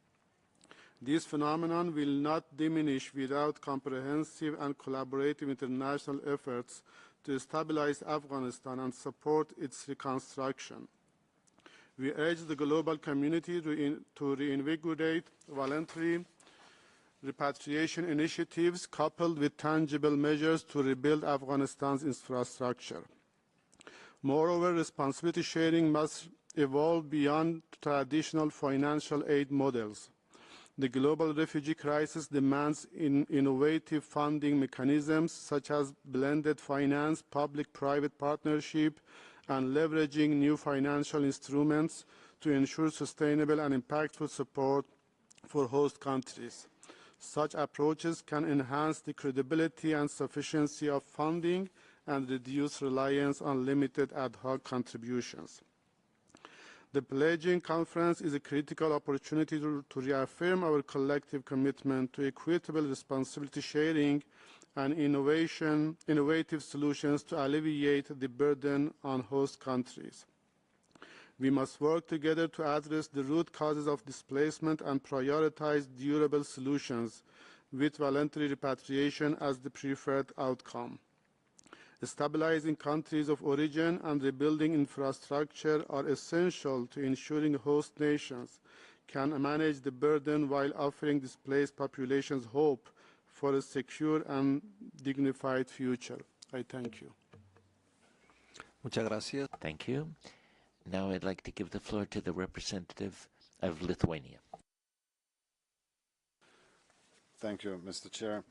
This phenomenon will not diminish without comprehensive and collaborative international efforts to stabilize Afghanistan and support its reconstruction. We urge the global community to reinvigorate voluntary repatriation initiatives coupled with tangible measures to rebuild Afghanistan's infrastructure. Moreover, responsibility sharing must evolve beyond traditional financial aid models. The global refugee crisis demands innovative funding mechanisms such as blended finance, public-private partnership, and leveraging new financial instruments to ensure sustainable and impactful support for host countries. Such approaches can enhance the credibility and sufficiency of funding and reduce reliance on limited ad hoc contributions. The pledging conference is a critical opportunity to reaffirm our collective commitment to equitable responsibility sharing and innovative solutions to alleviate the burden on host countries. We must work together to address the root causes of displacement and prioritize durable solutions, with voluntary repatriation as the preferred outcome. Stabilizing countries of origin and rebuilding infrastructure are essential to ensuring host nations can manage the burden while offering displaced populations hope for a secure and dignified future. I thank you. Muchas gracias. Thank you. Now I'd like to give the floor to the representative of Lithuania. Thank you, Mr. Chair.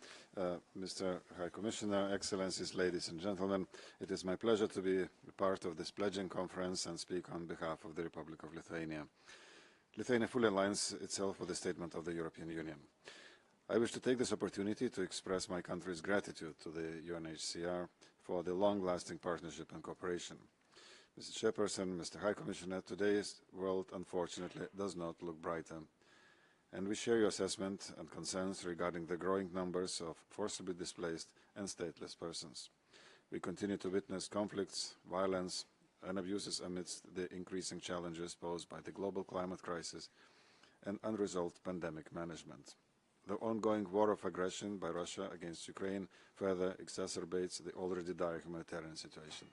Mr. High Commissioner, Excellencies, ladies and gentlemen, it is my pleasure to be part of this pledging conference and speak on behalf of the Republic of Lithuania. Lithuania fully aligns itself with the statement of the European Union. I wish to take this opportunity to express my country's gratitude to the UNHCR for the long-lasting partnership and cooperation. Mr. Chairperson, Mr. High Commissioner, today's world unfortunately does not look brighter. and we share your assessment and concerns regarding the growing numbers of forcibly displaced and stateless persons. We continue to witness conflicts, violence, and abuses amidst the increasing challenges posed by the global climate crisis and unresolved pandemic management. The ongoing war of aggression by Russia against Ukraine further exacerbates the already dire humanitarian situation.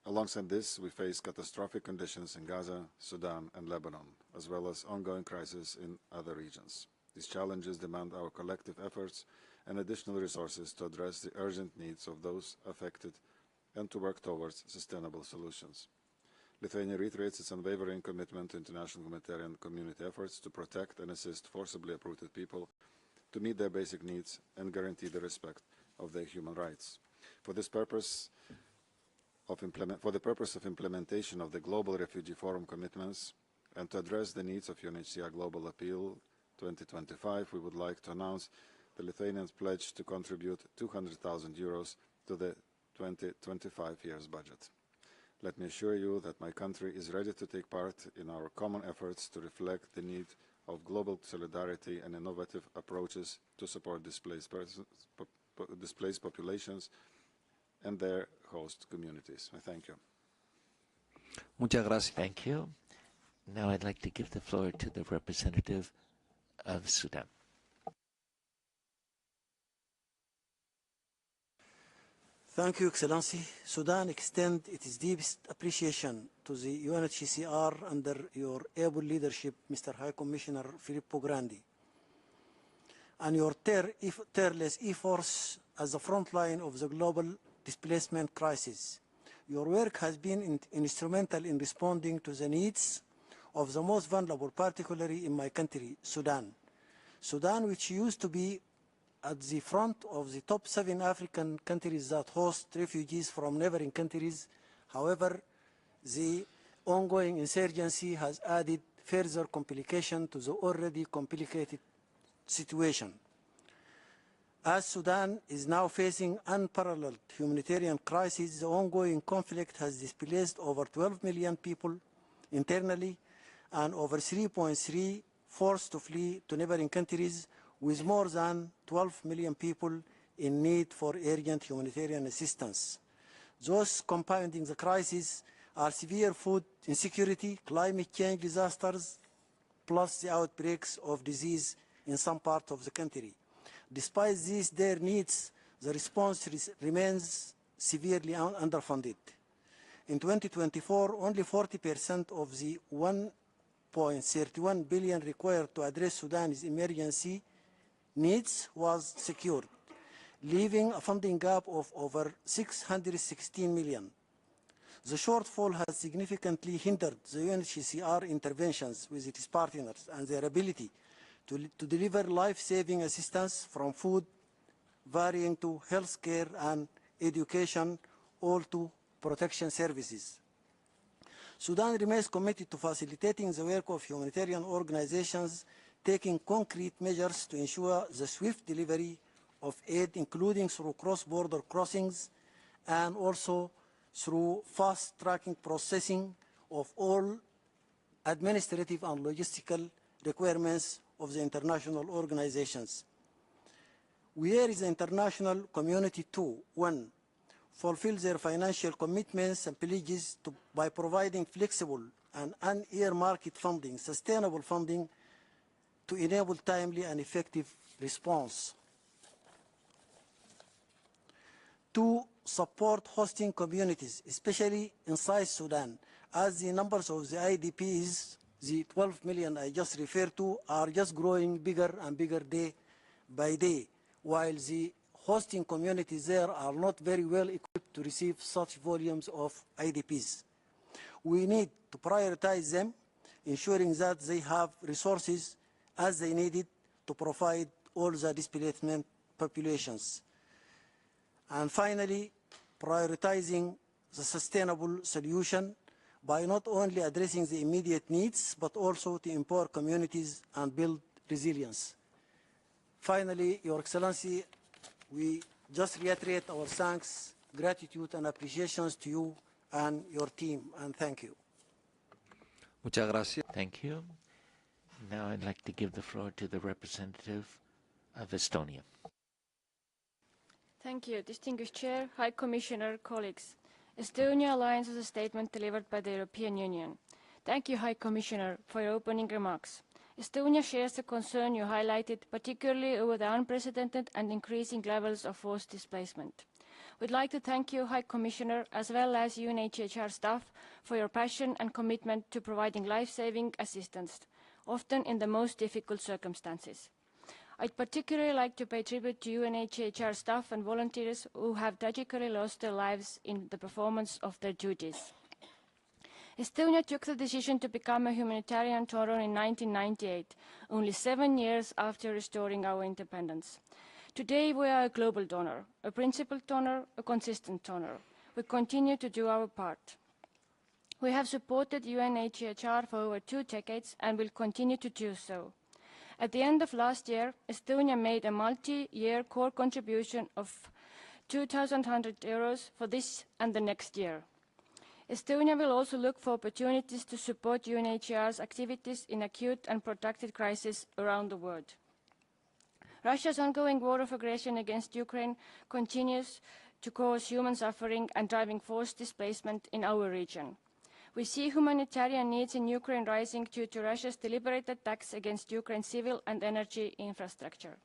Alongside this, we face catastrophic conditions in Gaza, Sudan, and Lebanon, as well as ongoing crises in other regions. These challenges demand our collective efforts and additional resources to address the urgent needs of those affected and to work towards sustainable solutions. Lithuania reiterates its unwavering commitment to international humanitarian community efforts to protect and assist forcibly uprooted people, to meet their basic needs and guarantee the respect of their human rights. For the purpose of implementation of the Global Refugee Forum commitments and to address the needs of UNHCR Global Appeal 2025, we would like to announce the Lithuanian pledge to contribute €200,000 to the 2025 year's budget. Let me assure you that my country is ready to take part in our common efforts to reflect the need of global solidarity and innovative approaches to support displaced populations and their host communities. I thank you. Muchas gracias. Thank you. Now I'd like to give the floor to the representative of Sudan. Thank you, Excellency. Sudan extends its deepest appreciation to the UNHCR under your able leadership, Mr. High Commissioner Filippo Grandi, and your tireless efforts as the front line of the global displacement crisis. Your work has been instrumental in responding to the needs of the most vulnerable, particularly in my country, Sudan. Sudan, which used to be at the front of the top 7 African countries that host refugees from neighboring countries. However, the ongoing insurgency has added further complication to the already complicated situation. As Sudan is now facing unparalleled humanitarian crisis, the ongoing conflict has displaced over 12 million people internally and over 3.3 forced to flee to neighboring countries, with more than 12 million people in need for urgent humanitarian assistance. Those compounding the crisis are severe food insecurity, climate change disasters, plus the outbreaks of disease in some parts of the country. Despite these dire needs, the response remains severely underfunded. In 2024, only 40% of the $1.31 billion required to address Sudan's emergency needs was secured, leaving a funding gap of over $616 million. The shortfall has significantly hindered the UNHCR interventions with its partners and their ability to deliver life-saving assistance from food, varying to health care and education, all to protection services. Sudan remains committed to facilitating the work of humanitarian organizations, taking concrete measures to ensure the swift delivery of aid, including through cross-border crossings and also through fast-tracking processing of all administrative and logistical requirements of the international organizations. We urge the international community to, 1, fulfill their financial commitments and pledges by providing flexible and unearmarked funding, sustainable funding, to enable timely and effective response. 2, support hosting communities, especially inside Sudan, as the numbers of the IDPs, the 12 million I just referred to, are just growing bigger and bigger day by day, while the hosting communities there are not very well equipped to receive such volumes of IDPs. We need to prioritize them, ensuring that they have resources as they need it to provide all the displacement populations. And finally, prioritizing the sustainable solution by not only addressing the immediate needs, but also to empower communities and build resilience. Finally, Your Excellency, we just reiterate our thanks, gratitude, and appreciations to you and your team, and thank you. Muchas gracias. Thank you. Now I'd like to give the floor to the representative of Estonia. Thank you, Distinguished Chair, High Commissioner, colleagues. Estonia aligns with a statement delivered by the European Union. Thank you, High Commissioner, for your opening remarks. Estonia shares the concern you highlighted, particularly over the unprecedented and increasing levels of forced displacement. We'd like to thank you, High Commissioner, as well as UNHCR staff, for your passion and commitment to providing life-saving assistance, often in the most difficult circumstances. I'd particularly like to pay tribute to UNHCR staff and volunteers who have tragically lost their lives in the performance of their duties. Estonia took the decision to become a humanitarian donor in 1998, only 7 years after restoring our independence. Today we are a global donor, a principled donor, a consistent donor. We continue to do our part. We have supported UNHCR for over 2 decades and will continue to do so. At the end of last year, Estonia made a multi-year core contribution of €2,100 for this and the next year. Estonia will also look for opportunities to support UNHCR's activities in acute and protracted crises around the world. Russia's ongoing war of aggression against Ukraine continues to cause human suffering and driving forced displacement in our region. We see humanitarian needs in Ukraine rising due to Russia's deliberate attacks against Ukraine's civil and energy infrastructure.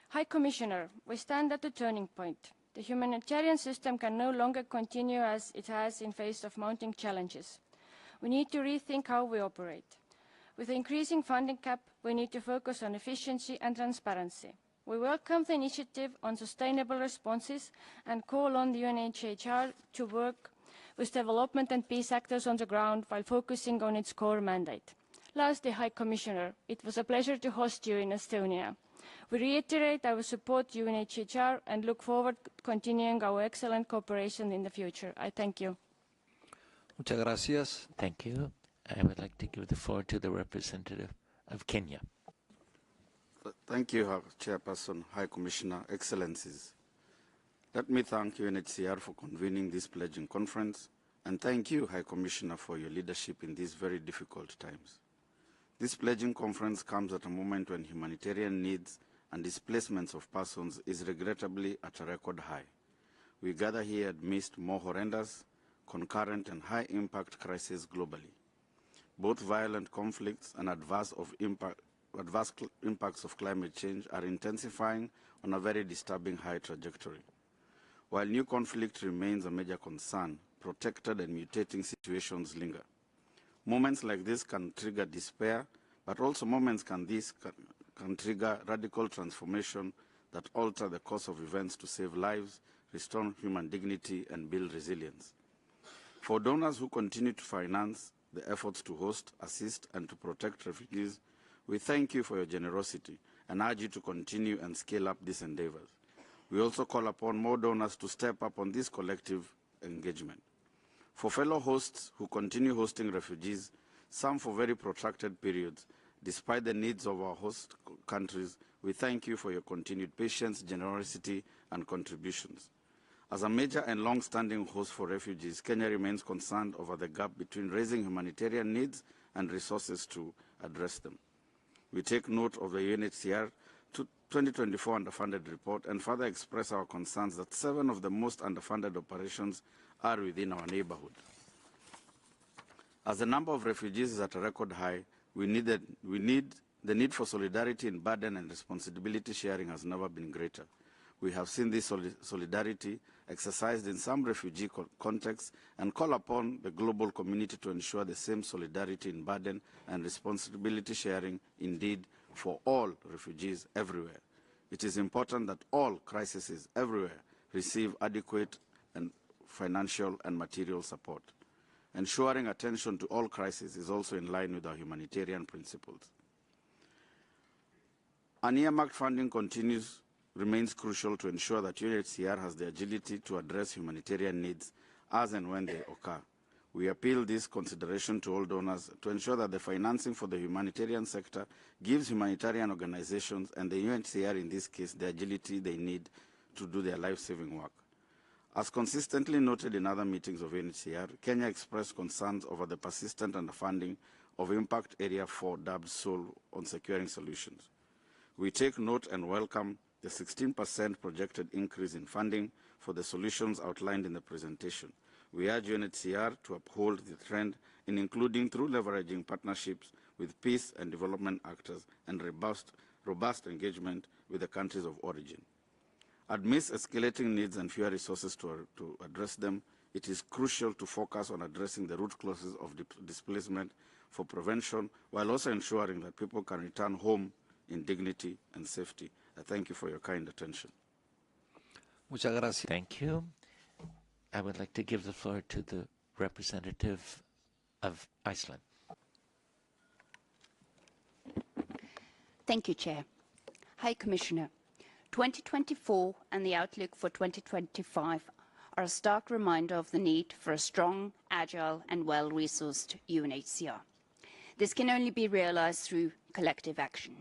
High Commissioner, we stand at a turning point. The humanitarian system can no longer continue as it has in face of mounting challenges. We need to rethink how we operate. With the increasing funding cap, we need to focus on efficiency and transparency. We welcome the initiative on sustainable responses and call on the UNHCR to work with development and peace actors on the ground while focusing on its core mandate. Lastly, High Commissioner, it was a pleasure to host you in Estonia. We reiterate our support to UNHCR and look forward to continuing our excellent cooperation in the future. I thank you. Muchas gracias. Thank you. I would like to give the floor to the representative of Kenya. Thank you, Chairperson, High Commissioner, Excellencies. Let me thank UNHCR for convening this pledging conference, and thank you, High Commissioner, for your leadership in these very difficult times. This pledging conference comes at a moment when humanitarian needs and displacements of persons is regrettably at a record high. We gather here amidst more horrendous, concurrent and high-impact crises globally. Both violent conflicts and adverse impacts of climate change are intensifying on a very disturbing high trajectory. While new conflict remains a major concern, protected and mutating situations linger. Moments like this can trigger despair, but also moments can trigger radical transformation that alter the course of events to save lives, restore human dignity, and build resilience. For donors who continue to finance the efforts to host, assist, and to protect refugees, we thank you for your generosity and urge you to continue and scale up these endeavors. We also call upon more donors to step up on this collective engagement. For fellow hosts who continue hosting refugees, some for very protracted periods, despite the needs of our host countries, we thank you for your continued patience, generosity, and contributions. As a major and long-standing host for refugees, Kenya remains concerned over the gap between raising humanitarian needs and resources to address them. We take note of the UNHCR 2024 underfunded report and further express our concerns that 7 of the most underfunded operations are within our neighborhood. As the number of refugees is at a record high, the need for solidarity in burden and responsibility sharing has never been greater. We have seen this solidarity exercised in some refugee contexts and call upon the global community to ensure the same solidarity in burden and responsibility sharing, indeed, for all refugees everywhere. It is important that all crises everywhere receive adequate and financial and material support. Ensuring attention to all crises is also in line with our humanitarian principles. Unearmarked funding remains crucial to ensure that UNHCR has the agility to address humanitarian needs as and when they occur. We appeal this consideration to all donors to ensure that the financing for the humanitarian sector gives humanitarian organizations and the UNHCR in this case the agility they need to do their life-saving work. As consistently noted in other meetings of UNHCR, Kenya expressed concerns over the persistent underfunding of Impact Area 4 dubbed SOL on securing solutions. We take note and welcome the 16% projected increase in funding for the solutions outlined in the presentation. We urge UNHCR to uphold the trend in including through leveraging partnerships with peace and development actors and robust engagement with the countries of origin. Amidst escalating needs and fewer resources to address them, it is crucial to focus on addressing the root causes of displacement for prevention, while also ensuring that people can return home in dignity and safety. I thank you for your kind attention. Muchas gracias. Thank you. I would like to give the floor to the representative of Iceland. Thank you, Chair. High Commissioner, 2024 and the outlook for 2025 are a stark reminder of the need for a strong, agile and well-resourced UNHCR. This can only be realized through collective action.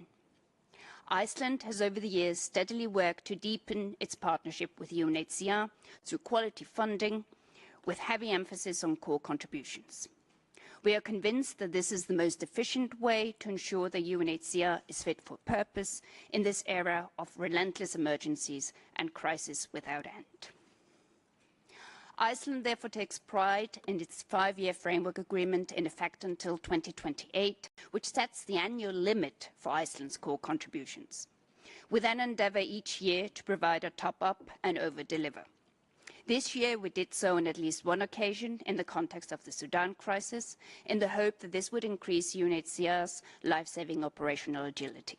Iceland has over the years steadily worked to deepen its partnership with UNHCR through quality funding, with heavy emphasis on core contributions. We are convinced that this is the most efficient way to ensure that UNHCR is fit for purpose in this era of relentless emergencies and crises without end. Iceland therefore takes pride in its 5-year framework agreement in effect until 2028, which sets the annual limit for Iceland's core contributions. We then endeavour each year to provide a top-up and over-deliver. This year we did so on at least one occasion in the context of the Sudan crisis, in the hope that this would increase UNHCR's life-saving operational agility.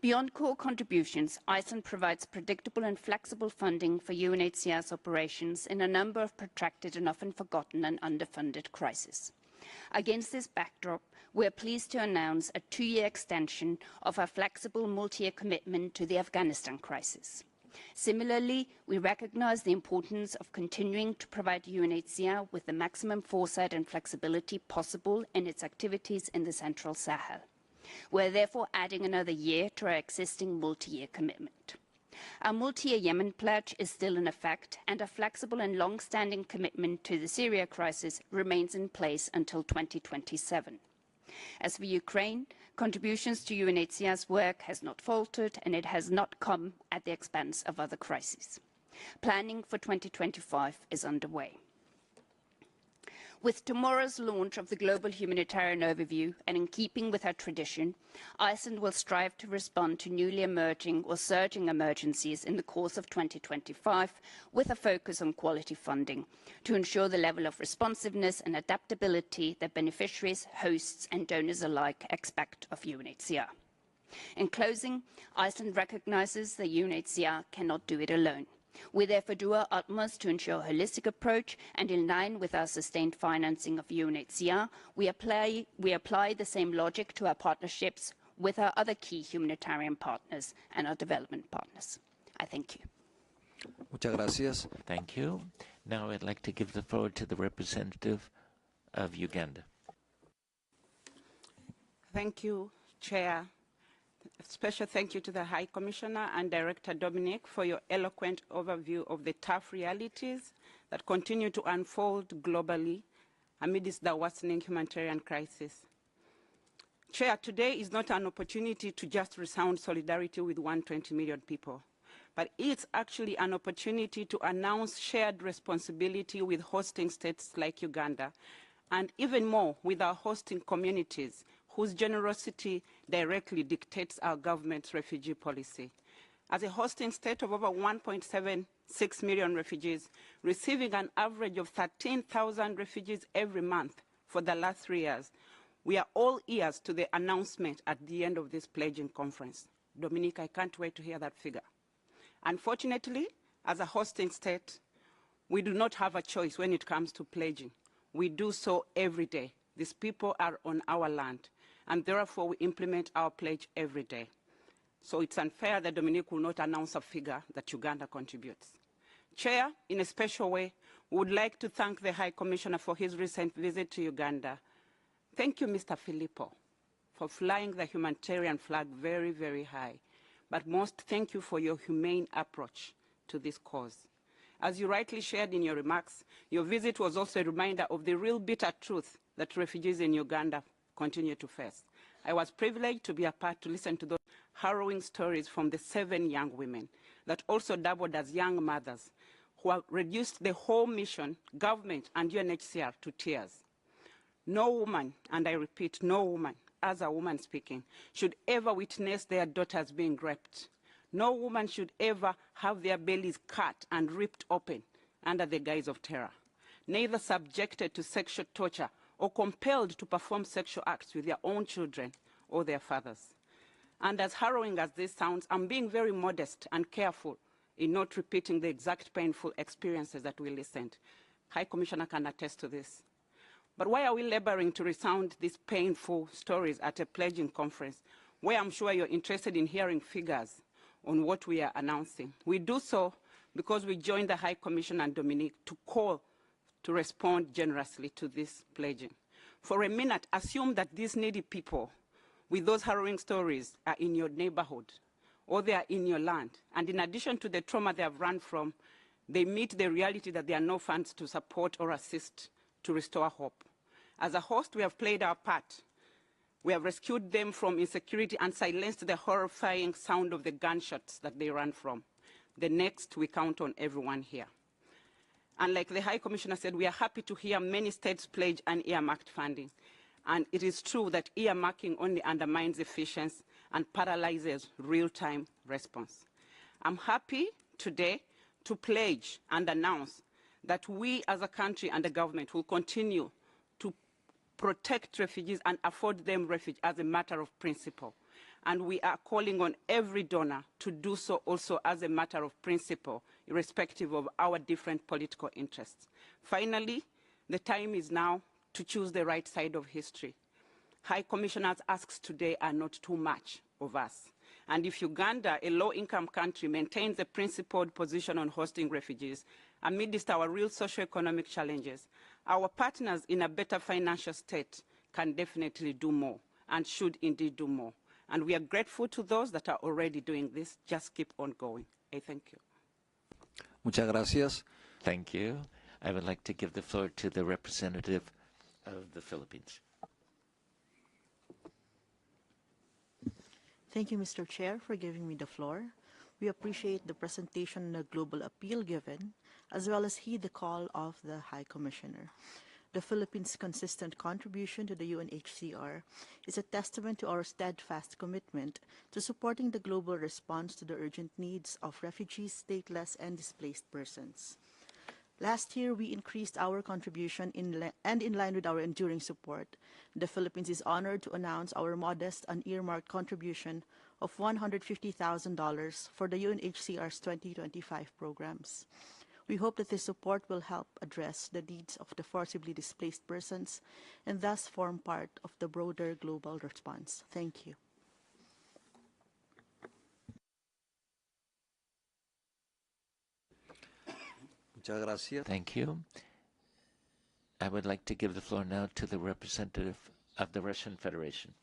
Beyond core contributions, Iceland provides predictable and flexible funding for UNHCR's operations in a number of protracted and often forgotten and underfunded crises. Against this backdrop, we are pleased to announce a 2-year extension of our flexible multi-year commitment to the Afghanistan crisis. Similarly, we recognise the importance of continuing to provide UNHCR with the maximum foresight and flexibility possible in its activities in the Central Sahel. We are therefore adding another year to our existing multi-year commitment. Our multi-year Yemen pledge is still in effect, and a flexible and long-standing commitment to the Syria crisis remains in place until 2027. As for Ukraine, contributions to UNHCR's work has not faltered, and it has not come at the expense of other crises. Planning for 2025 is underway. With tomorrow's launch of the Global Humanitarian Overview, and in keeping with our tradition, Iceland will strive to respond to newly emerging or surging emergencies in the course of 2025, with a focus on quality funding, to ensure the level of responsiveness and adaptability that beneficiaries, hosts and donors alike expect of UNHCR. In closing, Iceland recognises that UNHCR cannot do it alone. We therefore do our utmost to ensure a holistic approach, and in line with our sustained financing of UNHCR, we apply the same logic to our partnerships with our other key humanitarian partners and our development partners. I thank you. Muchas gracias. Thank you. Now I'd like to give the floor to the representative of Uganda. Thank you, Chair. A special thank you to the High Commissioner and Director Dominic for your eloquent overview of the tough realities that continue to unfold globally amidst the worsening humanitarian crisis. Chair, today is not an opportunity to just resound solidarity with 120 million people, but it's actually an opportunity to announce shared responsibility with hosting states like Uganda, and even more with our hosting communities, whose generosity directly dictates our government's refugee policy. As a hosting state of over 1.76 million refugees, receiving an average of 13,000 refugees every month for the last 3 years, we are all ears to the announcement at the end of this pledging conference. Dominique, I can't wait to hear that figure. Unfortunately, as a hosting state, we do not have a choice when it comes to pledging. We do so every day. These people are on our land, and therefore we implement our pledge every day. So it's unfair that Dominique will not announce a figure that Uganda contributes. Chair, in a special way, we would like to thank the High Commissioner for his recent visit to Uganda. Thank you, Mr. Filippo, for flying the humanitarian flag very, very high. But most, thank you for your humane approach to this cause. As you rightly shared in your remarks, your visit was also a reminder of the real bitter truth that refugees in Uganda continue to face. I was privileged to be a part to listen to those harrowing stories from the 7 young women that also doubled as young mothers who have reduced the whole mission, government and UNHCR to tears. No woman, and I repeat, no woman, as a woman speaking, should ever witness their daughters being raped. No woman should ever have their bellies cut and ripped open under the guise of terror, neither subjected to sexual torture or compelled to perform sexual acts with their own children or their fathers. And as harrowing as this sounds, I'm being very modest and careful in not repeating the exact painful experiences that we listened. High Commissioner can attest to this. But why are we laboring to resound these painful stories at a pledging conference where I'm sure you're interested in hearing figures on what we are announcing? We do so because we joined the High Commissioner and Dominique to call to respond generously to this pledging. For a minute, assume that these needy people with those harrowing stories are in your neighborhood or they are in your land. And in addition to the trauma they have run from, they meet the reality that there are no funds to support or assist to restore hope. As a host, we have played our part. We have rescued them from insecurity and silenced the horrifying sound of the gunshots that they ran from. The next, we count on everyone here. And like the High Commissioner said, we are happy to hear many states pledge an earmarked funding. And it is true that earmarking only undermines efficiency and paralyzes real-time response. I'm happy today to pledge and announce that we as a country and the government will continue to protect refugees and afford them refuge as a matter of principle. And we are calling on every donor to do so also as a matter of principle, irrespective of our different political interests. Finally, the time is now to choose the right side of history. High Commissioner's asks today are not too much of us. And if Uganda, a low-income country, maintains a principled position on hosting refugees amidst our real socio-economic challenges, our partners in a better financial state can definitely do more and should indeed do more. And we are grateful to those that are already doing this. Just keep on going. I thank you. Muchas gracias. Thank you. I would like to give the floor to the representative of the Philippines. Thank you, Mr. Chair, for giving me the floor. We appreciate the presentation and the global appeal given, as well as heed the call of the High Commissioner. The Philippines' consistent contribution to the UNHCR is a testament to our steadfast commitment to supporting the global response to the urgent needs of refugees, stateless, and displaced persons. Last year, we increased our contribution and in line with our enduring support, the Philippines is honored to announce our modest unearmarked contribution of $150,000 for the UNHCR's 2025 programs. We hope that this support will help address the needs of the forcibly displaced persons and thus form part of the broader global response. Thank you. Muchas gracias. Thank you. I would like to give the floor now to the representative of the Russian Federation.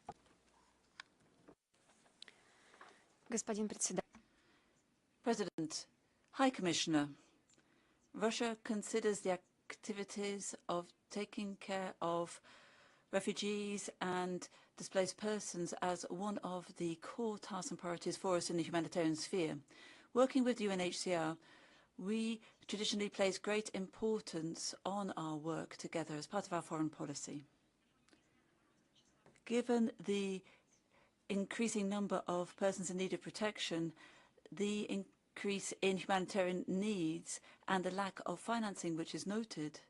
President, High Commissioner, Russia considers the activities of taking care of refugees and displaced persons as one of the core tasks and priorities for us in the humanitarian sphere. Working with UNHCR, we traditionally place great importance on our work together as part of our foreign policy. Given the increasing number of persons in need of protection, the increase in humanitarian needs and the lack of financing which is noted,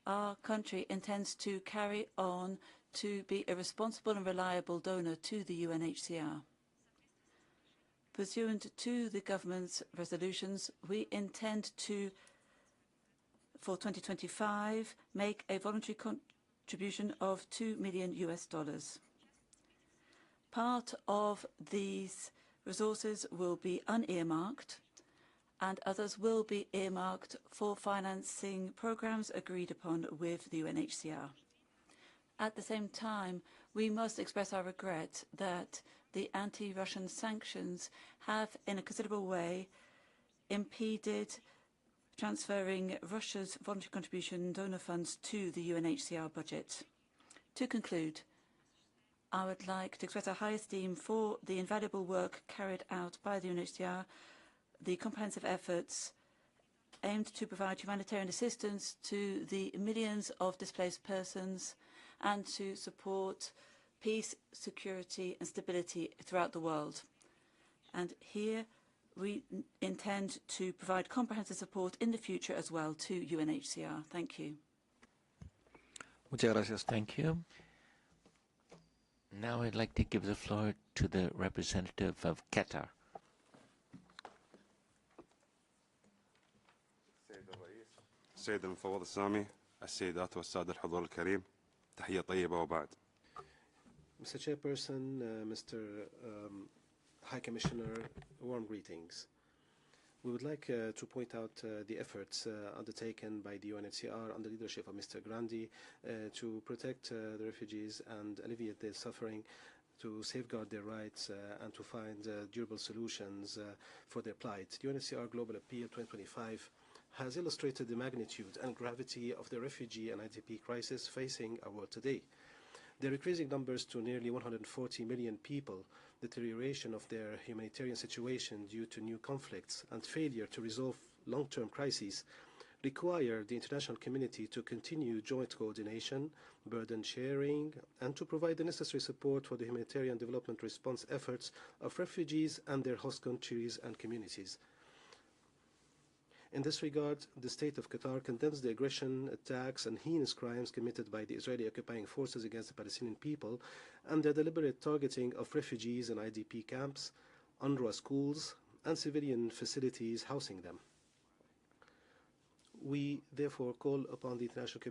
our country intends to carry on to be a responsible and reliable donor to the UNHCR. Pursuant to the government's resolutions, we intend to, for 2025, make a voluntary contribution of $2 million. Part of these resources will be unearmarked, and others will be earmarked for financing programs agreed upon with the UNHCR. At the same time, we must express our regret that the anti-Russian sanctions have, in a considerable way, impeded transferring Russia's voluntary contribution donor funds to the UNHCR budget. To conclude, I would like to express our high esteem for the invaluable work carried out by the UNHCR, the comprehensive efforts aimed to provide humanitarian assistance to the millions of displaced persons and to support peace, security and stability throughout the world. And here we intend to provide comprehensive support in the future as well to UNHCR. Thank you. Muchas gracias. Thank you. Now I'd like to give the floor to the representative of Qatar. السيد المفوض السامي، السيدات والسادة الحضور الكريم، تحية طيبة وبعد. Mr. Chairperson, Mr. High Commissioner, warm greetings. We would like to point out the efforts undertaken by the UNHCR under the leadership of Mr. Grandi to protect the refugees and alleviate their suffering, to safeguard their rights and to find durable solutions for their plight. The UNHCR Global Appeal 2025 has illustrated the magnitude and gravity of the refugee and IDP crisis facing our world today. Their increasing numbers to nearly 140 million people, deterioration of their humanitarian situation due to new conflicts, and failure to resolve long-term crises require the international community to continue joint coordination, burden sharing, and to provide the necessary support for the humanitarian development response efforts of refugees and their host countries and communities. In this regard, the State of Qatar condemns the aggression, attacks, and heinous crimes committed by the Israeli occupying forces against the Palestinian people and their deliberate targeting of refugees and IDP camps, UNRWA schools, and civilian facilities housing them. We therefore call upon the international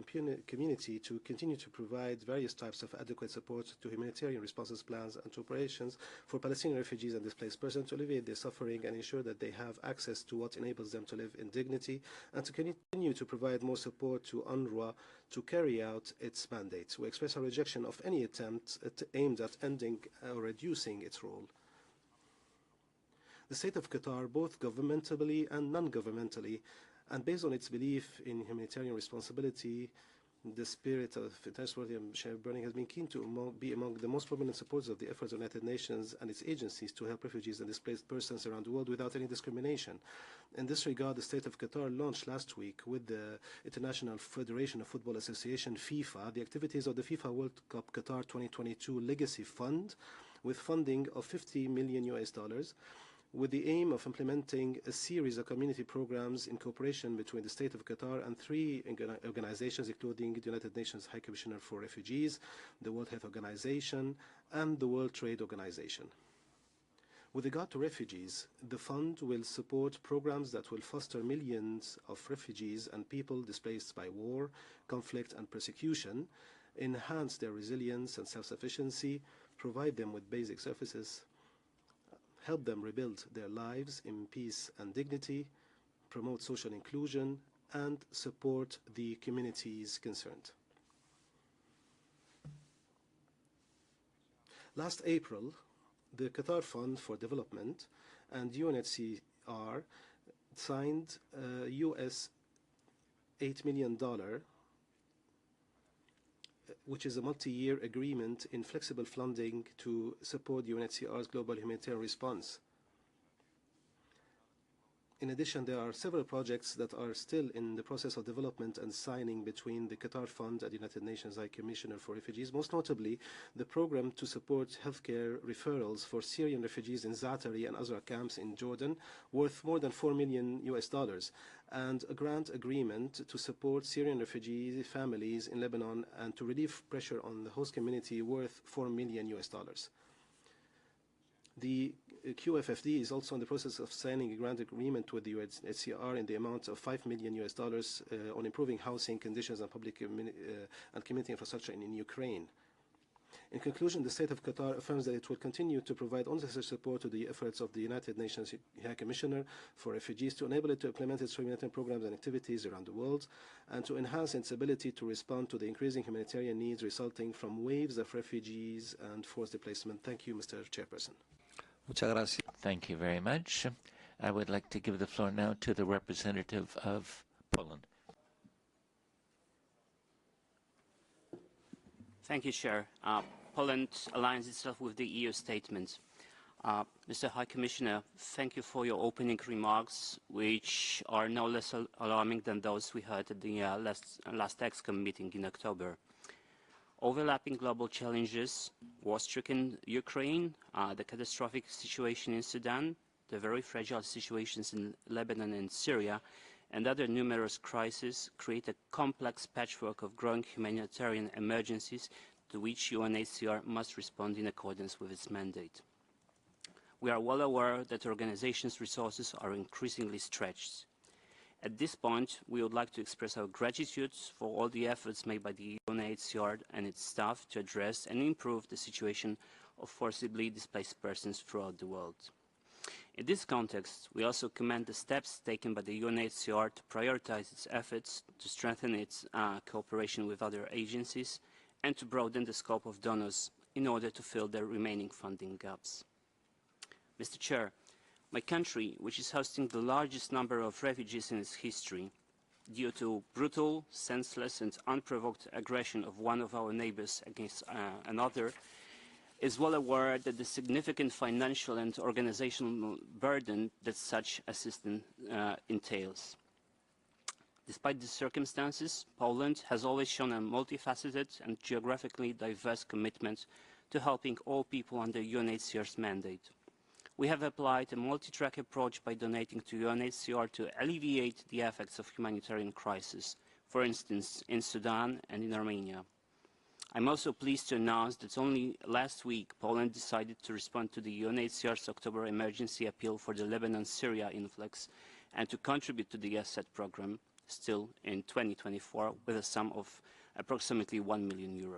community to continue to provide various types of adequate support to humanitarian responses plans and to operations for Palestinian refugees and displaced persons to alleviate their suffering and ensure that they have access to what enables them to live in dignity, and to continue to provide more support to UNRWA to carry out its mandates. We express our rejection of any attempt aimed at ending or reducing its role. The State of Qatar, both governmentally and non-governmentally, and based on its belief in humanitarian responsibility, the spirit of international share burning has been keen to be among the most prominent supporters of the efforts of the United Nations and its agencies to help refugees and displaced persons around the world without any discrimination. In this regard, the State of Qatar launched last week with the International Federation of Football Association, FIFA, the activities of the FIFA World Cup Qatar 2022 Legacy Fund, with funding of $50 million, with the aim of implementing a series of community programs in cooperation between the State of Qatar and 3 organizations, including the United Nations High Commissioner for Refugees, the World Health Organization, and the World Trade Organization. With regard to refugees, the fund will support programs that will foster millions of refugees and people displaced by war, conflict, and persecution, enhance their resilience and self-sufficiency, provide them with basic services, help them rebuild their lives in peace and dignity, promote social inclusion, and support the communities concerned. Last April, the Qatar Fund for Development and UNHCR signed a US $8 million, which is a multi-year agreement in flexible funding to support UNHCR's global humanitarian response. In addition, there are several projects that are still in the process of development and signing between the Qatar Fund and the United Nations High Commissioner for Refugees, most notably the program to support healthcare referrals for Syrian refugees in Zaatari and Azra camps in Jordan, worth more than $4 million, and a grant agreement to support Syrian refugee families in Lebanon and to relieve pressure on the host community worth $4 million. The QFFD is also in the process of signing a grant agreement with the UNHCR in the amount of $5 million on improving housing conditions and public and community infrastructure in Ukraine. In conclusion, the State of Qatar affirms that it will continue to provide all necessary support to the efforts of the United Nations High Commissioner for Refugees to enable it to implement its humanitarian programs and activities around the world, and to enhance its ability to respond to the increasing humanitarian needs resulting from waves of refugees and forced displacement. Thank you, Mr. Chairperson. Muchas gracias. Thank you very much. I would like to give the floor now to the representative of Poland. Thank you, Chair. Poland aligns itself with the EU statement. Mr. High Commissioner, thank you for your opening remarks, which are no less alarming than those we heard at the last EXCOM meeting in October. Overlapping global challenges, war-stricken Ukraine, the catastrophic situation in Sudan, the very fragile situations in Lebanon and Syria, and other numerous crises create a complex patchwork of growing humanitarian emergencies to which UNHCR must respond in accordance with its mandate. We are well aware that the organization's resources are increasingly stretched. At this point, we would like to express our gratitude for all the efforts made by the UNHCR and its staff to address and improve the situation of forcibly displaced persons throughout the world. In this context, we also commend the steps taken by the UNHCR to prioritize its efforts to strengthen its cooperation with other agencies and to broaden the scope of donors in order to fill the remaining funding gaps. Mr. Chair, my country, which is hosting the largest number of refugees in its history, due to brutal, senseless and unprovoked aggression of one of our neighbors against another, is well aware that the significant financial and organizational burden that such assistance entails. Despite these circumstances, Poland has always shown a multifaceted and geographically diverse commitment to helping all people under UNHCR's mandate. We have applied a multi-track approach by donating to UNHCR to alleviate the effects of humanitarian crisis, for instance, in Sudan and in Armenia. I'm also pleased to announce that only last week, Poland decided to respond to the UNHCR's October emergency appeal for the Lebanon-Syria influx and to contribute to the Assad program, still in 2024, with a sum of approximately €1 million.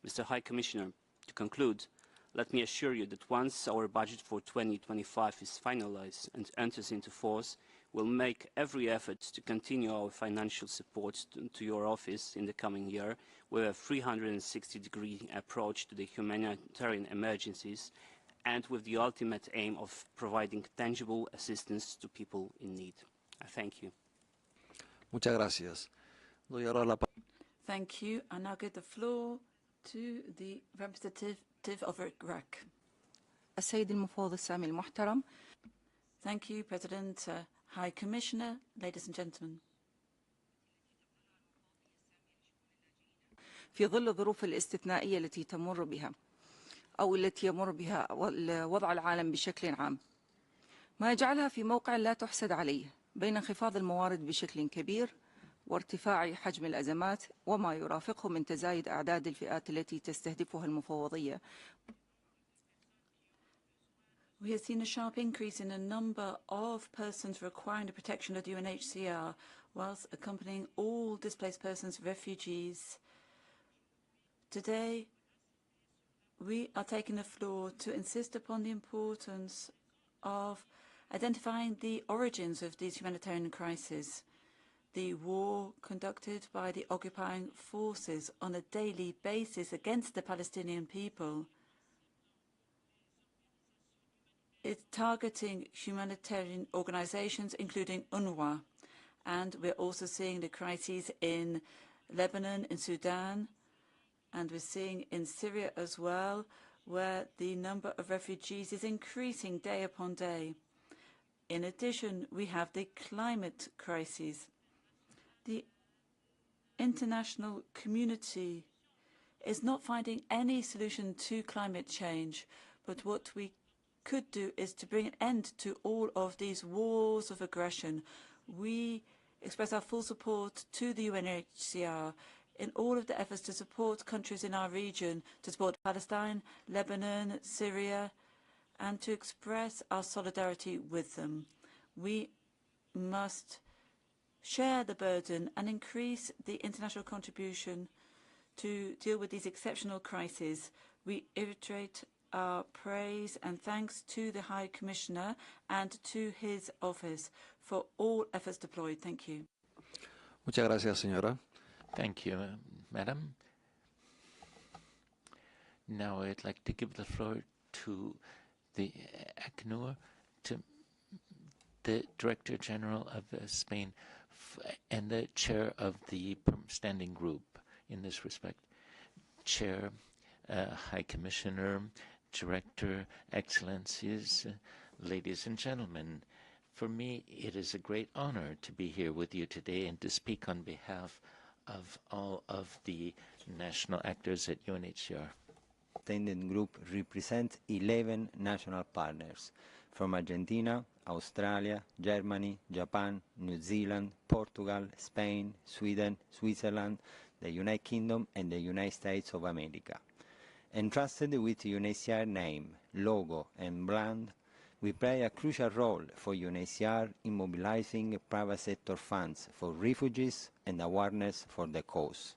Mr. High Commissioner, to conclude, let me assure you that once our budget for 2025 is finalized and enters into force, we'll make every effort to continue our financial support to your office in the coming year with a 360-degree approach to the humanitarian emergencies and with the ultimate aim of providing tangible assistance to people in need. I thank you. Muchas gracias. Doy ahora la Thank you. I now give the floor to the representative of Iraq. السيد المفوض السامي المحترم. Thank you, President, High Commissioner, ladies and gentlemen. في ظل الظروف الاستثنائية التي تمر بها أو التي يمر بها وضع العالم بشكل عام، ما يجعلها في موقع لا تحسد عليه بين انخفاض الموارد بشكل كبير وارتفاع حجم الأزمات وما يرافقه من تزايد أعداد الفئات التي تستهدفها المفوضية. We have seen a sharp increase in the number of persons requiring the protection of the UNHCR, whilst accompanying all displaced persons, refugees. Today, we are taking the floor to insist upon the importance of identifying the origins of these humanitarian crises. The war conducted by the occupying forces on a daily basis against the Palestinian people is targeting humanitarian organizations, including UNRWA. And we're also seeing the crises in Lebanon, in Sudan, and we're seeing in Syria as well, where the number of refugees is increasing day upon day. In addition, we have the climate crisis. The international community is not finding any solution to climate change, but what we could do is to bring an end to all of these wars of aggression. We express our full support to the UNHCR in all of the efforts to support countries in our region, to support Palestine, Lebanon, Syria, and to express our solidarity with them. We must share the burden and increase the international contribution to deal with these exceptional crises. We reiterate our praise and thanks to the High Commissioner and to his office for all efforts deployed. Thank you. Muchas gracias, señora. Thank you, Madam. Now I'd like to give the floor to the ACNUR, to the Director General of Spain and the chair of the standing group in this respect. Chair, High Commissioner, Director, Excellencies, ladies and gentlemen. For me, it is a great honor to be here with you today and to speak on behalf of all of the national actors at UNHCR. Standing group represents 11 national partners from Argentina, Australia, Germany, Japan, New Zealand, Portugal, Spain, Sweden, Switzerland, the United Kingdom and the United States of America. Entrusted with UNHCR name, logo and brand, we play a crucial role for UNHCR in mobilizing private sector funds for refugees and awareness for the cause.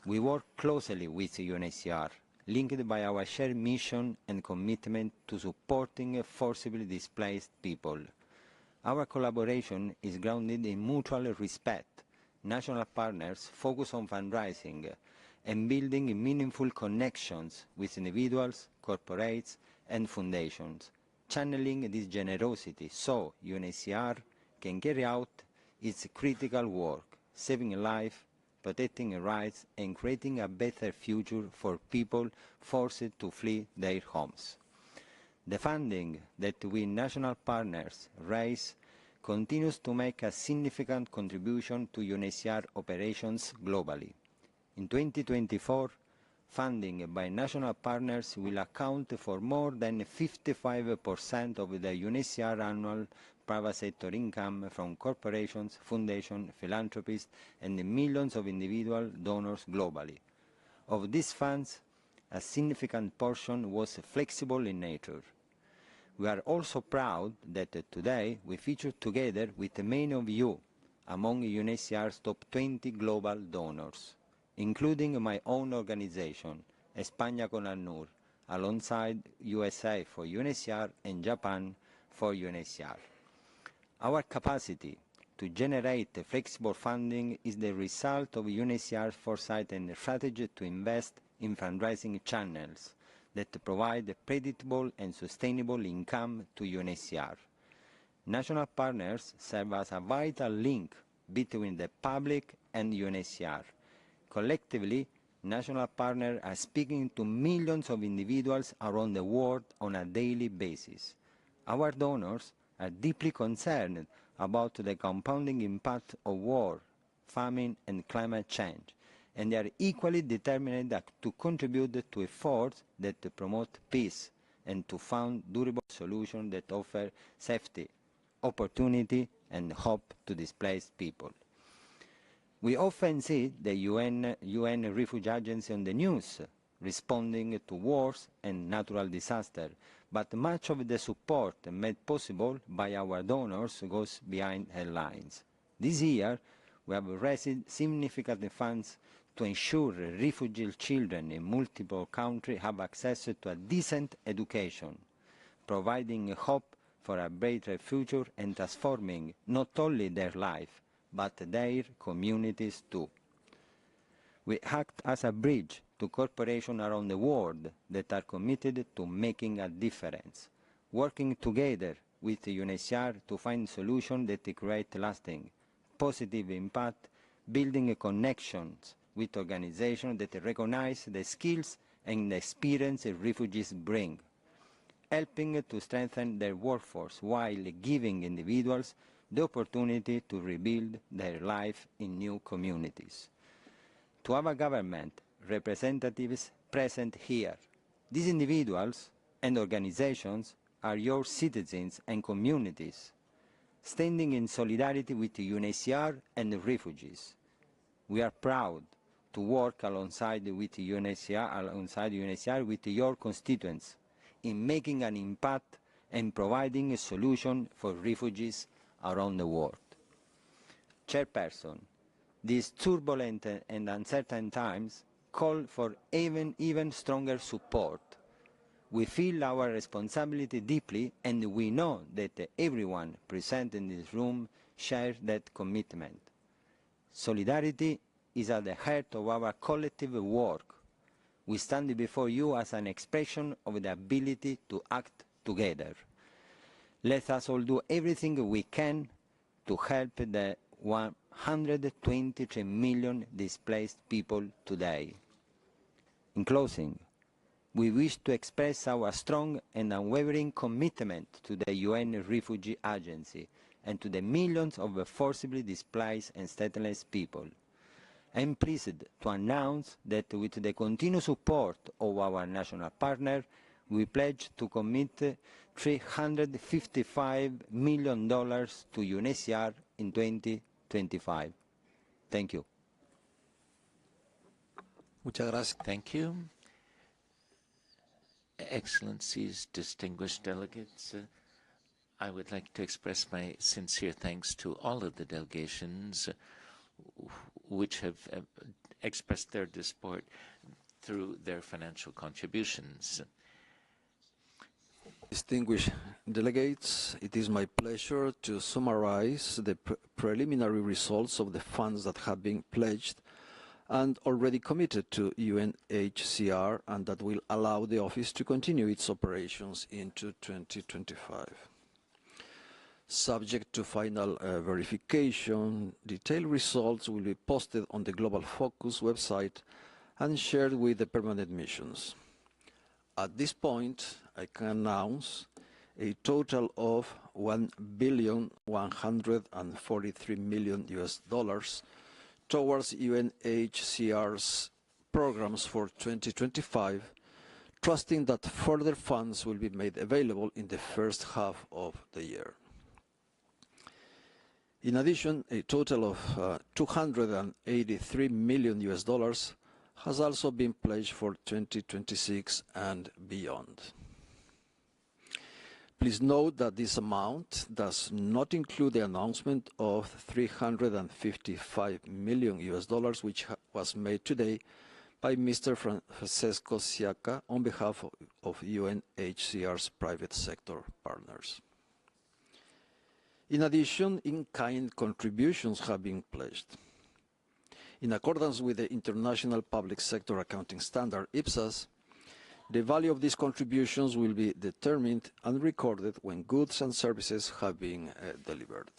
We work closely with UNHCR, linked by our shared mission and commitment to supporting forcibly displaced people. Our collaboration is grounded in mutual respect. National partners focus on fundraising and building meaningful connections with individuals, corporates, and foundations, channeling this generosity so UNHCR can carry out its critical work, saving lives, protecting rights, and creating a better future for people forced to flee their homes. The funding that we national partners raise continues to make a significant contribution to UNHCR operations globally. In 2024, funding by national partners will account for more than 55% of the UNHCR annual private sector income from corporations, foundations, philanthropists, and millions of individual donors globally. Of these funds, a significant portion was flexible in nature. We are also proud that today we feature together with many of you among UNHCR's top 20 global donors, including my own organization, España con ACNUR, alongside USA for UNHCR and Japan for UNHCR. Our capacity to generate flexible funding is the result of UNHCR's foresight and strategy to invest in fundraising channels that provide predictable and sustainable income to UNHCR. National partners serve as a vital link between the public and UNHCR. Collectively, national partners are speaking to millions of individuals around the world on a daily basis. Our donors are deeply concerned about the compounding impact of war, famine and climate change, and they are equally determined to contribute to efforts that promote peace and to find durable solutions that offer safety, opportunity and hope to displaced people. We often see the UN Refugee Agency on the news, responding to wars and natural disasters, but much of the support made possible by our donors goes behind headlines. This year, we have raised significant funds to ensure refugee children in multiple countries have access to a decent education, providing hope for a better future and transforming not only their life, but their communities too. We act as a bridge to corporations around the world that are committed to making a difference, working together with the UNHCR to find solutions that create lasting, positive impact, building connections with organizations that recognize the skills and the experience refugees bring, helping to strengthen their workforce while giving individuals the opportunity to rebuild their life in new communities. To our government representatives present here, these individuals and organizations are your citizens and communities, standing in solidarity with the UNHCR and the refugees. We are proud to work alongside UNHCR with your constituents in making an impact and providing a solution for refugees around the world. Chairperson, these turbulent and uncertain times call for even stronger support. We feel our responsibility deeply, and we know that everyone present in this room shares that commitment. Solidarity is at the heart of our collective work. We stand before you as an expression of the ability to act together. Let us all do everything we can to help the 123 million displaced people today. In closing, we wish to express our strong and unwavering commitment to the UN Refugee Agency and to the millions of forcibly displaced and stateless people. I am pleased to announce that with the continued support of our national partner, we pledge to commit $355 million to UNHCR in 2025. Thank you. Muchas gracias. Thank you. Excellencies, distinguished delegates, I would like to express my sincere thanks to all of the delegations which have expressed their support through their financial contributions. Distinguished delegates, it is my pleasure to summarize the preliminary results of the funds that have been pledged and already committed to UNHCR and that will allow the office to continue its operations into 2025. Subject to final verification, detailed results will be posted on the Global Focus website and shared with the permanent missions. At this point, I can announce a total of $1,143 million towards UNHCR's programs for 2025, trusting that further funds will be made available in the first half of the year. In addition, a total of $283 million has also been pledged for 2026 and beyond. Please note that this amount does not include the announcement of $355 million which was made today by Mr. Francesco Siaca on behalf of UNHCR's private sector partners. In addition, in-kind contributions have been pledged. In accordance with the International Public Sector Accounting Standard, IPSAS, the value of these contributions will be determined and recorded when goods and services have been delivered.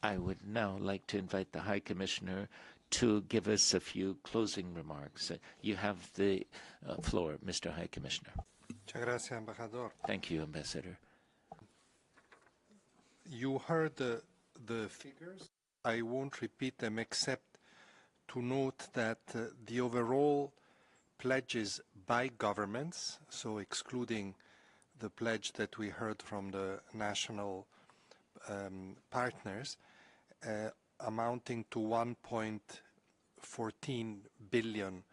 I would now like to invite the High Commissioner to give us a few closing remarks. You have the floor, Mr. High Commissioner. Muchas gracias, Embajador. Thank you, Ambassador. You heard the figures. I won't repeat them except to note that the overall pledges by governments, so excluding the pledge that we heard from the national partners, amounting to $1.14 billion,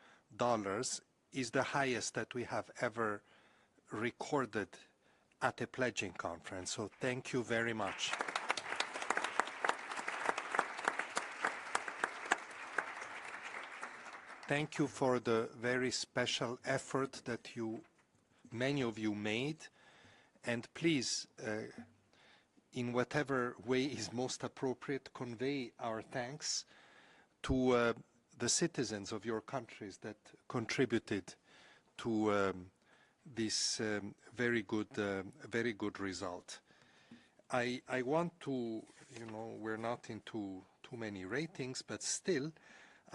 is the highest that we have ever recorded at a pledging conference. So thank you very much. Thank you for the very special effort that many of you made, and please, in whatever way is most appropriate, convey our thanks to the citizens of your countries that contributed to this very good result. I want to, we're not into too many ratings, but still,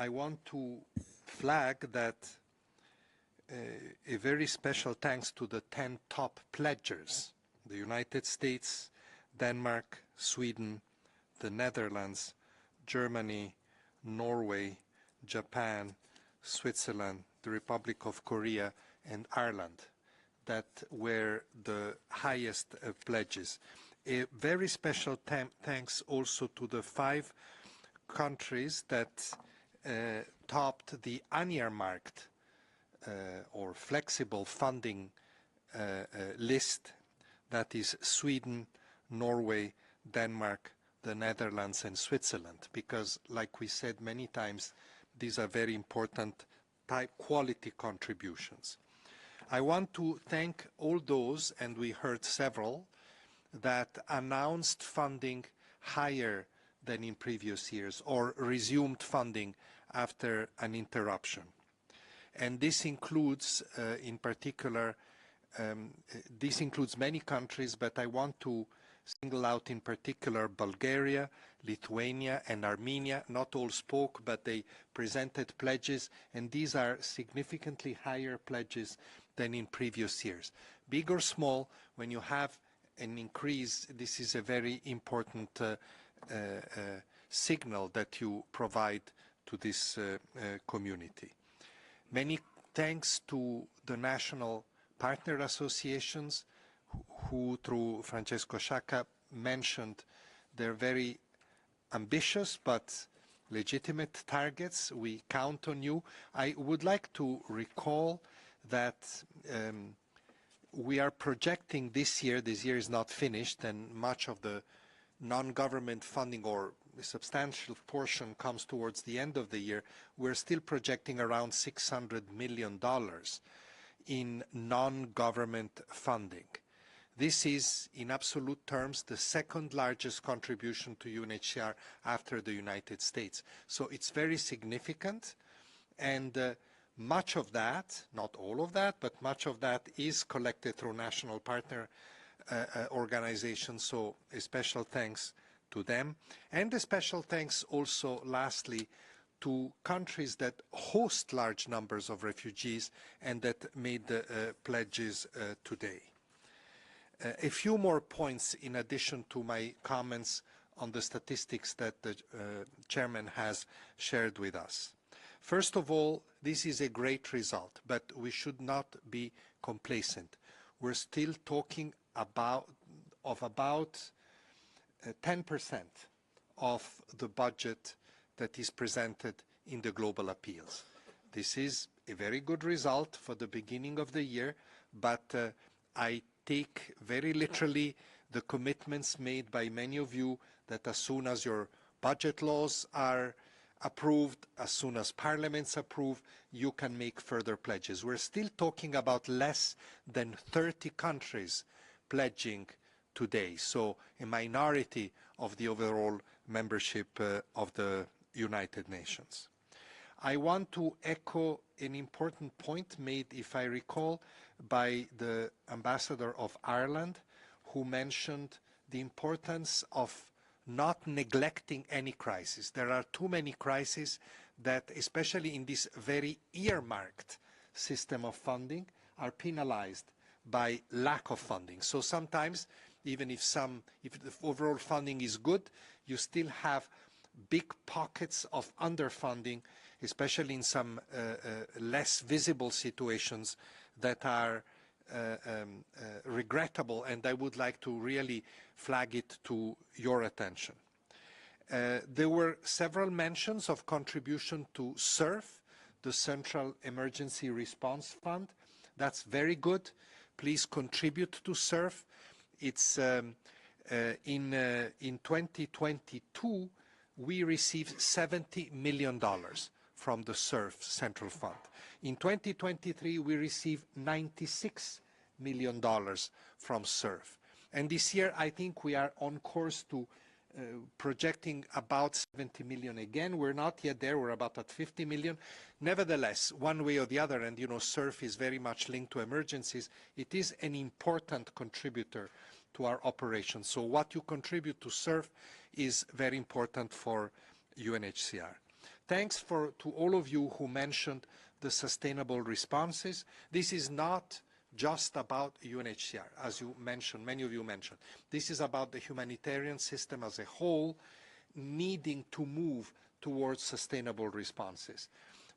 I want to flag that a very special thanks to the 10 top pledgers, the United States, Denmark, Sweden, the Netherlands, Germany, Norway, Japan, Switzerland, the Republic of Korea, and Ireland, that were the highest pledges. A very special thanks also to the 5 countries that topped the unearmarked or flexible funding list, that is Sweden, Norway, Denmark, the Netherlands, and Switzerland, because, like we said many times, these are very important quality contributions. I want to thank all those, and we heard several, that announced funding higher than in previous years or resumed funding after an interruption. And this includes, in particular, this includes many countries, but I want to single out in particular Bulgaria, Lithuania and Armenia. Not all spoke, but they presented pledges, and these are significantly higher pledges than in previous years. Big or small, when you have an increase, this is a very important signal that you provide to this community. Many thanks to the national partner associations who, through Francesco Sciacca, mentioned their very ambitious but legitimate targets. We count on you. I would like to recall that we are projecting this year is not finished, and much of the non-government funding, or a substantial portion, comes towards the end of the year. We're still projecting around $600 million in non-government funding. This is, in absolute terms, the second largest contribution to UNHCR after the United States. So it's very significant, and much of that, not all of that, but much of that is collected through national partner organizations, so a special thanks to them. And a special thanks also, lastly, to countries that host large numbers of refugees and that made the pledges today. A few more points in addition to my comments on the statistics that the chairman has shared with us. First of all, this is a great result, but we should not be complacent. We're still talking about 10% of the budget that is presented in the global appeals. This is a very good result for the beginning of the year, but I take very literally the commitments made by many of you that as soon as your budget laws are approved, as soon as parliaments approve, you can make further pledges. We're still talking about less than 30 countries pledging today, so a minority of the overall membership of the United Nations. I want to echo an important point made, if I recall, by the ambassador of Ireland, who mentioned the importance of not neglecting any crisis. There are too many crises that, especially in this very earmarked system of funding, are penalized by lack of funding. So sometimes, even if the overall funding is good, you still have big pockets of underfunding, especially in some less visible situations that are regrettable, and I would like to really flag it to your attention. There were several mentions of contribution to CERF, the Central Emergency Response Fund. That's very good. Please contribute to CERF. It's in 2022, we received $70 million from the CERF Central Fund. In 2023, we received $96 million from CERF. And this year, I think we are on course to projecting about 70 million again. We're not yet there. We're about at 50 million. Nevertheless, one way or the other, and you know, CERF is very much linked to emergencies, it is an important contributor to our operations. So what you contribute to CERF is very important for UNHCR. Thanks to all of you who mentioned the sustainable responses. This is not just about UNHCR, as you mentioned, many of you mentioned. This is about the humanitarian system as a whole needing to move towards sustainable responses.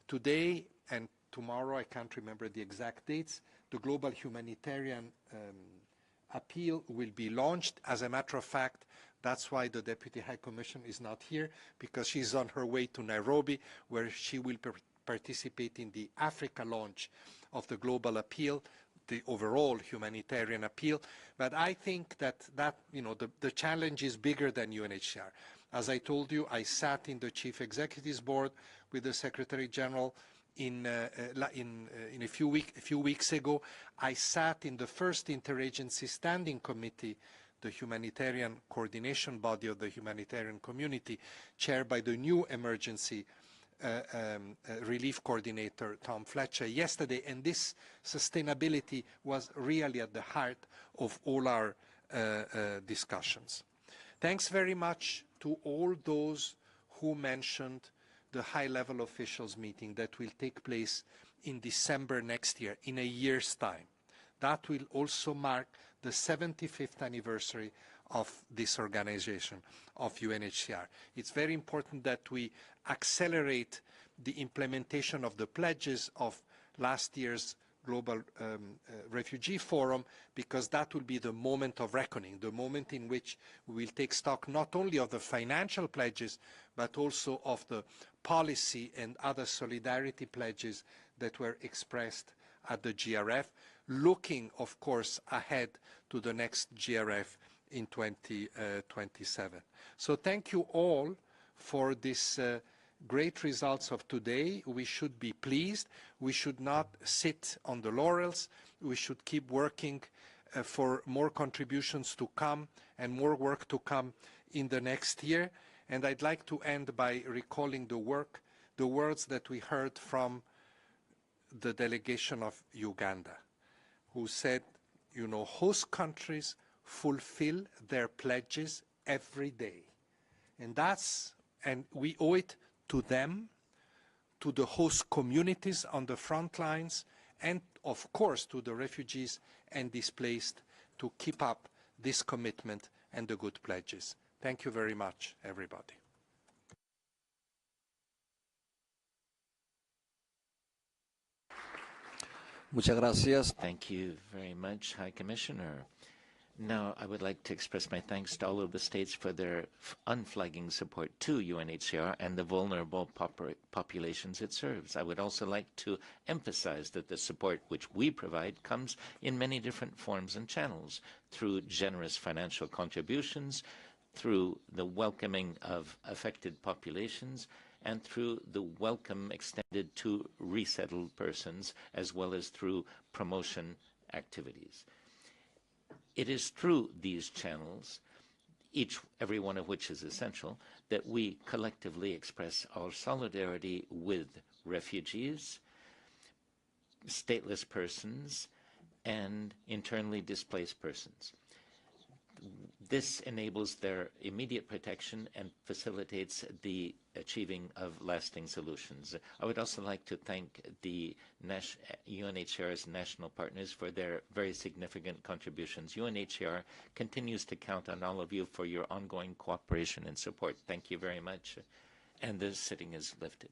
Today and tomorrow, I can't remember the exact dates, the global humanitarian appeal will be launched. As a matter of fact, that's why the Deputy High Commissioner is not here, because she's on her way to Nairobi, where she will participate in the Africa launch of the global appeal, the overall humanitarian appeal. But I think that you know, the challenge is bigger than UNHCR. As I told you, I sat in the Chief Executives Board with the Secretary General a few weeks ago. I sat in the first interagency standing committee, the humanitarian coordination body of the humanitarian community, chaired by the new emergency relief coordinator, Tom Fletcher, yesterday, and this sustainability was really at the heart of all our discussions. Thanks very much to all those who mentioned the high-level officials meeting that will take place in December next year, in a year's time. That will also mark the 75th anniversary of this organization, of UNHCR. It's very important that we accelerate the implementation of the pledges of last year's Global Refugee Forum, because that will be the moment of reckoning, the moment in which we will take stock not only of the financial pledges, but also of the policy and other solidarity pledges that were expressed at the GRF, looking, of course, ahead to the next GRF in 2027. So thank you all for this great results of today. We should be pleased. We should not sit on the laurels. We should keep working for more contributions to come and more work to come in the next year. And I'd like to end by recalling the words that we heard from the delegation of Uganda, who said, you know, host countries fulfill their pledges every day. And we owe it to them, to the host communities on the front lines, and of course to the refugees and displaced, to keep up this commitment and the good pledges. Thank you very much, everybody. Muchas gracias. Thank you very much, High Commissioner. Now, I would like to express my thanks to all of the states for their unflagging support to UNHCR and the vulnerable populations it serves. I would also like to emphasize that the support which we provide comes in many different forms and channels, through generous financial contributions, through the welcoming of affected populations, and through the welcome extended to resettled persons, as well as through promotion activities. It is through these channels, every one of which is essential, that we collectively express our solidarity with refugees, stateless persons, and internally displaced persons. This enables their immediate protection and facilitates the achieving of lasting solutions. I would also like to thank the UNHCR's national partners for their very significant contributions. UNHCR continues to count on all of you for your ongoing cooperation and support. Thank you very much. And the sitting is lifted.